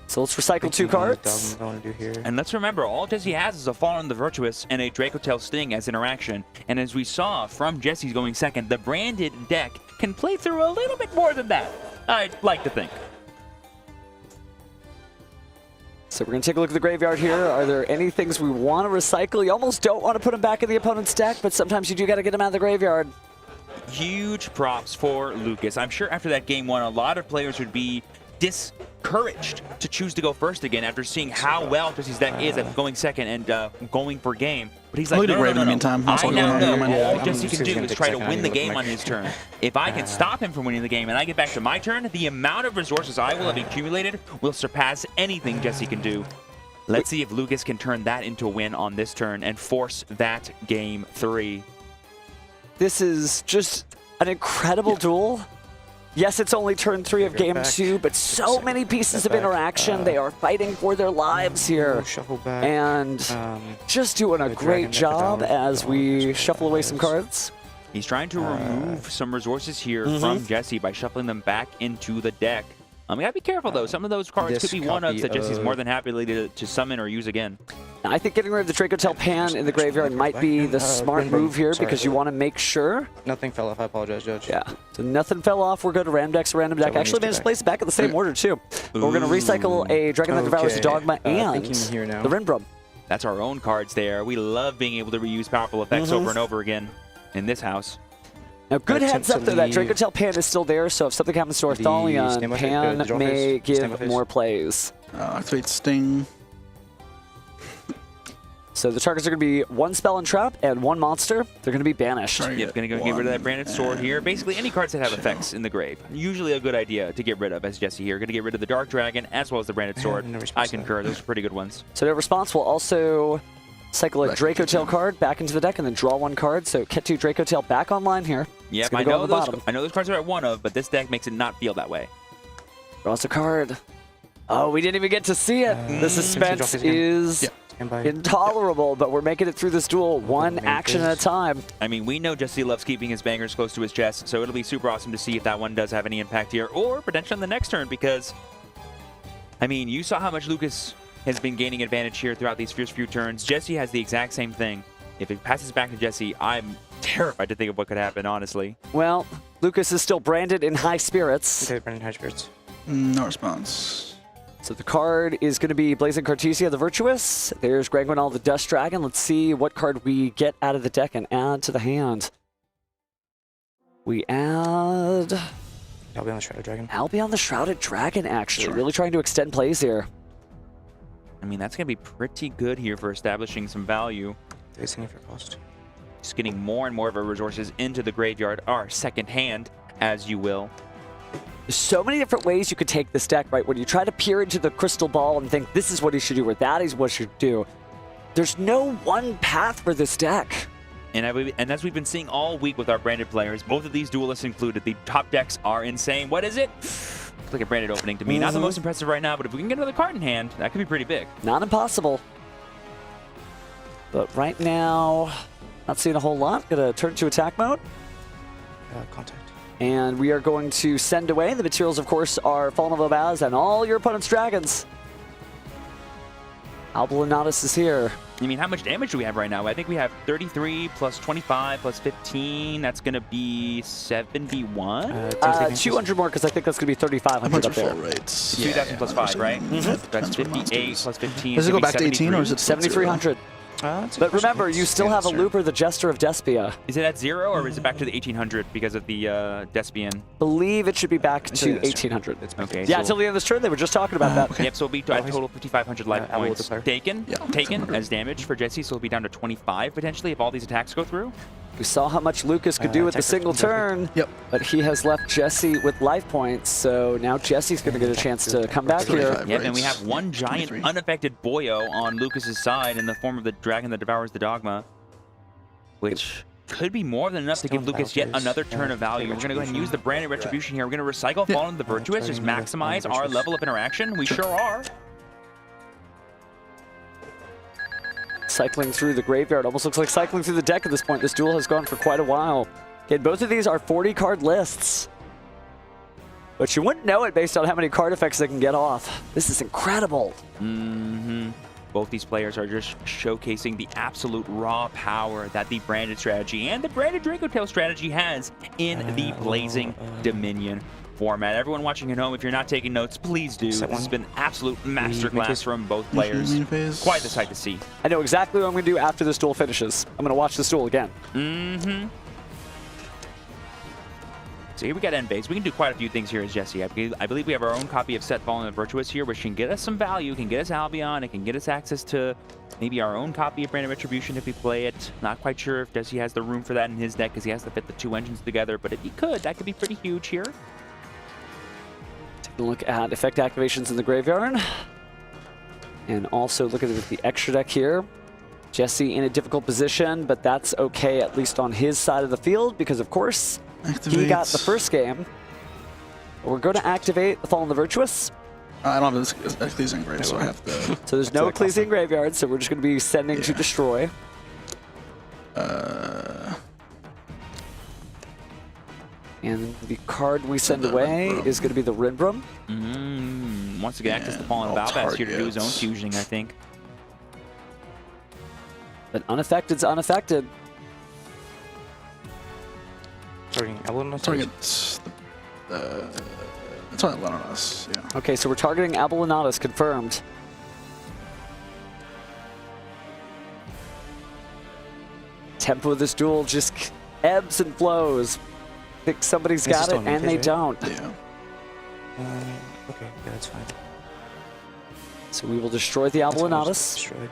So let's recycle 2 cards. I want to do here. And let's remember, all Jesse has is a Fall on the Virtuous and a Dracotail Sting as interaction. And as we saw from Jesse's going second, the branded deck can play through a little bit more than that, I'd like to think. So we're going to take a look at the graveyard here. Are there any things we want to recycle? You almost don't want to put them back in the opponent's deck, but sometimes you do got to get them out of the graveyard. Huge props for Lucas. I'm sure after that game 1, a lot of players would be discouraged to choose to go first again after seeing how well Jesse's deck is at going second and going for game. But he's like, no, in the meantime. I now know all Jesse can do is try to win the game on his turn. If I can stop him from winning the game and I get back to my turn, the amount of resources I will have accumulated will surpass anything Jesse can do. Let's see if Lucas can turn that into a win on this turn and force that game 3. This is just an incredible duel. Yes, it's only turn 3 of game 2, but so many pieces of interaction. They are fighting for their lives here. And just doing a great job as we shuffle away some cards. He's trying to remove some resources here from Jesse by shuffling them back into the deck. We gotta be careful though. Some of those cards could be one-ups that Jesse's more than happy to summon or use again. I think getting rid of the Dracotail Pan in the graveyard might be the smart move here because you want to make sure. Nothing fell off. I apologize, Judge. Yeah, so nothing fell off. We're good to random deck's random deck. Actually managed to place it back in the same order too. But we're going to recycle a Dragon that Devours the Dogma and the Rinbrum. That's our own cards there. We love being able to reuse powerful effects over and over again in this house. Now, good heads up, though, that Dracotail Pan is still there, so if something happens to our Thalion, Pan may give more plays. Activate Sting. So the targets are going to be 1 spell and trap and 1 monster. They're going to be banished. Yep, going to go get rid of that branded sword here. Basically, any cards that have effects in the grave. Usually a good idea to get rid of, as Jesse here. Going to get rid of the Dark Dragon as well as the branded sword. I concur. Those are pretty good ones. So their response will also cycle a Dracotail card back into the deck and then draw 1 card. So Ketu Dracotail back online here. Yep, I know those cards are at 1 of, but this deck makes it not feel that way. Draws a card. Oh, we didn't even get to see it. The suspense is intolerable, but we're making it through this duel 1 action at a time. I mean, we know Jesse loves keeping his bangers close to his chest, so it'll be super awesome to see if that one does have any impact here, or potentially on the next turn, because, I mean, you saw how much Lucas has been gaining advantage here throughout these first few turns. Jesse has the exact same thing. If it passes back to Jesse, I'm terrified to think of what could happen, honestly. Well, Lucas is still branded in high spirits. Okay, branded high spirits. No response. So the card is going to be Blazing Cartesia the Virtuous. There's Granguinal the Dust Dragon. Let's see what card we get out of the deck and add to the hand. We add Albion the Shrouded Dragon. Albion the Shrouded Dragon, actually. Really trying to extend plays here. I mean, that's going to be pretty good here for establishing some value. Facing it for cost. Just getting more and more of our resources into the graveyard, our second hand, as you will. There's so many different ways you could take this deck, right? When you try to peer into the crystal ball and think this is what he should do or that is what he should do, there's no one path for this deck. And as we've been seeing all week with our branded players, both of these duelists included, the top decks are insane. What is it? Looks like a branded opening to me. Not the most impressive right now, but if we can get another card in hand, that could be pretty big. Not impossible. But right now, not seeing a whole lot. Gonna turn to attack mode. Contact. And we are going to send away. The materials, of course, are Fallen of Obaz and all your opponent's dragons. Albulinatus is here. I mean, how much damage do we have right now? I think we have 33 plus 25 plus 15. That's going to be 71? 200 more, because I think that's going to to be 3,500 up there. Rates. 2,000 plus 5, right? That's 58 plus 15. Does it go back to 18 or is it 7,300? But remember, you still have a Looper, the Jester of Despia. Is it at 0 or is it back to the 1800 because of the Despian? Believe it should be back to 1800. Okay. Yeah, until the end of this turn, they were just talking about that. Yep, so it'll be a total 5,500 life points taken as damage for Jesse, so it'll be down to 25 potentially if all these attacks go through. We saw how much Lucas could do with a single turn, but he has left Jesse with life points, so now Jesse's going to get a chance to come back here. Yep, and we have one giant unaffected Boyo on Lucas's side in the form of the dragon that devours the Dogma, which could be more than enough to give Lucas yet another turn of value. We're going to go ahead and use the branded retribution here. We're going to recycle Fallen of the Virtuous, just maximize our level of interaction. We sure are. Cycling through the graveyard. Almost looks like cycling through the deck at this point. This duel has gone for quite a while. Again, both of these are 40-card lists. But you wouldn't know it based on how many card effects they can get off. This is incredible. Both these players are just showcasing the absolute raw power that the branded strategy and the branded Draco Tail strategy has in the Blazing Dominion format. Everyone watching at home, if you're not taking notes, please do. This has been an absolute masterclass from both players. Quite the sight to see. I know exactly what I'm going to do after this duel finishes. I'm going to watch this duel again. So here we got end phase. We can do quite a few things here as Jesse. I believe we have our own copy of Set Fallen and Virtuous here, which can get us some value, can get us Albion, it can get us access to maybe our own copy of Branded Retribution if we play it. Not quite sure if Jesse has the room for that in his deck because he has to fit the 2 engines together, but if he could, that could be pretty huge here. Take a look at effect activations in the graveyard. And also look at the extra deck here. Jesse in a difficult position, but that's okay, at least on his side of the field, because of course, he got the first game. We're going to activate the Fallen the Virtuous. I don't have this Ecclesian Grave, so I have to... So there's no Ecclesian Graveyard, so we're just going to be sending to destroy. And the card we send away is going to be the Rinbrum. Wants to get access to Fallen Valbas here to do his own fusioning, I think. But unaffected's unaffected. Targeting Abelonatus? Target's it's only one on us, yeah. Okay, so we're targeting Abelonatus, confirmed. Tempo of this duel just ebbs and flows. I think somebody's got it, and they don't. Yeah. Okay, yeah, that's fine. So we will destroy the Abelonatus. Destroyed.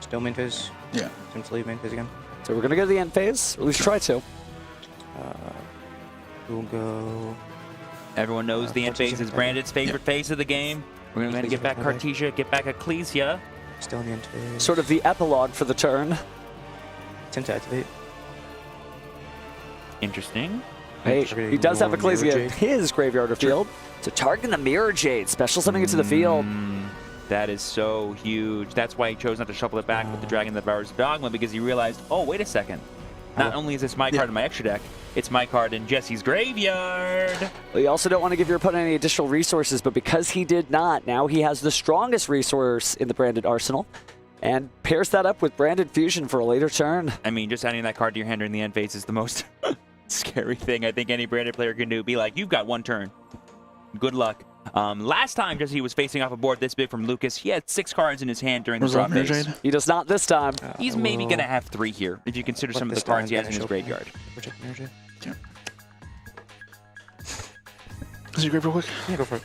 Still main phase? Yeah. Simply main phase again? So we're going to go to the end phase, or at least try to. We'll go... Everyone knows the end phase is Branded's favorite phase of the game. We're going to get back Cartesia, get back Ecclesia. Still in the end phase. Sort of the epilogue for the turn. Attempt to activate. Interesting. Hey, he does have Ecclesia in his graveyard or field. So targeting the Mirror Jade, special summoning it to the field. That is so huge. That's why he chose not to shuffle it back with the Dragon that Devours Dogma, because he realized, oh, wait a second. Not only is this my card in my extra deck, it's my card in Jesse's graveyard. Well, you also don't want to give your opponent any additional resources, but because he did not, now he has the strongest resource in the Branded arsenal, and pairs that up with Branded Fusion for a later turn. I mean, just adding that card to your hand during the end phase is the most scary thing I think any Branded player can do. Be like, you've got one turn. Good luck. Last time Jesse was facing off a board this big from Lucas, he had 6 cards in his hand during the draw phase. He does not this time. He's maybe going to have 3 here, if you consider some of the cards he has in his graveyard. Yeah. Is your grave real quick? Yeah, go for it.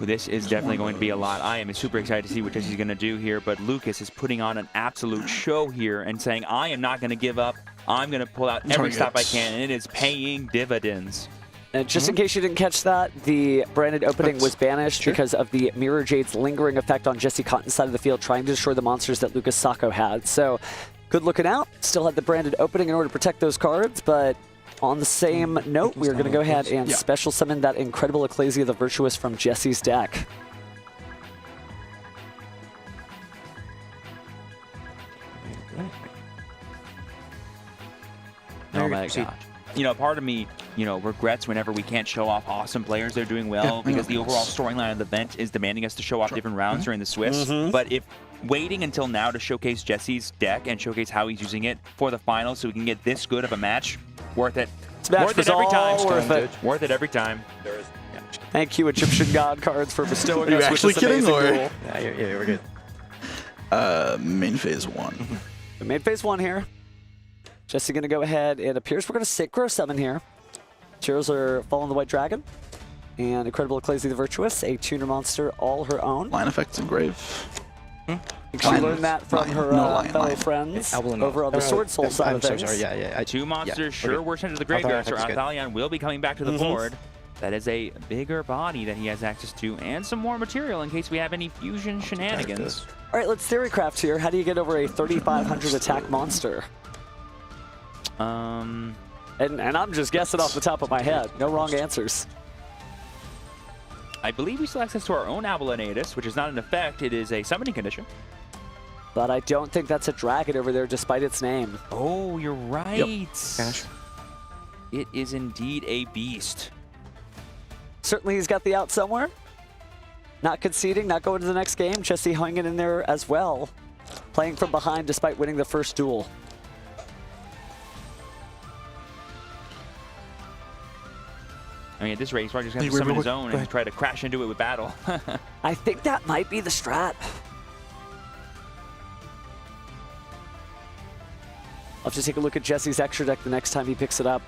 This is definitely going to be a lot. I am super excited to see what Jesse's going to do here, but Lucas is putting on an absolute show here and saying, I am not going to give up. I'm going to pull out every stop I can, and it is paying dividends. And just in case you didn't catch that, the Branded opening was banished because of the Mirror Jade's lingering effect on Jesse Cotton's side of the field, trying to destroy the monsters that Lucas Sacco had. So, good looking out. Still had the Branded opening in order to protect those cards, but on the same note, we're going to go ahead and special summon that incredible Ecclesia the Virtuous from Jesse's deck. Oh my gosh. You know, part of me, regrets whenever we can't show off awesome players that are doing well because the overall storyline of the event is demanding us to show off different rounds during the Swiss. But if waiting until now to showcase Jesse's deck and showcase how he's using it for the finals so we can get this good of a match, worth it. Worth it every time. Worth it every time. Thank you, Egyptian God cards, for bestowing Are you us actually with this kidding, amazing or? duel. Yeah, we're good. Main phase 1. We made phase 1 here. Jesse going to go ahead. It appears we're going to synchro summon here. Cheers are Fallen the White Dragon. And Incredible Ecclesia the Virtuous, a tuner monster all her own. Line effects and grave. She learned that from her fellow friends over on the Sword Soul side of things. I'm sorry, 2 monsters were sent to the graveyard, so Arthalion will be coming back to the board. That is a bigger body that he has access to, and some more material in case we have any fusion shenanigans. All right, let's theorycraft here. How do you get over a 3,500 attack monster? And I'm just guessing off the top of my head. No wrong answers. I believe we still have access to our own Abelonatus, which is not an effect. It is a summoning condition. But I don't think that's a dragon over there, despite its name. Oh, you're right. Finish. It is indeed a beast. Certainly he's got the out somewhere. Not conceding, not going to the next game. Jesse hanging in there as well. Playing from behind despite winning the first duel. I mean, at this rate, he's probably just going to summon his own and try to crash into it with battle. I think that might be the strat. I'll have to take a look at Jesse's extra deck the next time he picks it up.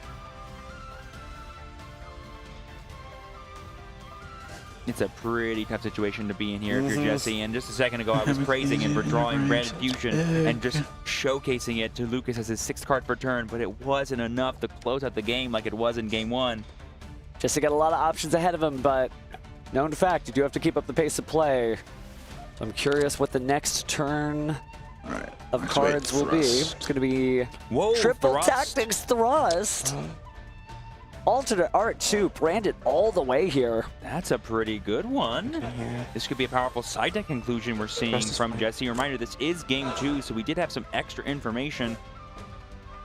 It's a pretty tough situation to be in here if you're Jesse. And just a second ago, I was praising him for drawing Branded Fusion and just showcasing it to Lucas as his 6th card per turn, but it wasn't enough to close out the game like it was in game 1. Jesse got a lot of options ahead of him, but known fact, you do have to keep up the pace of play. So I'm curious what the next turn of cards will be. It's going to be Triple Thrust. Tactics Thrust. Alternate art too, branded all the way here. That's a pretty good one. This could be a powerful side deck conclusion we're seeing from Jesse. Reminder, this is game 2, so we did have some extra information.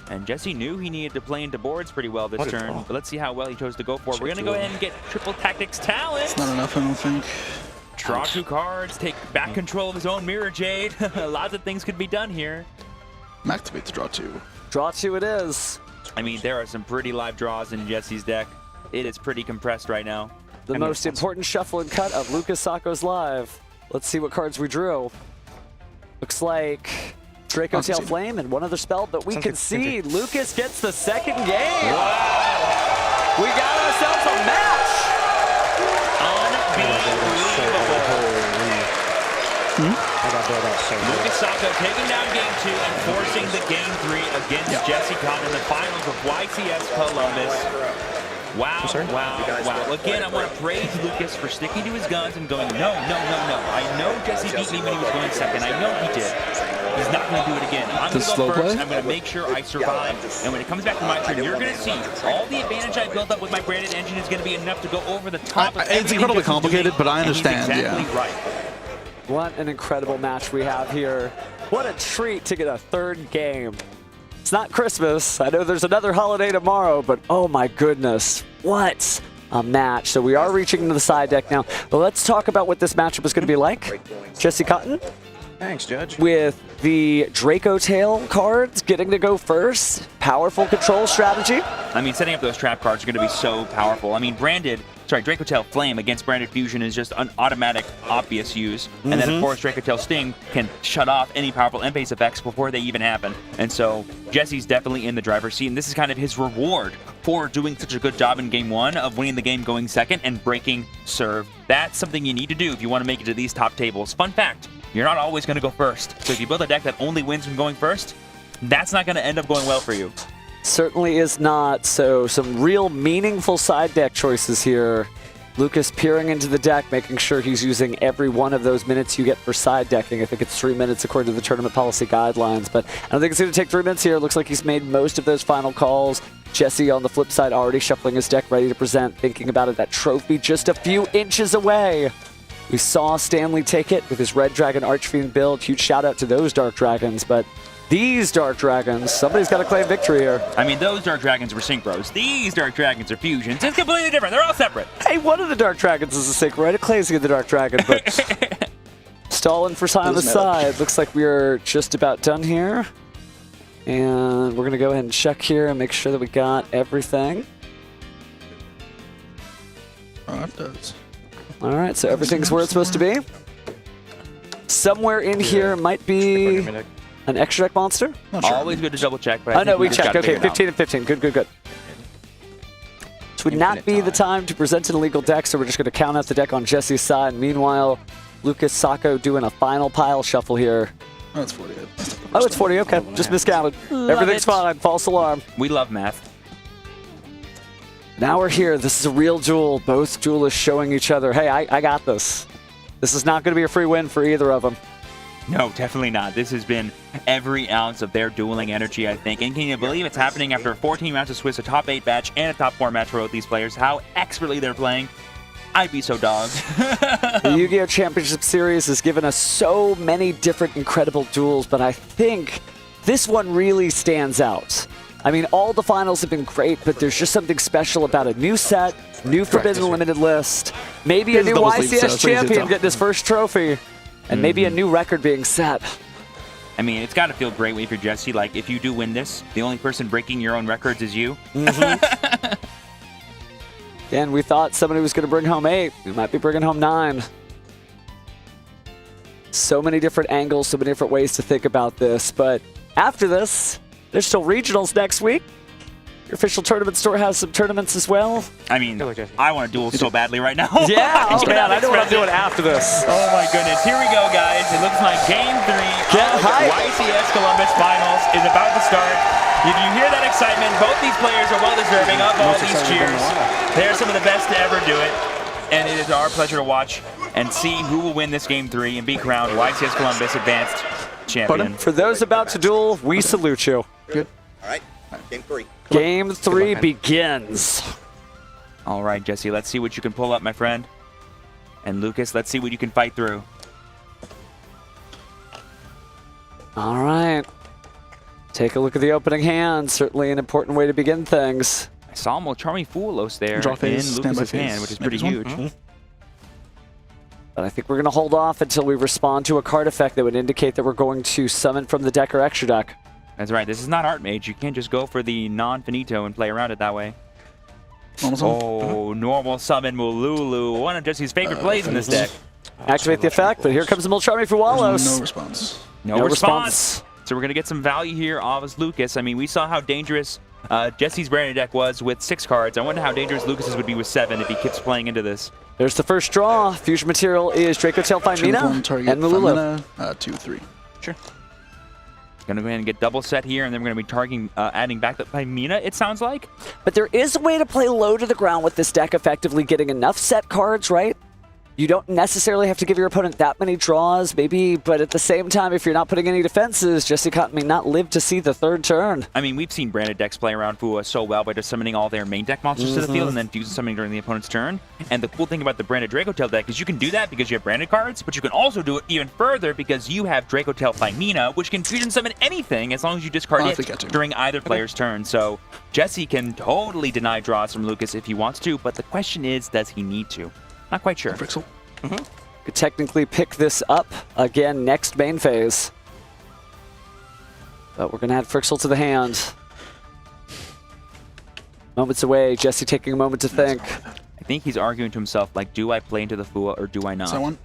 And Jesse knew he needed to play into boards pretty well this turn, but let's see how well he chose to go for. We're going to go ahead and get Triple Tactics Talent. It's not enough, I don't think. Draw 2 cards, take back control of his own Mirror Jade. Lots of things could be done here. Activate the draw 2. Draw 2 it is. I mean, there are some pretty live draws in Jesse's deck. It is pretty compressed right now. The most important shuffle and cut of Lucas Sacco's live. Let's see what cards we drew. Looks like Draco Tail Flame and one other spell, but we concede. Lucas gets the second game. Wow. We got ourselves a match. Lucas Sacco taking down game 2 and forcing the game 3 against Jesse Cotton in the finals of YCS Columbus. Wow, wow. Again, I want to praise Lucas for sticking to his guns and going, no. I know Jesse beat me when he was going second. I know he did. He's not going to do it again. I'm going to go first. I'm going to make sure I survive. And when it comes back to my turn, you're going to see all the advantage I built up with my branded engine is going to be enough to go over the top of It's incredibly complicated, but I understand. And he's exactly right. What an incredible match we have here. What a treat to get a third game. It's not Christmas. I know there's another holiday tomorrow, but oh my goodness, what a match. So we are reaching into the side deck now. But let's talk about what this matchup is going to be like. Jesse Cotton? Thanks, Judge. With the Draco Tail cards getting to go first. Powerful control strategy. I mean, setting up those trap cards are going to be so powerful. I mean, Draco Tail Flame against Branded Fusion is just an automatic, obvious use. And then, of course, Draco Tail Sting can shut off any powerful end-phase effects before they even happen. And so Jesse's definitely in the driver's seat, and this is kind of his reward for doing such a good job in Game 1 of winning the game going second and breaking serve. That's something you need to do if you want to make it to these top tables. Fun fact, you're not always going to go first. So if you build a deck that only wins from going first, that's not going to end up going well for you. Certainly is not. So some real meaningful side deck choices here. Lucas peering into the deck, making sure he's using every one of those minutes you get for side decking. I think it's 3 minutes according to the tournament policy guidelines, but I don't think it's going to take 3 minutes here. It looks like he's made most of those final calls. Jesse on the flip side already shuffling his deck, ready to present, thinking about it. That trophy just a few inches away. We saw Stanley take it with his Red Dragon Archfiend build. Huge shout out to those Dark Dragons, but these Dark Dragons, somebody's got to claim victory here. I mean, those Dark Dragons were Synchros. These Dark Dragons are Fusions. It's completely different. They're all separate. Hey, one of the Dark Dragons is a Synchro, right? It claims to get the Dark Dragon, but stalling for time on the side. Looks like we're just about done here. And we're going to go ahead and check here and make sure that we got everything. Oh, it does. All right, so everything's where it's supposed to be. Somewhere in here might be an extra deck monster. Always good to double check. But I know we checked. Okay, 15 and 15. Good. This would not be the time to present an illegal deck, so we're just going to count out the deck on Jesse's side. Meanwhile, Lucas Sacco doing a final pile shuffle here. Oh, it's 40. Oh, it's 40. Okay, just miscounted. Everything's fine. False alarm. We love math. Now we're here. This is a real duel. Both duelists showing each other, hey, I got this. This is not going to be a free win for either of them. No, definitely not. This has been every ounce of their dueling energy, I think. And can you believe it's happening after 14 rounds of Swiss, a top 8 match, and a top 4 match for both these players? How expertly they're playing. I'd be so dogged. The Yu-Gi-Oh! Championship Series has given us so many different incredible duels, but I think this one really stands out. I mean, all the finals have been great, but there's just something special about a new set, new Forbidden Limited list, maybe a new YCS champion getting his first trophy, and maybe a new record being set. I mean, it's got to feel great if you're Jesse. Like, if you do win this, the only person breaking your own records is you. And we thought somebody was going to bring home 8. We might be bringing home 9. So many different angles, so many different ways to think about this. But after this, there's still regionals next week. Your official tournament store has some tournaments as well. I mean, I want to duel so badly right now. Yeah, oh man, I know what I'm doing after this. Oh my goodness, here we go, guys. It looks like Game 3 of the YCS Columbus Finals is about to start. Did you hear that excitement? Both these players are well deserving of all these cheers. They're some of the best to ever do it, and it is our pleasure to watch and see who will win this Game 3 and be crowned YCS Columbus Advanced Champion. For those about to duel, we salute you. Good. All right, Game 3. Game 3 begins. All right, Jesse, let's see what you can pull up, my friend. And Lucas, let's see what you can fight through. All right. Take a look at the opening hand. Certainly an important way to begin things. I saw Molcharmi Foolos there Draw phase, in Lucas's hand, which is pretty huge. But I think we're going to hold off until we respond to a card effect that would indicate that we're going to summon from the deck or extra deck. That's right. This is not Art Mage. You can't just go for the non-finito and play around it that way. Normal summon Mululu. One of Jesse's favorite plays in this deck. Activate the effect, but here comes the Molcharmi Fuwalos. No response. No response. So we're going to get some value here off as Lucas. I mean, we saw how dangerous Jesse's branded deck was with 6 cards. I wonder how dangerous Lucas's would be with 7 if he keeps playing into this. There's the first draw. Fusion material is Dracotail Fimina and Mululu. 2-3. Sure. Going to go ahead and get double set here, and then we're going to be targeting, adding back the Fimina, it sounds like. But there is a way to play low to the ground with this deck, effectively getting enough set cards, right? You don't necessarily have to give your opponent that many draws, maybe, but at the same time, if you're not putting any defenses, Jesse Cotton may not live to see the third turn. I mean, we've seen branded decks play around Fua so well by just summoning all their main deck monsters to the field and then fusing summoning during the opponent's turn. And the cool thing about the branded Dracotail deck is you can do that because you have branded cards, but you can also do it even further because you have Dracotail Fimina, which can fusion summon anything as long as you discard it during either player's turn. So Jesse can totally deny draws from Lucas if he wants to, but the question is, does he need to? Not quite sure. Could technically pick this up again next main phase. But we're going to add Frixel to the hand. Moments away, Jesse taking a moment to think. I think he's arguing to himself, like, do I play into the Fua or do I not? Set 1.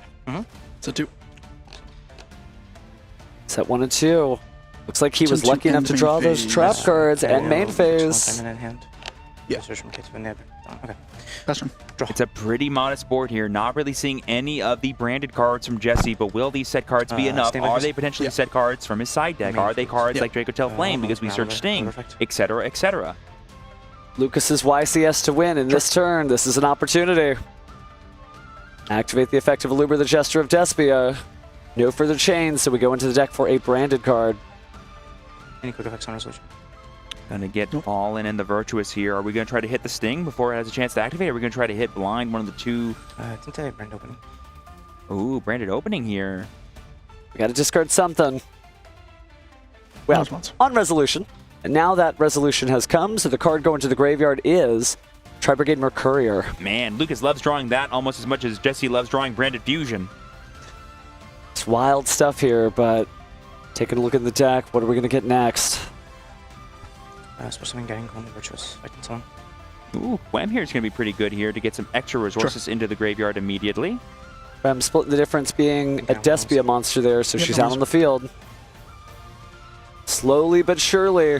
Set 2. Set 1 and 2. Looks like he was lucky enough to draw those trap cards and main phase. Yeah. Okay. It's a pretty modest board here. Not really seeing any of the branded cards from Jesse, but will these set cards be enough? Are they potentially set cards from his side deck? Are they cards like Dracotail Flame because we search Sting, etc., etc.? Lucas's YCS to win in this turn. This is an opportunity. Activate the effect of Aluber, the Gesture of Despia. No further chains, so we go into the deck for a branded card. Any quick effects on resolution? Gonna get Fallen and the Virtuous here. Are we gonna try to hit the Sting before it has a chance to activate? Or are we gonna try to hit Blind, one of the two? I think they have branded opening. Ooh, branded opening here. We gotta discard something. Well, on resolution. And now that resolution has come, so the card going to the graveyard is Tri-Brigade Mercurier. Man, Lucas loves drawing that almost as much as Jesse loves drawing branded Fusion. It's wild stuff here, but taking a look at the deck, what are we gonna get next? Special getting on the Virtuous. I can summon. Ooh, Wham here is going to be pretty good here to get some extra resources into the graveyard immediately. I'm splitting the difference being a Despia monster there, so she's out on the field. Slowly but surely.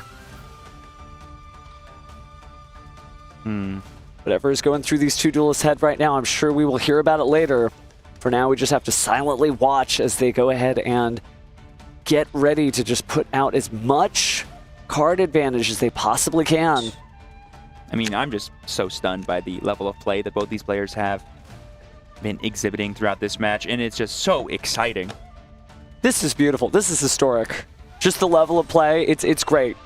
Whatever is going through these two duelists' head right now, I'm sure we will hear about it later. For now, we just have to silently watch as they go ahead and get ready to just put out as much card advantage as they possibly can. I mean, I'm just so stunned by the level of play that both these players have been exhibiting throughout this match, and it's just so exciting. This is beautiful. This is historic. Just the level of play, it's great.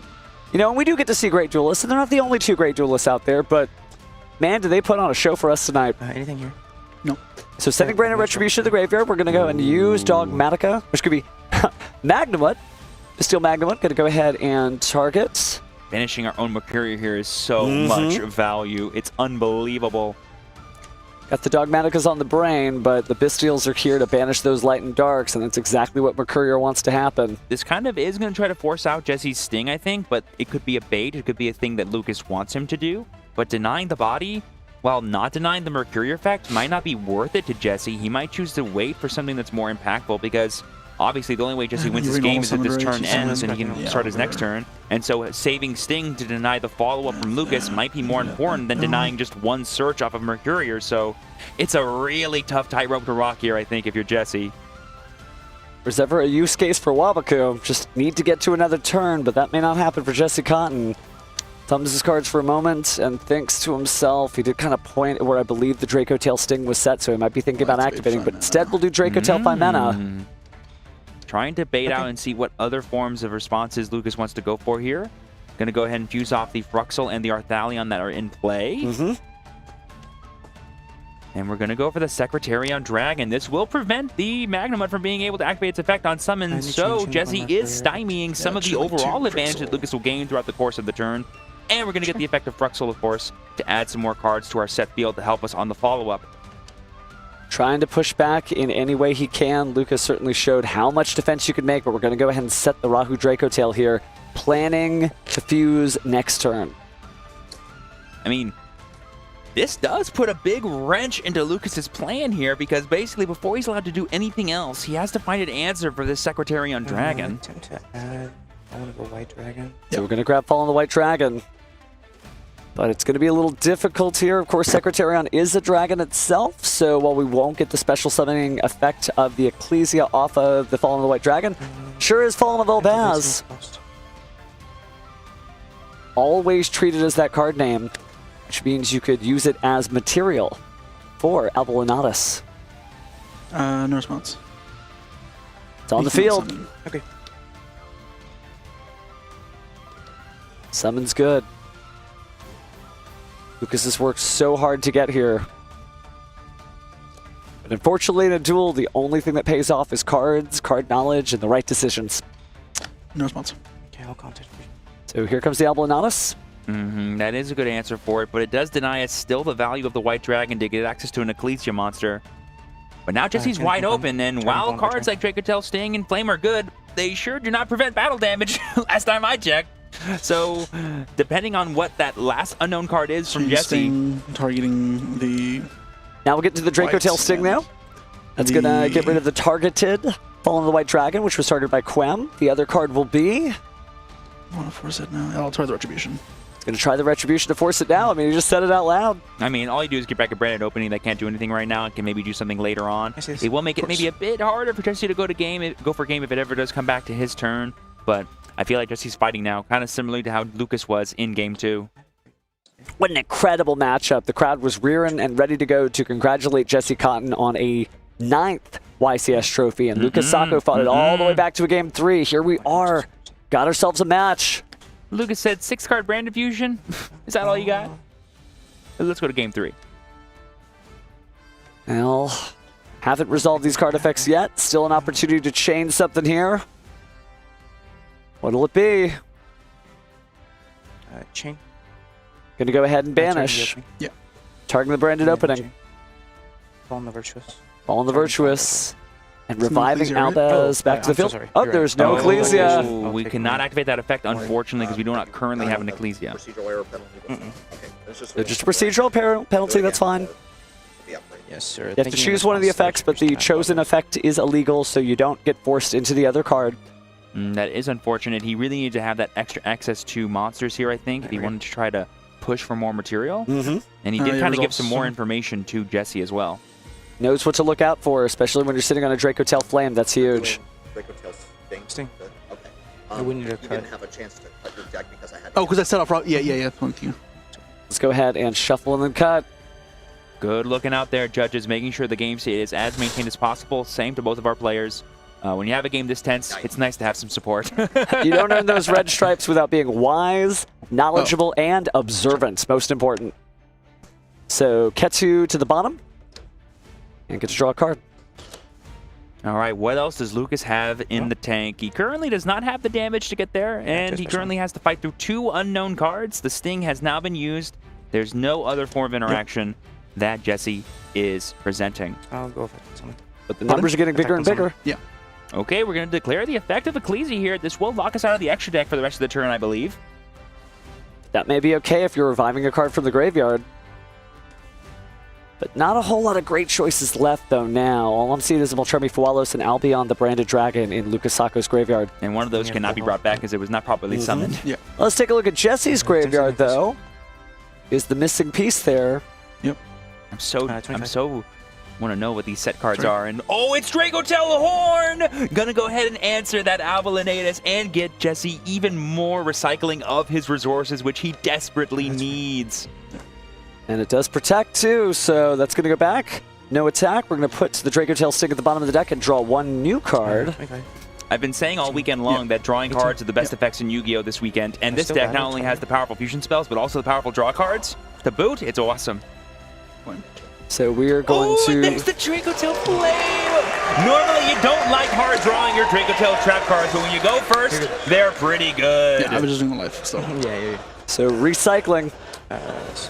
You know, and we do get to see great duelists, and they're not the only two great duelists out there, but man, do they put on a show for us tonight. Anything here? No. So sending Branded Retribution to the graveyard, we're going to go and use Dogmatica, which could be Magnamut. Steel Magnamut, going to go ahead and target. Finishing our own Mercury here is so much value. It's unbelievable. Got the Dogmaticas on the brain, but the Bystials are here to banish those light and darks, and that's exactly what Mercurier wants to happen. This kind of is going to try to force out Jesse's Sting, I think, but it could be a bait. It could be a thing that Lucas wants him to do. But denying the body, while not denying the Mercurier effect, might not be worth it to Jesse. He might choose to wait for something that's more impactful because obviously the only way Jesse wins this game is if this turn ends and he can start his next turn. And so saving Sting to deny the follow-up from Lucas might be more important than denying just one search off of Mercurier. So it's a really tough tightrope to rock here, I think, if you're Jesse. There's ever a use case for Wabaku. Just need to get to another turn, but that may not happen for Jesse Cotton. Thumbs his cards for a moment and thinks to himself. He did kind of point where I believe the Draco Tail Sting was set, so he might be thinking about activating, but instead we'll do Draco Tail 5 mana. Trying to bait out and see what other forms of responses Lucas wants to go for here. Going to go ahead and fuse off the Fruxel and the Arthalion that are in play. And we're going to go for the Secretarion Dragon. This will prevent the Magnamut from being able to activate its effect on summons, so Jesse is stymieing some of the overall advantage that Lucas will gain throughout the course of the turn. And we're going to get the effect of Fruxel, of course, to add some more cards to our set field to help us on the follow-up. Trying to push back in any way he can. Lucas certainly showed how much defense you could make, but we're going to go ahead and set the Rahu Draco Tail here, planning to fuse next turn. I mean, this does put a big wrench into Lucas's plan here because basically before he's allowed to do anything else, he has to find an answer for this Secretarion Dragon. Attempt to add Fallen of the White Dragon. So we're going to grab Fallen the White Dragon. But it's going to be a little difficult here. Of course, Secretarion is a dragon itself, so while we won't get the special summoning effect of the Ecclesia off of the Fallen of the White Dragon, sure is Fallen of Elbaz. Always treated as that card name, which means you could use it as material for Albulinatus. No response. It's on the field. Okay. Summon's good. Lucas has worked so hard to get here. But unfortunately in a duel, the only thing that pays off is cards, card knowledge, and the right decisions. No response. Okay, I'll contact you. So here comes the Albulinatus. That is a good answer for it, but it does deny us still the value of the White Dragon to get access to an Ecclesia monster. But now Jesse's wide open, and while cards like Dracotel, Sting, and Flame are good, they sure do not prevent battle damage, last time I checked. So, depending on what that last unknown card is from Jesse... Sting, targeting the... Now we'll get to the Dracotel Sting now. That's going to get rid of the targeted Fallen of the White Dragon, which was started by Quem. The other card will be... I want to force it now. I'll try the Retribution. Going to try the Retribution to force it now. I mean, he just said it out loud. I mean, all you do is get back a branded opening that can't do anything right now and can maybe do something later on. It will make it maybe a bit harder for Jesse to go for game if it ever does come back to his turn. But I feel like Jesse's fighting now, kind of similarly to how Lucas was in Game 2. What an incredible matchup. The crowd was rearing and ready to go to congratulate Jesse Cotton on a 9th YCS trophy. And Lucas Sacco fought it all the way back to a Game 3. Here we are. Got ourselves a match. Lucas said 6-card branded fusion. Is that all you got? Let's go to Game 3. Well, haven't resolved these card effects yet. Still an opportunity to change something here. What'll it be? Chain. Gonna go ahead and banish. Yeah. Targeting the branded opening. Fallen the Virtuous. Fallen the Virtuous. And reviving Albaz back to the field. Sorry. Oh, there's no Ecclesia. Oh, we cannot activate that effect, unfortunately, because we do not currently have an Ecclesia. Procedural error penalty. Okay, Just a procedural penalty, that's fine. Yes, sir. You have to choose one of the effects, but the chosen effect is illegal, so you don't get forced into the other card. That is unfortunate. He really needed to have that extra access to monsters here, I think, if he wanted to try to push for more material. And he did kind of give some more information to Jesse as well. Knows what to look out for, especially when you're sitting on a Dracotel Flame. That's huge. Dracotel Sting. Okay. We need to you cut. didn't have a chance to cut your deck because I had. Oh, because I set off. Yeah. Thank you. Let's go ahead and shuffle and then cut. Good looking out there, judges, making sure the game state is as maintained as possible. Same to both of our players. When you have a game this tense, it's nice to have some support. You don't earn those red stripes without being wise, knowledgeable, and observant. Most important. So Ketsu to the bottom. and get to draw a card. All right, what else does Lucas have in the tank? He currently does not have the damage to get there, and he currently has to fight through 2 unknown cards. The Sting has now been used. There's no other form of interaction that Jesse is presenting. I'll go for it. But the numbers are getting bigger and bigger. Yeah. Okay, we're going to declare the effect of Ecclesia here. This will lock us out of the extra deck for the rest of the turn, I believe. That may be okay if you're reviving a card from the graveyard. But not a whole lot of great choices left, though, now. All I'm seeing is Moltremi Fualos and Albion the Branded Dragon in Lucas Sacco's graveyard. And one of those cannot be brought back because it was not properly summoned. Yeah. Let's take a look at Jesse's graveyard, though. Is the missing piece there. Yep. I'm so want to know what these set cards are. And oh, it's Draco Telehorn! Gonna go ahead and answer that Albalinatus and get Jesse even more recycling of his resources, which he desperately needs. And it does protect, too, so that's going to go back. No attack. We're going to put the Draco Tail Sting at the bottom of the deck and draw 1 new card. I've been saying all weekend long that drawing cards are the best effects in Yu-Gi-Oh! This weekend, and this deck not only has the powerful fusion spells, but also the powerful draw cards. To boot, it's awesome. So we're going to... there's the Draco Tail Flame! Normally, you don't like hard drawing your Draco Tail trap cards, but when you go first, they're pretty good. Yeah, I was just doing the life, so. So recycling.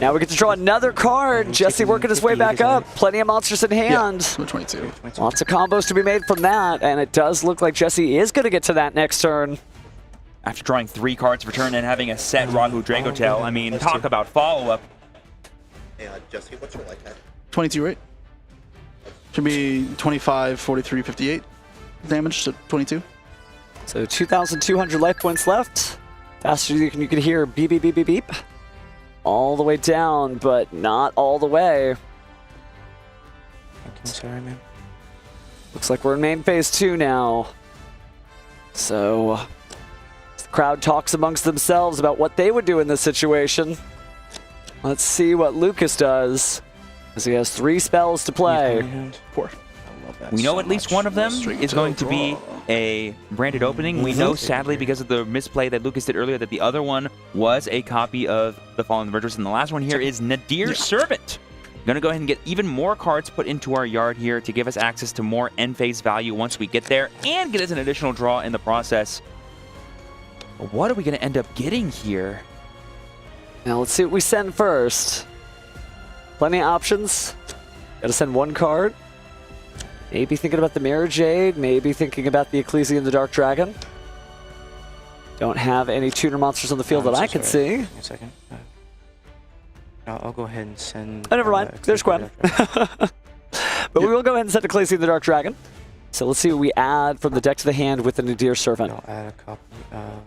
Now we get to draw another card. Jesse working his way back up. Plenty of monsters in hand. Yeah, 22. Lots of combos to be made from that, and it does look like Jesse is going to get to that next turn. After drawing 3 cards per turn and having a set Rahu Draco Tail, I mean, talk about follow-up. Hey, Jesse, what's your life at? 22, right? Should be 25, 43, 58 damage to 22. So 2,200 life points left. Faster you can hear beep, beep, beep, beep, beep. All the way down, but not all the way. Sorry, man. Looks like we're in main phase 2 now. So the crowd talks amongst themselves about what they would do in this situation. Let's see what Lucas does, because he has 3 spells to play. Four. We know at least one of them is going to be a branded opening. We know, sadly, because of the misplay that Lucas did earlier, that the other one was a copy of the Fallen Virtuous. And the last one here is Nadir's Servant. Going to go ahead and get even more cards put into our yard here to give us access to more end phase value once we get there, and get us an additional draw in the process. But what are we going to end up getting here? Now let's see what we send first. Plenty of options. Got to send 1 card. Maybe thinking about the Mirror Jade, maybe thinking about the Ecclesia and the Dark Dragon. Don't have any tuner monsters on the field that I can see. Give me a second. I'll go ahead and send... Oh, never mind. There's Gwen. But we will go ahead and send Ecclesia and the Dark Dragon. So let's see what we add from the deck to the hand with the Nadir Servant. I'll add a copy of...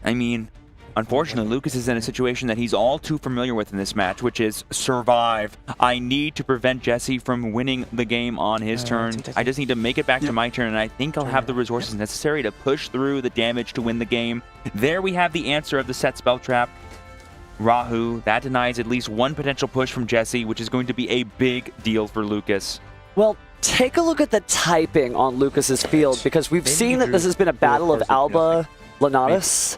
I mean, unfortunately, Lucas is in a situation that he's all too familiar with in this match, which is survive. I need to prevent Jesse from winning the game on his turn. I just need to make it back to my turn, and I think I'll have the resources necessary to push through the damage to win the game. There we have the answer of the set spell trap. Rahu, that denies at least 1 potential push from Jesse, which is going to be a big deal for Lucas. Well, take a look at the typing on Lucas's field, because we've seen that this has been a battle of Alba Lanatus.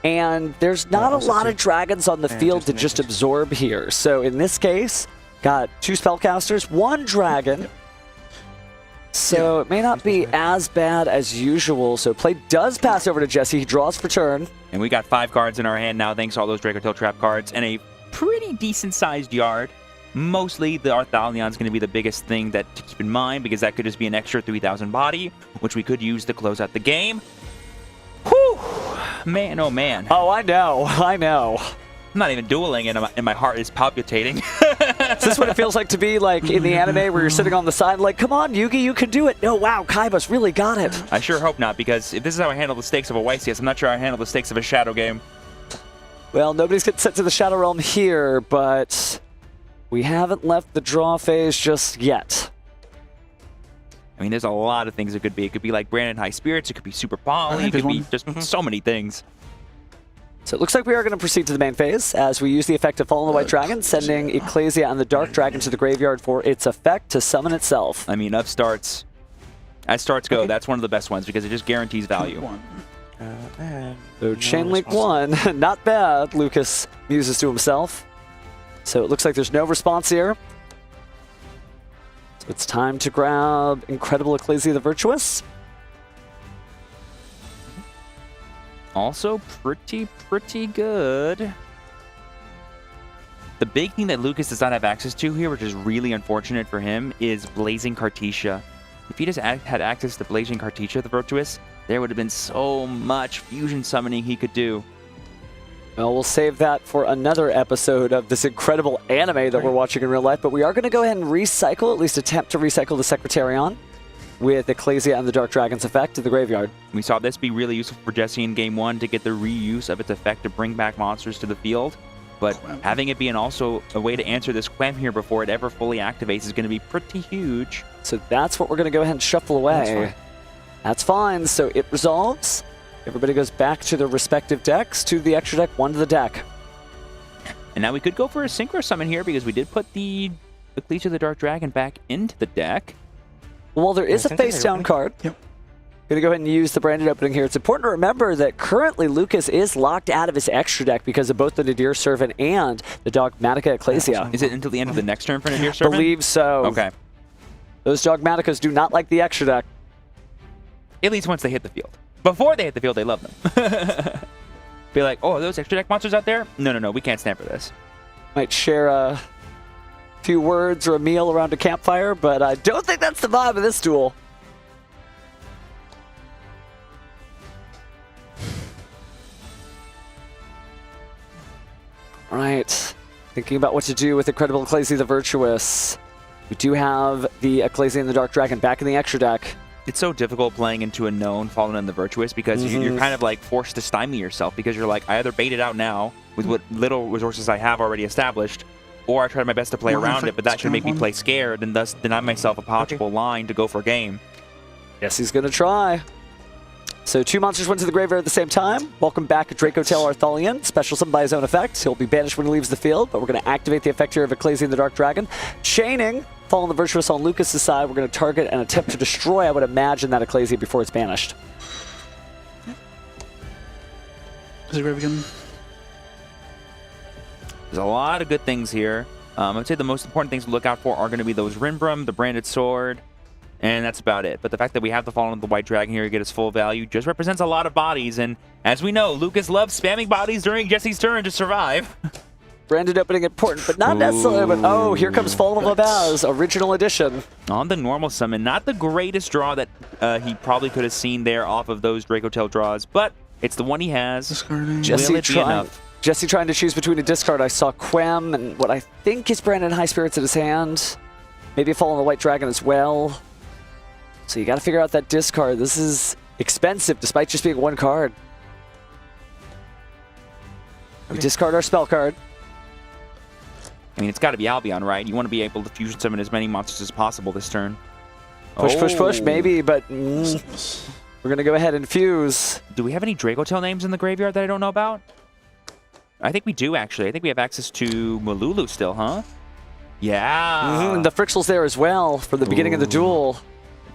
And there's not a lot of dragons on the field to just absorb here. So in this case, got 2 spellcasters, 1 dragon. So it may not be as bad as usual. So play does pass over to Jesse. He draws for turn. And we got 5 cards in our hand now, thanks to all those Draco Tail trap cards, and a pretty decent-sized yard. Mostly the Arthalion is going to be the biggest thing that to keep in mind, because that could just be an extra 3,000 body, which we could use to close out the game. Whew! Man, oh man. Oh, I know. I'm not even dueling, and my heart is palpitating. Is this what it feels like to be like in the anime where you're sitting on the side like, come on, Yugi, you can do it. No, wow, Kaiba's really got it. I sure hope not, because if this is how I handle the stakes of a YCS, I'm not sure I handle the stakes of a Shadow game. Well, nobody's getting sent to the Shadow Realm here, but we haven't left the draw phase just yet. I mean, there's a lot of things it could be. It could be like Brandon High Spirits. It could be Super Poly. It could be just so many things. So it looks like we are going to proceed to the main phase as we use the effect of Fallen the White Dragon, sending Ecclesia and the Dark Dragon to the graveyard for its effect to summon itself. I mean, as starts go, that's one of the best ones because it just guarantees value. So Chain Link 1, not bad, Lucas muses to himself. So it looks like there's no response here. So it's time to grab Incredible Ecclesia the Virtuous. Also pretty good. The big thing that Lucas does not have access to here, which is really unfortunate for him, is Blazing Cartesia. If he just had access to Blazing Cartesia the Virtuous, there would have been so much fusion summoning he could do. Well, we'll save that for another episode of this incredible anime that we're watching in real life, but we are going to go ahead and recycle, at least attempt to recycle the Secretarion with Ecclesia and the Dark Dragon's effect to the graveyard. We saw this be really useful for Jesse in Game 1 to get the reuse of its effect to bring back monsters to the field, but having it be also a way to answer this Quam here before it ever fully activates is going to be pretty huge. So that's what we're going to go ahead and shuffle away. That's fine. So it resolves. Everybody goes back to their respective decks, to the extra deck, one to the deck. And now we could go for a Synchro Summon here because we did put the Ecclesia of the Dark Dragon back into the deck. Well, there is a face-down card. Yep. Going to go ahead and use the branded opening here. It's important to remember that currently Lucas is locked out of his extra deck because of both the Nadir Servant and the Dogmatica Ecclesia. Is it until the end of the next turn for Nadir Servant? Believe so. Okay. Those Dogmaticas do not like the extra deck. At least once they hit the field. Before they hit the field, they love them. Be like, oh, are those extra deck monsters out there? No, we can't stand for this. Might share a few words or a meal around a campfire, but I don't think that's the vibe of this duel. All right, thinking about what to do with Incredible Ecclesia the Virtuous. We do have the Ecclesia and the Dark Dragon back in the extra deck. It's so difficult playing into a known Fallen and the Virtuous because you're kind of like forced to stymie yourself because you're like, I either bait it out now with what little resources I have already established, or I try my best to play around it, but that should make me play scared and thus deny myself a possible line to go for a game. Yes, he's going to try. So 2 monsters went to the graveyard at the same time. Welcome back, Dracotail Arthalion. Special summon by his own effect. He'll be banished when he leaves the field, but we're going to activate the effect here of Ecclesia and the Dark Dragon. Chaining, Fallen the Virtuous on Lucas' side. We're going to target and attempt to destroy, I would imagine, that Ecclesia before it's banished. Is it grave again? There's a lot of good things here. I would say the most important things to look out for are going to be those Rimbrum, the Branded Sword, and that's about it. But the fact that we have the Fallen of the White Dragon here to get its full value just represents a lot of bodies. And as we know, Lucas loves spamming bodies during Jesse's turn to survive. Branded opening important, but not necessarily. But oh, here comes Fallen of Labaz, original edition. On the normal summon, not the greatest draw that he probably could have seen there off of those Dracotail draws, but it's the one he has. Discarding. Jesse trying to choose between a discard. I saw Quem and what I think is Branded High Spirits in his hand. Maybe a Fallen of the White Dragon as well. So you got to figure out that discard. This is expensive despite just being one card. We discard our spell card. I mean, it's got to be Albion, right? You want to be able to fusion summon as many monsters as possible this turn. Push, maybe, but we're going to go ahead and fuse. Do we have any Dracotail names in the graveyard that I don't know about? I think we do, actually. I think we have access to Malulu still, huh? Yeah. And the Frixel's there as well for the beginning of the duel.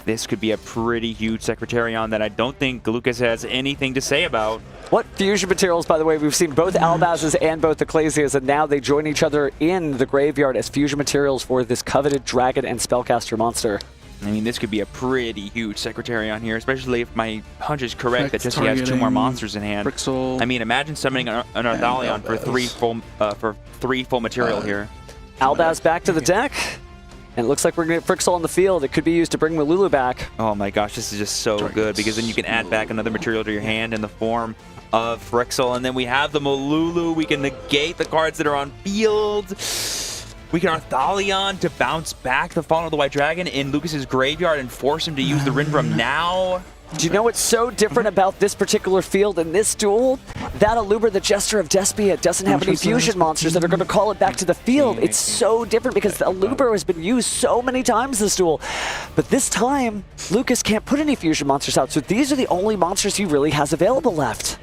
This could be a pretty huge Secretarion that I don't think Lucas has anything to say about. What fusion materials, by the way? We've seen both Albaz's and both Ecclesias, and now they join each other in the graveyard as fusion materials for this coveted Dragon and Spellcaster monster. I mean, this could be a pretty huge Secretarion here, especially if my hunch is correct that Jesse has 2 more monsters in hand. Frixel. I mean, imagine summoning an Arthalion for 3 full material here. Albaz back to the deck. And it looks like we're going to get Frixel on the field. It could be used to bring Malulu back. Oh my gosh, this is just so good because then you can add back another material to your hand in the form of Frixel. And then we have the Malulu. We can negate the cards that are on field. We can Arthalion to bounce back the Fallen of the White Dragon in Lucas's graveyard and force him to use the Rimbrum now. Do you know what's so different about this particular field in this duel? That Aluber, the Jester of Despia, doesn't have any fusion monsters that are going to call it back to the field. It's so different because the Aluber has been used so many times this duel. But this time, Lucas can't put any fusion monsters out, so these are the only monsters he really has available left.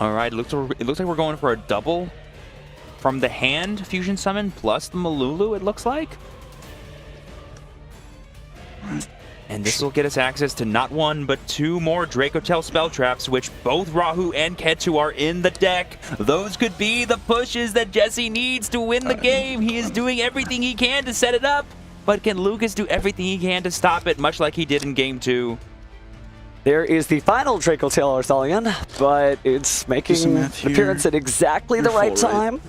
All right, it looks like we're going for a double from the hand fusion summon plus the Malulu, it looks like. And this will get us access to not 1, but 2 more Dracotail spell traps, which both Rahu and Ketu are in the deck. Those could be the pushes that Jesse needs to win the game. He is doing everything he can to set it up. but can Lucas do everything he can to stop it, much like he did in Game 2? There is the final Draco Tail Arthalion, but it's making an appearance at exactly the right time.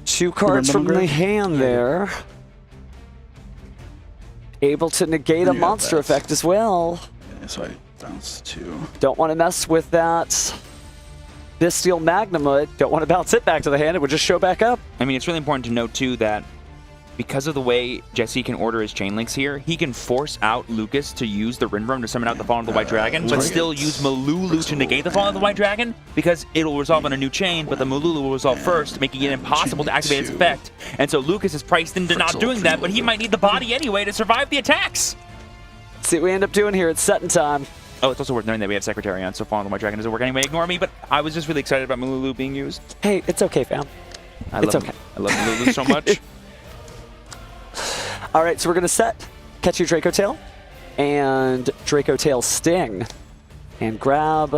Two cards from the hand there. Able to negate a monster effect as well. Yeah, so I bounce 2. Don't want to mess with that. This Steel Magnum, don't want to bounce it back to the hand. It would just show back up. I mean, it's really important to note, too, that because of the way Jesse can order his chain links here, he can force out Lucas to use the Rinbrum to summon out the Fallen of the White Dragon, but still use Malulu to negate the Fallen of the White Dragon, because it'll resolve on a new chain, but the Malulu will resolve first, making it impossible to activate its effect. And so Lucas is priced into not doing that, but he might need the body anyway to survive the attacks. Let's see what we end up doing here. It's setting time. Oh, it's also worth noting that we have Secretary on, so Fallen of the White Dragon doesn't work anyway. Ignore me, but I was just really excited about Malulu being used. Hey, it's okay, fam. It's okay. I love Malulu so much. All right, so we're going to set Catch You Draco Tail and Draco Tail Sting and grab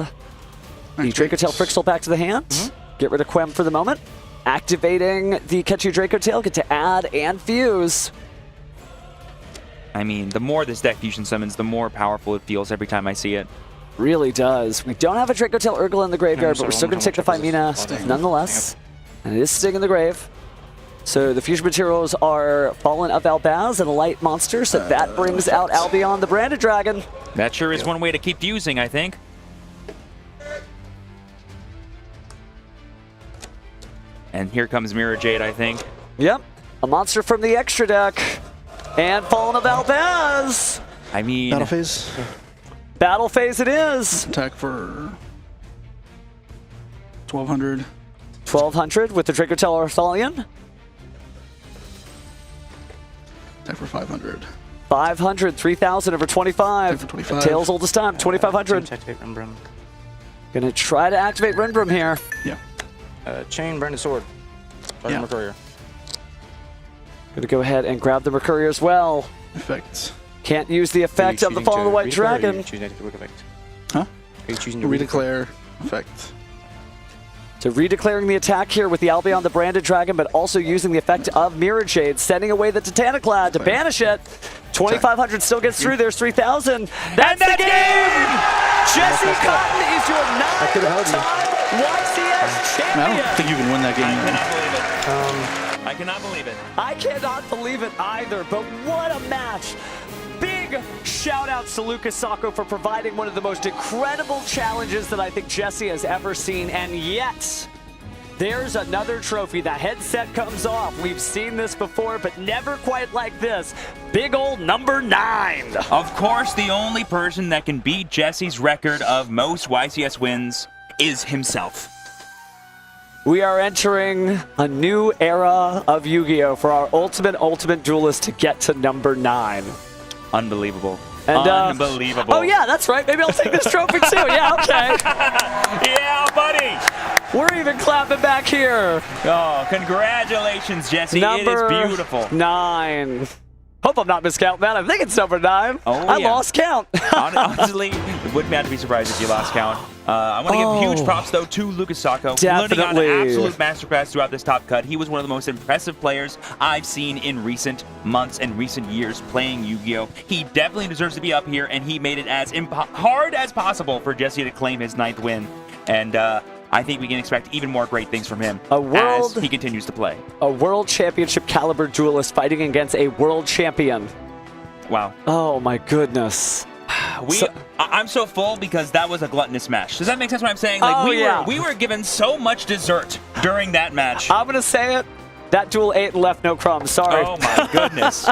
the Draco Tail Frixel back to the hand. Get rid of Quem for the moment. Activating the Catch You Draco Tail, get to add and fuse. I mean, the more this deck fusion summons, the more powerful it feels every time I see it. Really does. We don't have a Draco Tail Urgle in the graveyard, but we're still going to take the Fimina nonetheless. And it is Sting in the grave. So the fusion materials are Fallen of Albaz and a light monster, so that brings out Albion the Branded Dragon. That sure is one way to keep fusing, I think. And here comes Mirror Jade, I think. Yep, a monster from the extra deck. And Fallen of Albaz! I mean... Battle phase. Battle phase it is! Attack for 1,200. 1,200 with the Draco Tail Arthalion. Attack for 500. 500, 3,000 over 25. Attack for 25. Tails oldest time, 2,500. Gonna try to activate Rinbrum here. Yeah. Chain, Branded Sword. Yeah. Mercurier. Gonna go ahead and grab the Mercurier as well. Effects. Can't use the effect of the Fall of the White Dragon. Huh? Are you choosing to Redeclare effect. So redeclaring the attack here with the Albion the Branded Dragon, but also using the effect of Mirror Jade, sending away the Titaniclad to banish it. 2,500 still gets through. There's 3,000. That's the game! Jesse Cotton is your 9-time YCS champion! I don't think you can win that game. I cannot believe it. I cannot believe it either, but what a match! Big shout outs to Lucas Sacco for providing one of the most incredible challenges that I think Jesse has ever seen, and yet there's another trophy. The headset comes off. We've seen this before, but never quite like this. Big old number 9. Of course, the only person that can beat Jesse's record of most YCS wins is himself. We are entering a new era of Yu-Gi-Oh! For our ultimate duelist to get to number 9. Unbelievable. And, unbelievable. Oh yeah, that's right. Maybe I'll take this trophy too. Yeah, okay. Yeah, buddy. We're even clapping back here. Oh, congratulations, Jesse. Number it is beautiful. 9. Hope I'm not miscounting that. I think it's number 9. Oh, I lost count. Honestly, wouldn't have to be surprised if you lost count. I want to give huge props, though, to Lucas Sacco. Definitely. Learning on an absolute masterclass throughout this top cut. He was one of the most impressive players I've seen in recent months and recent years playing Yu-Gi-Oh! He definitely deserves to be up here, and he made it as hard as possible for Jesse to claim his 9th win. And I think we can expect even more great things from him as he continues to play. A world championship caliber duelist fighting against a world champion. Wow. Oh my goodness. I'm so full because that was a gluttonous match. Does that make sense what I'm saying? Like we were given so much dessert during that match. I'm gonna say it. That duel ate and left no crumbs. Sorry. Oh my goodness.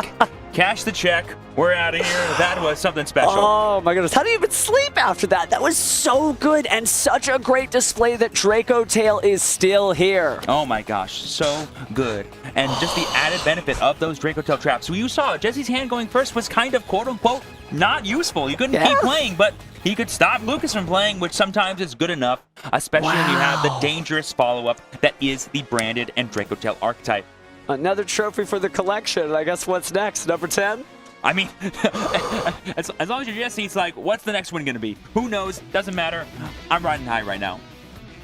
Cash the check. We're out of here. That was something special. Oh my goodness. How do you even sleep after that? That was so good and such a great display that Draco Tail is still here. Oh my gosh. So good. And just the added benefit of those Draco Tail traps. So you saw Jesse's hand going first was kind of quote unquote not useful. He couldn't keep playing, but he could stop Lucas from playing, which sometimes is good enough, especially when you have the dangerous follow-up that is the Branded and Draco Tail archetype. Another trophy for the collection. I guess what's next? Number 10? I mean, as long as you're Jesse, it's like, what's the next one going to be? Who knows? Doesn't matter. I'm riding high right now.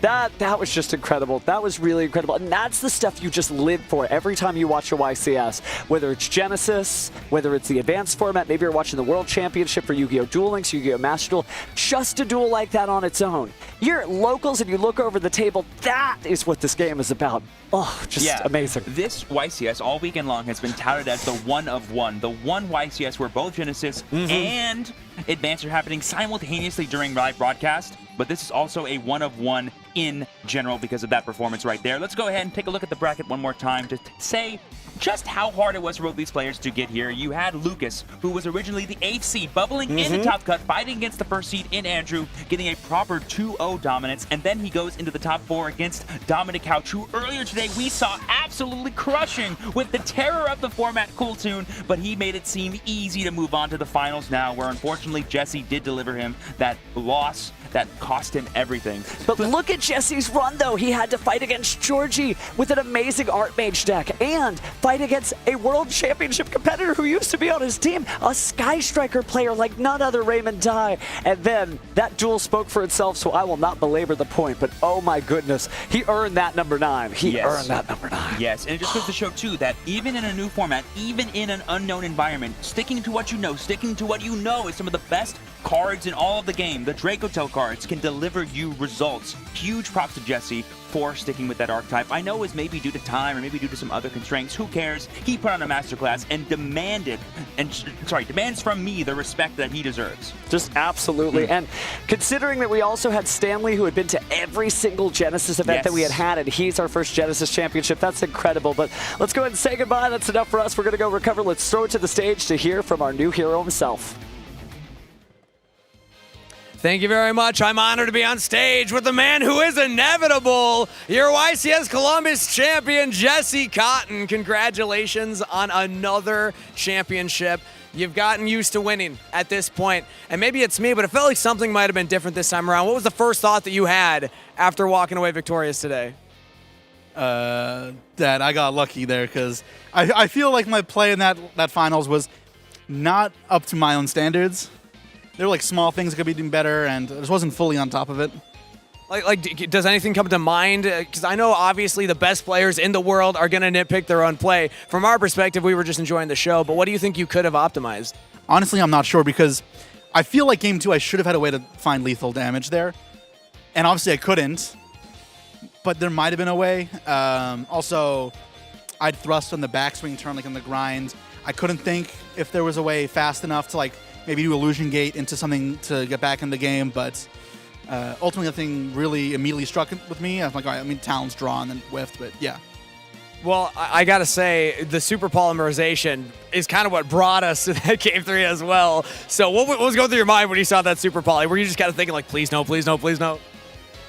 That was just incredible. That was really incredible. And that's the stuff you just live for every time you watch a YCS. Whether it's Genesys, whether it's the advanced format, maybe you're watching the World Championship for Yu-Gi-Oh! Duel Links, Yu-Gi-Oh! Master Duel. Just a duel like that on its own. You're at locals and you look over the table. That is what this game is about. Oh, just amazing. This YCS all weekend long has been touted as the one of one. The one YCS where both Genesys and Advanced are happening simultaneously during live broadcast. But this is also a one of one in general because of that performance right there. Let's go ahead and take a look at the bracket one more time to say just how hard it was for both these players to get here. You had Lucas, who was originally the 8th seed, bubbling in the top cut, fighting against the 1st seed in Andrew, getting a proper 2-0 dominance, and then he goes into the top 4 against Dominic Couch, who earlier today we saw absolutely crushing with the terror of the format Cool Tune, but he made it seem easy to move on to the finals now, where unfortunately Jesse did deliver him that loss that cost him everything. But look at Jesse's run, though. He had to fight against Georgie with an amazing Archmage deck and fight against a World Championship competitor who used to be on his team, a Sky Striker player like none other, Raymond Dye. And then that duel spoke for itself, so I will not belabor the point, but oh my goodness, he earned that number 9. He earned that number 9. Yes, and it just goes to show, too, that even in a new format, even in an unknown environment, sticking to what you know, sticking to what you know is some of the best cards in all of the game. The Draco Tail cards can deliver you results. Huge props to Jesse for sticking with that archetype. I know it was maybe due to time or maybe due to some other constraints. Who cares? He put on a masterclass and demands from me the respect that he deserves. Just absolutely. And considering that we also had Stanley, who had been to every single Genesys event that we had, and he's our first Genesys Championship, that's incredible. But let's go ahead and say goodbye. That's enough for us. We're going to go recover. Let's throw it to the stage to hear from our new hero himself. Thank you very much. I'm honored to be on stage with the man who is inevitable, your YCS Columbus Champion, Jesse Cotton. Congratulations on another championship. You've gotten used to winning at this point, and maybe it's me, but it felt like something might have been different this time around. What was the first thought that you had after walking away victorious today? That I got lucky there, because I feel like my play in that finals was not up to my own standards. There were like small things that could be doing better, and I just wasn't fully on top of it. Like, does anything come to mind? Because I know obviously the best players in the world are going to nitpick their own play. From our perspective, we were just enjoying the show, but what do you think you could have optimized? Honestly, I'm not sure, because I feel like game 2 I should have had a way to find lethal damage there, and obviously I couldn't, but there might have been a way. Also, I'd thrust on the backswing turn, like on the grind. I couldn't think if there was a way fast enough to like maybe do Illusion Gate into something to get back in the game, but ultimately nothing really immediately struck with me. I was like, all right, I mean, Talon's drawn and whiffed, but yeah. Well, I got to say, the super polymerization is kind of what brought us to that game 3 as well. So what was going through your mind when you saw that super poly? Were you just kind of thinking like, please no, please no, please no?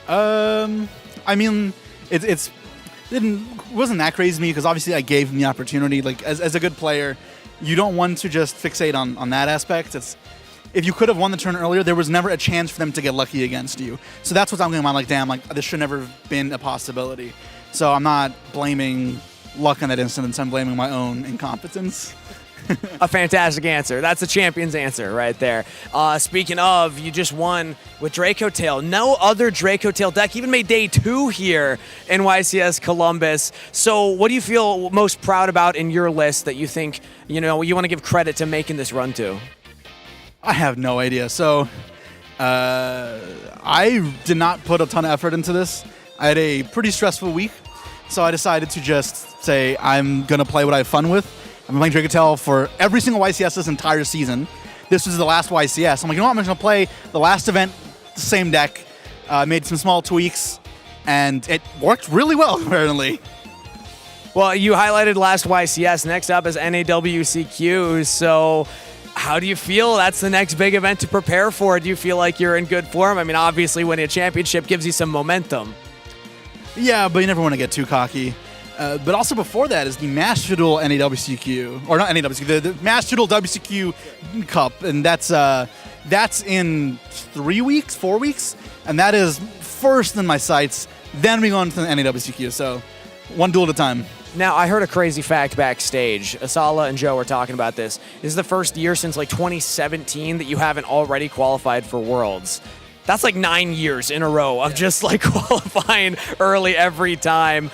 I mean, it wasn't that crazy to me, because obviously I gave him the opportunity. Like, as a good player, you don't want to just fixate on that aspect. If you could have won the turn earlier, there was never a chance for them to get lucky against you. So that's what I'm going on. Like, damn, like this should never have been a possibility. So I'm not blaming luck in that instance. I'm blaming my own incompetence. A fantastic answer. That's a champion's answer right there. Speaking of, you just won with Draco Tail. No other Draco Tail deck even made day 2 here in YCS Columbus. So what do you feel most proud about in your list that you think, you want to give credit to making this run to? I have no idea. So I did not put a ton of effort into this. I had a pretty stressful week, so I decided to just say I'm going to play what I have fun with. I've been playing Draco Tail for every single YCS this entire season. This was the last YCS. I'm like, you know what? I'm just going to play the last event, the same deck. Made some small tweaks, and it worked really well, apparently. Well, you highlighted last YCS. Next up is NAWCQ. So how do you feel? That's the next big event to prepare for. Do you feel like you're in good form? I mean, obviously, winning a championship gives you some momentum. Yeah, but you never want to get too cocky. But also before that is the Master Duel NAWCQ, or not NAWCQ, the Master Duel WCQ Cup, and that's in 4 weeks, and that is first in my sights. Then we go on to the NAWCQ, so one duel at a time. Now, I heard a crazy fact backstage. Asala and Joe were talking about this. This is the first year since like 2017 that you haven't already qualified for Worlds. That's like 9 years in a row of just like qualifying early every time.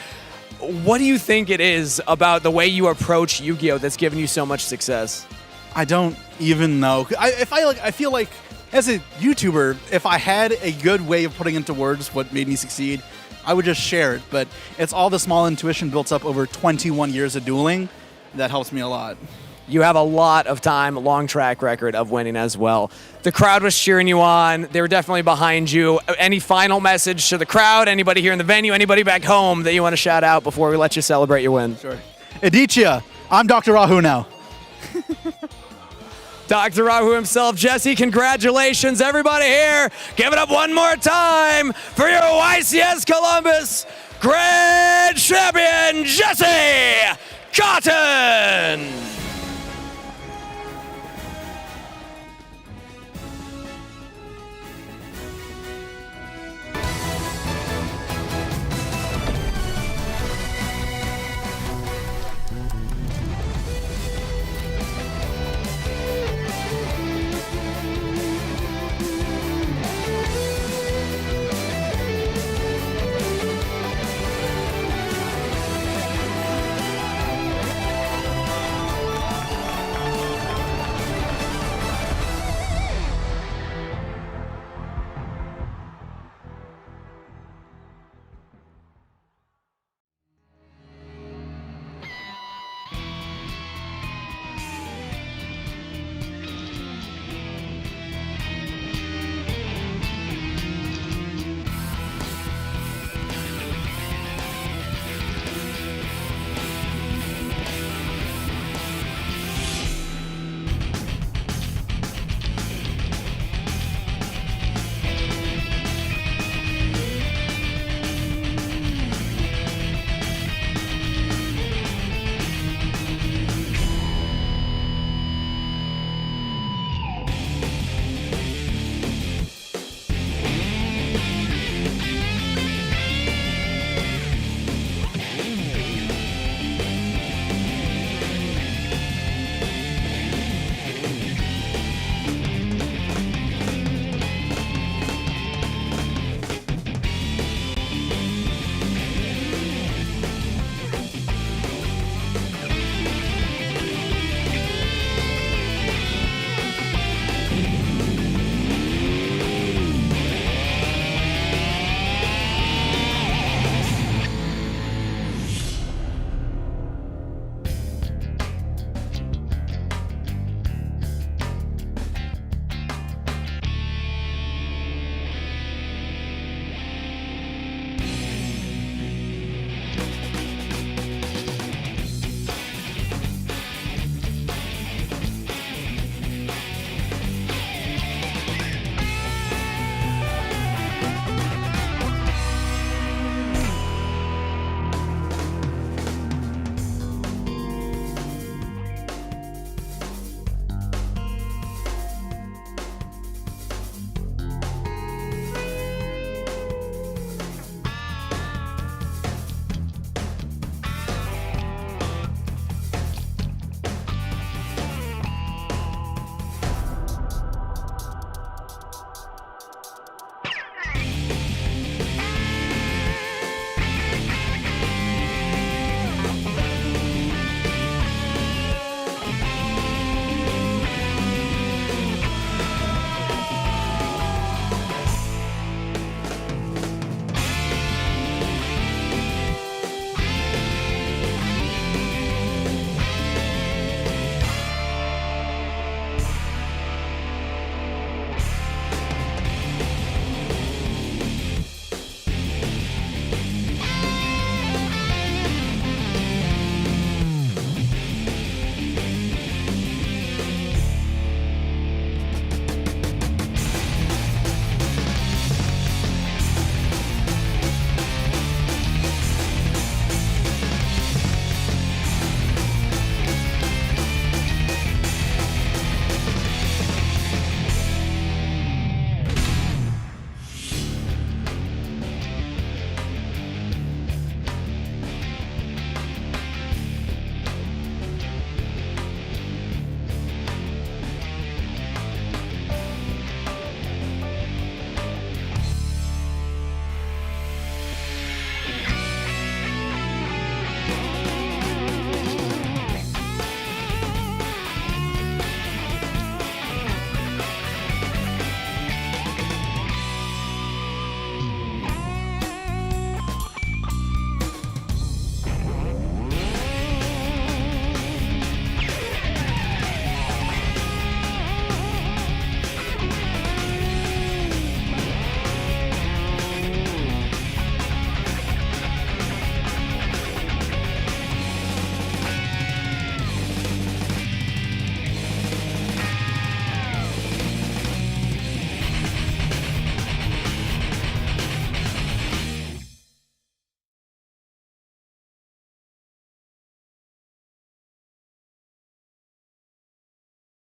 What do you think it is about the way you approach Yu-Gi-Oh that's given you so much success? I don't even know. I feel like as a YouTuber, if I had a good way of putting into words what made me succeed, I would just share it. But it's all the small intuition built up over 21 years of dueling that helps me a lot. You have a lot of time, a long track record of winning as well. The crowd was cheering you on. They were definitely behind you. Any final message to the crowd? Anybody here in the venue? Anybody back home that you want to shout out before we let you celebrate your win? Sure. Adichia, I'm Dr. Rahu now. Dr. Rahu himself, Jesse, congratulations. Everybody here, give it up one more time for your YCS Columbus Grand Champion, Jesse Cotton!